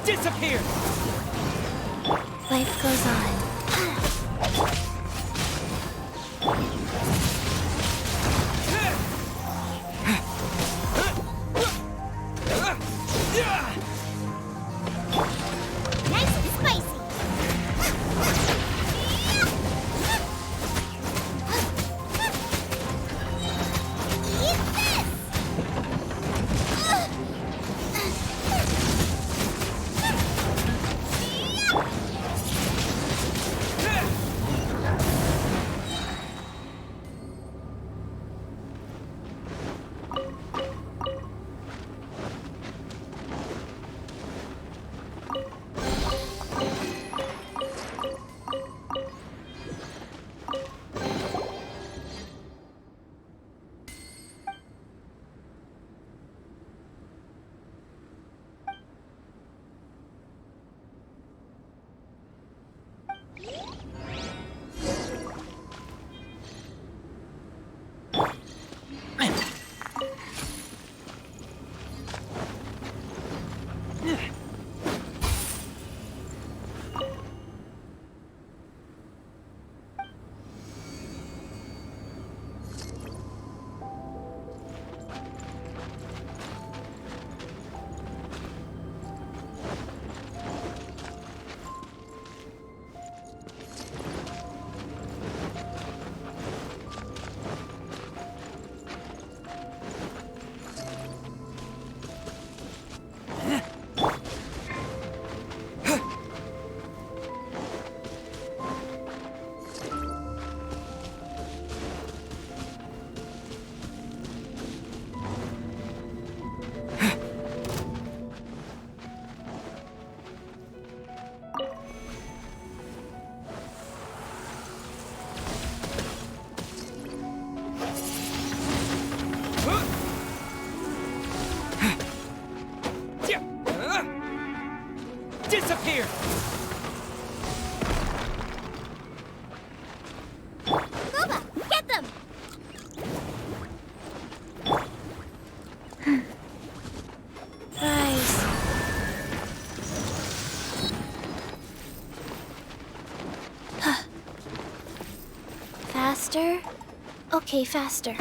Disappear! Life goes on. Nice and spicy. Eat this! Disappear! Boba, get them! Rise. Faster? Okay, faster.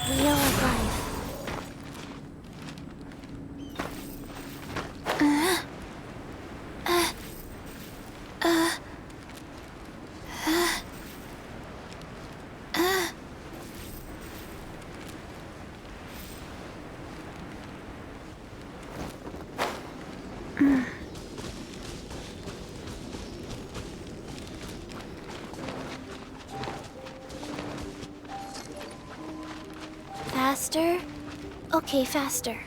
Wheel of life. Faster? Okay, faster.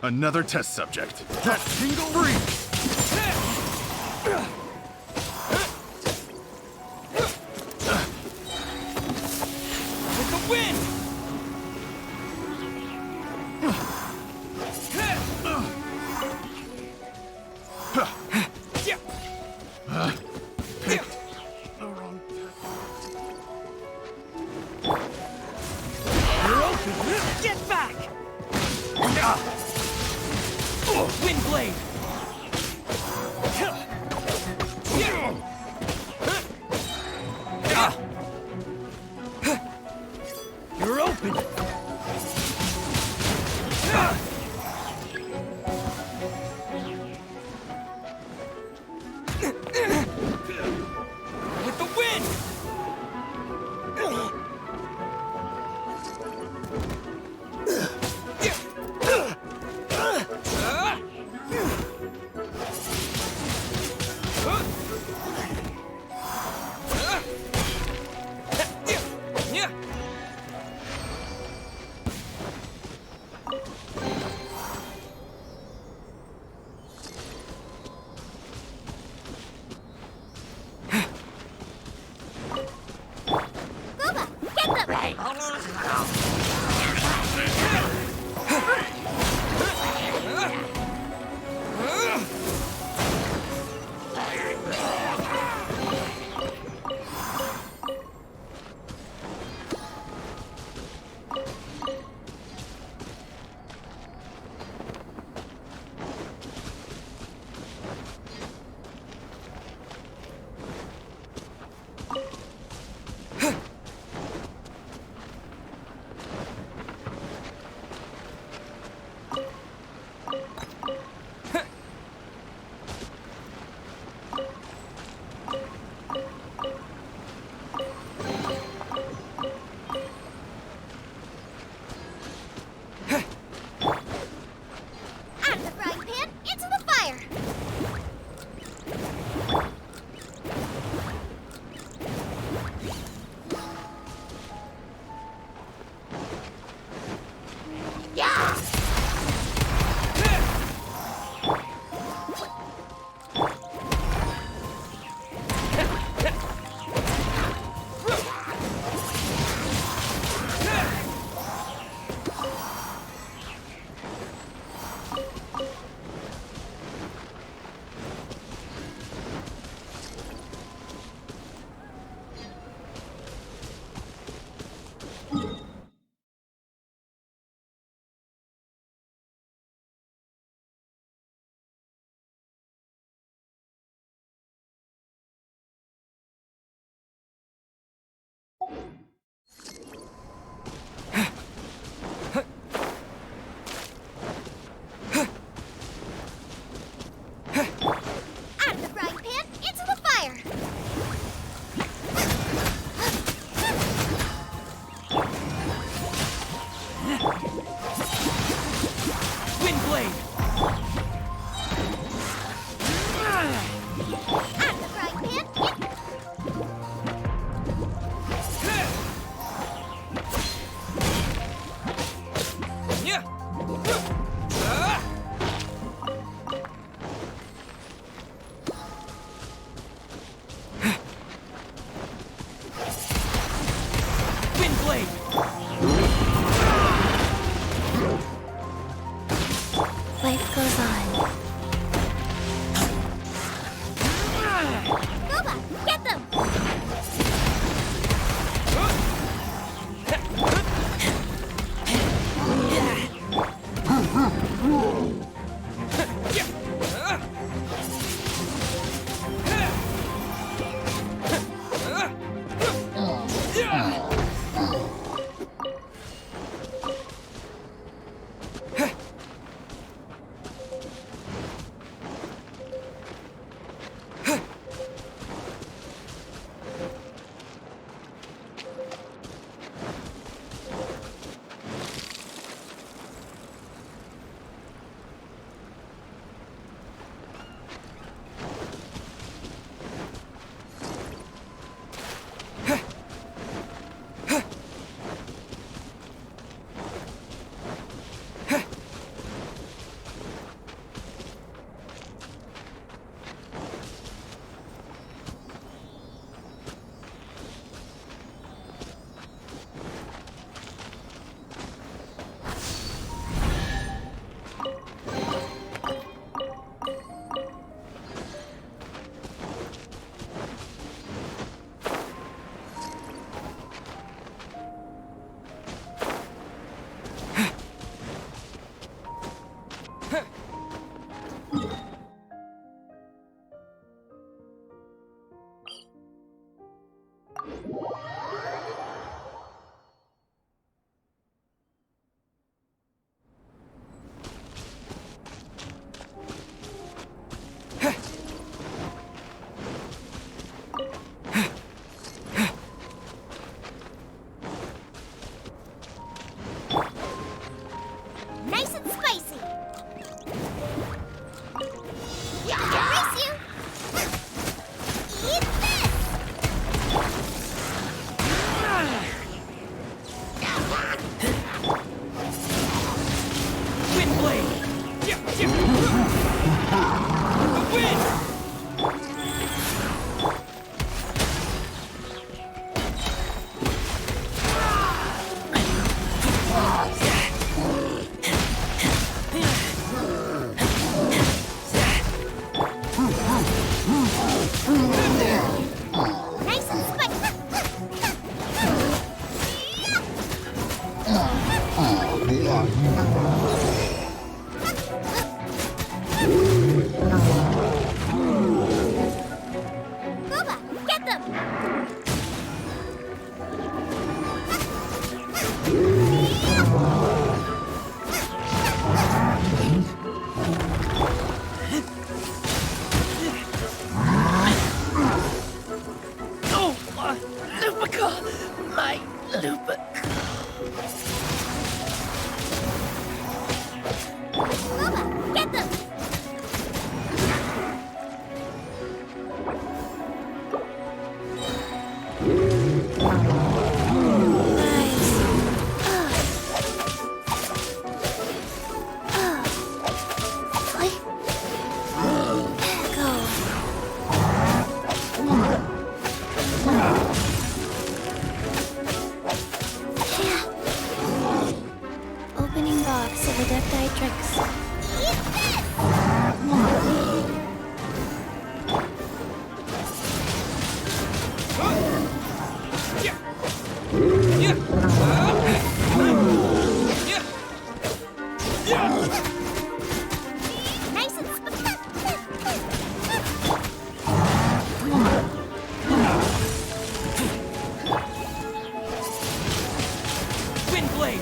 Another test subject. That tingle free! With the wind! You're open! Get back! Wind blade! You're open! With the wind! Life goes on. Goba, get them! Nice and spicy. Erase you. Eat this. Wind blade! The wind! Nice and spicy. Booba, get them! Oh, Lupica! My Lupica! Booba, get them! Opening box of Adepti Tricks. Nice and Wind blade! Wind blade!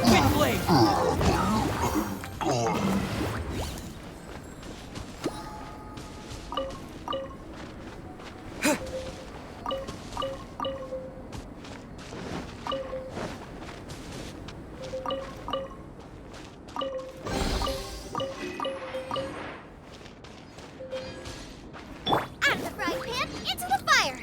Wind blade! out of the frying pan, into the fire!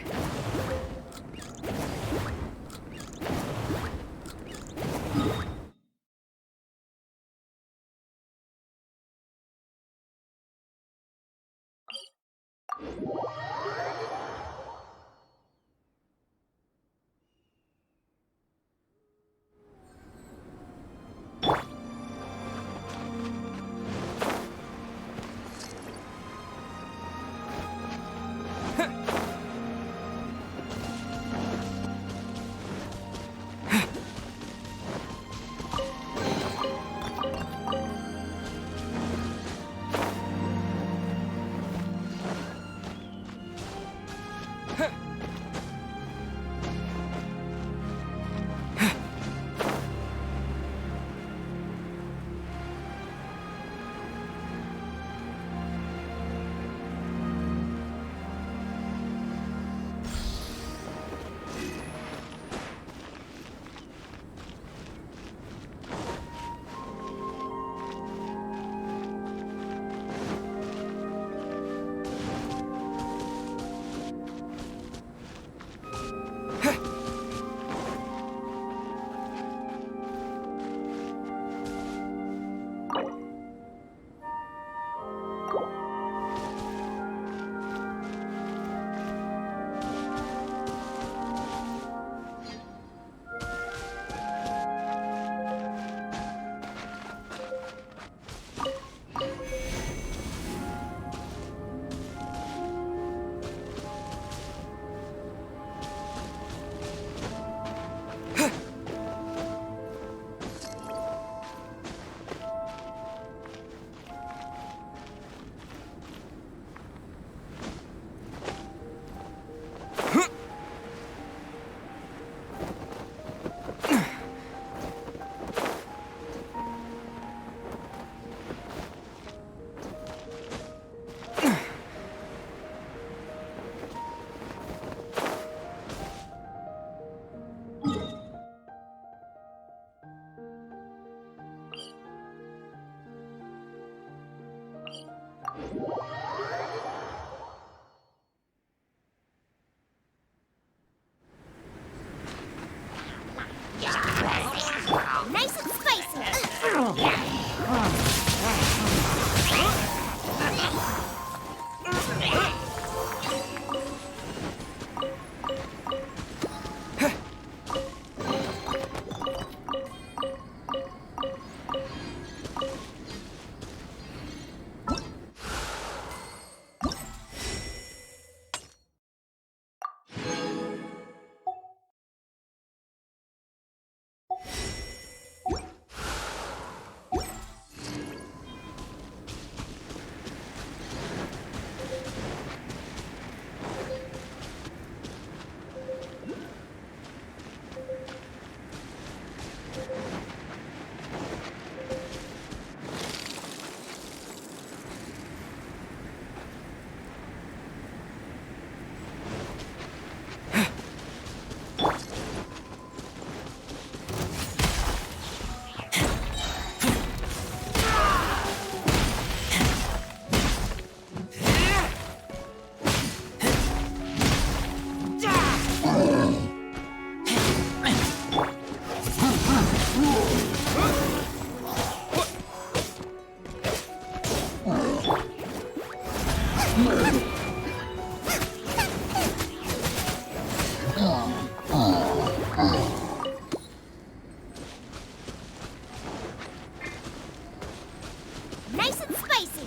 Nice and spicy.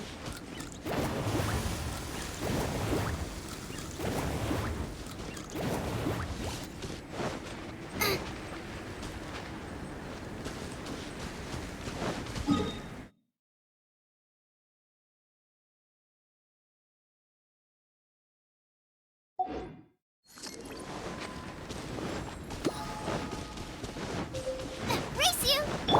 Race you!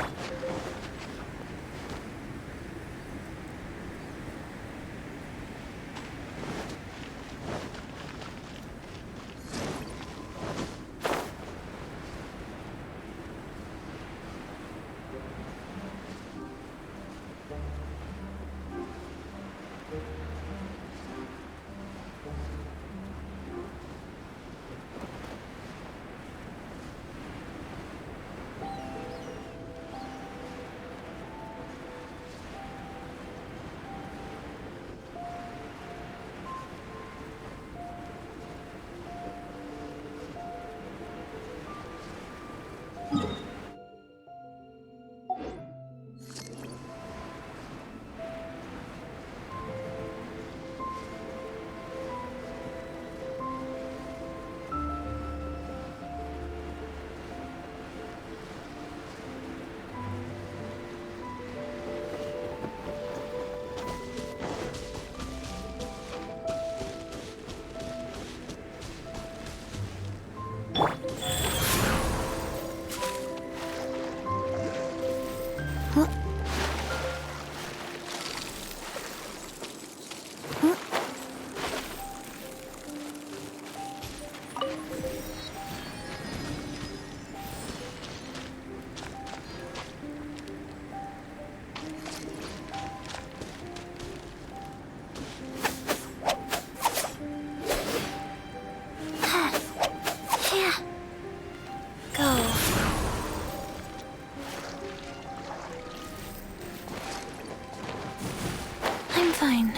I'm fine.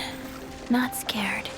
Not scared.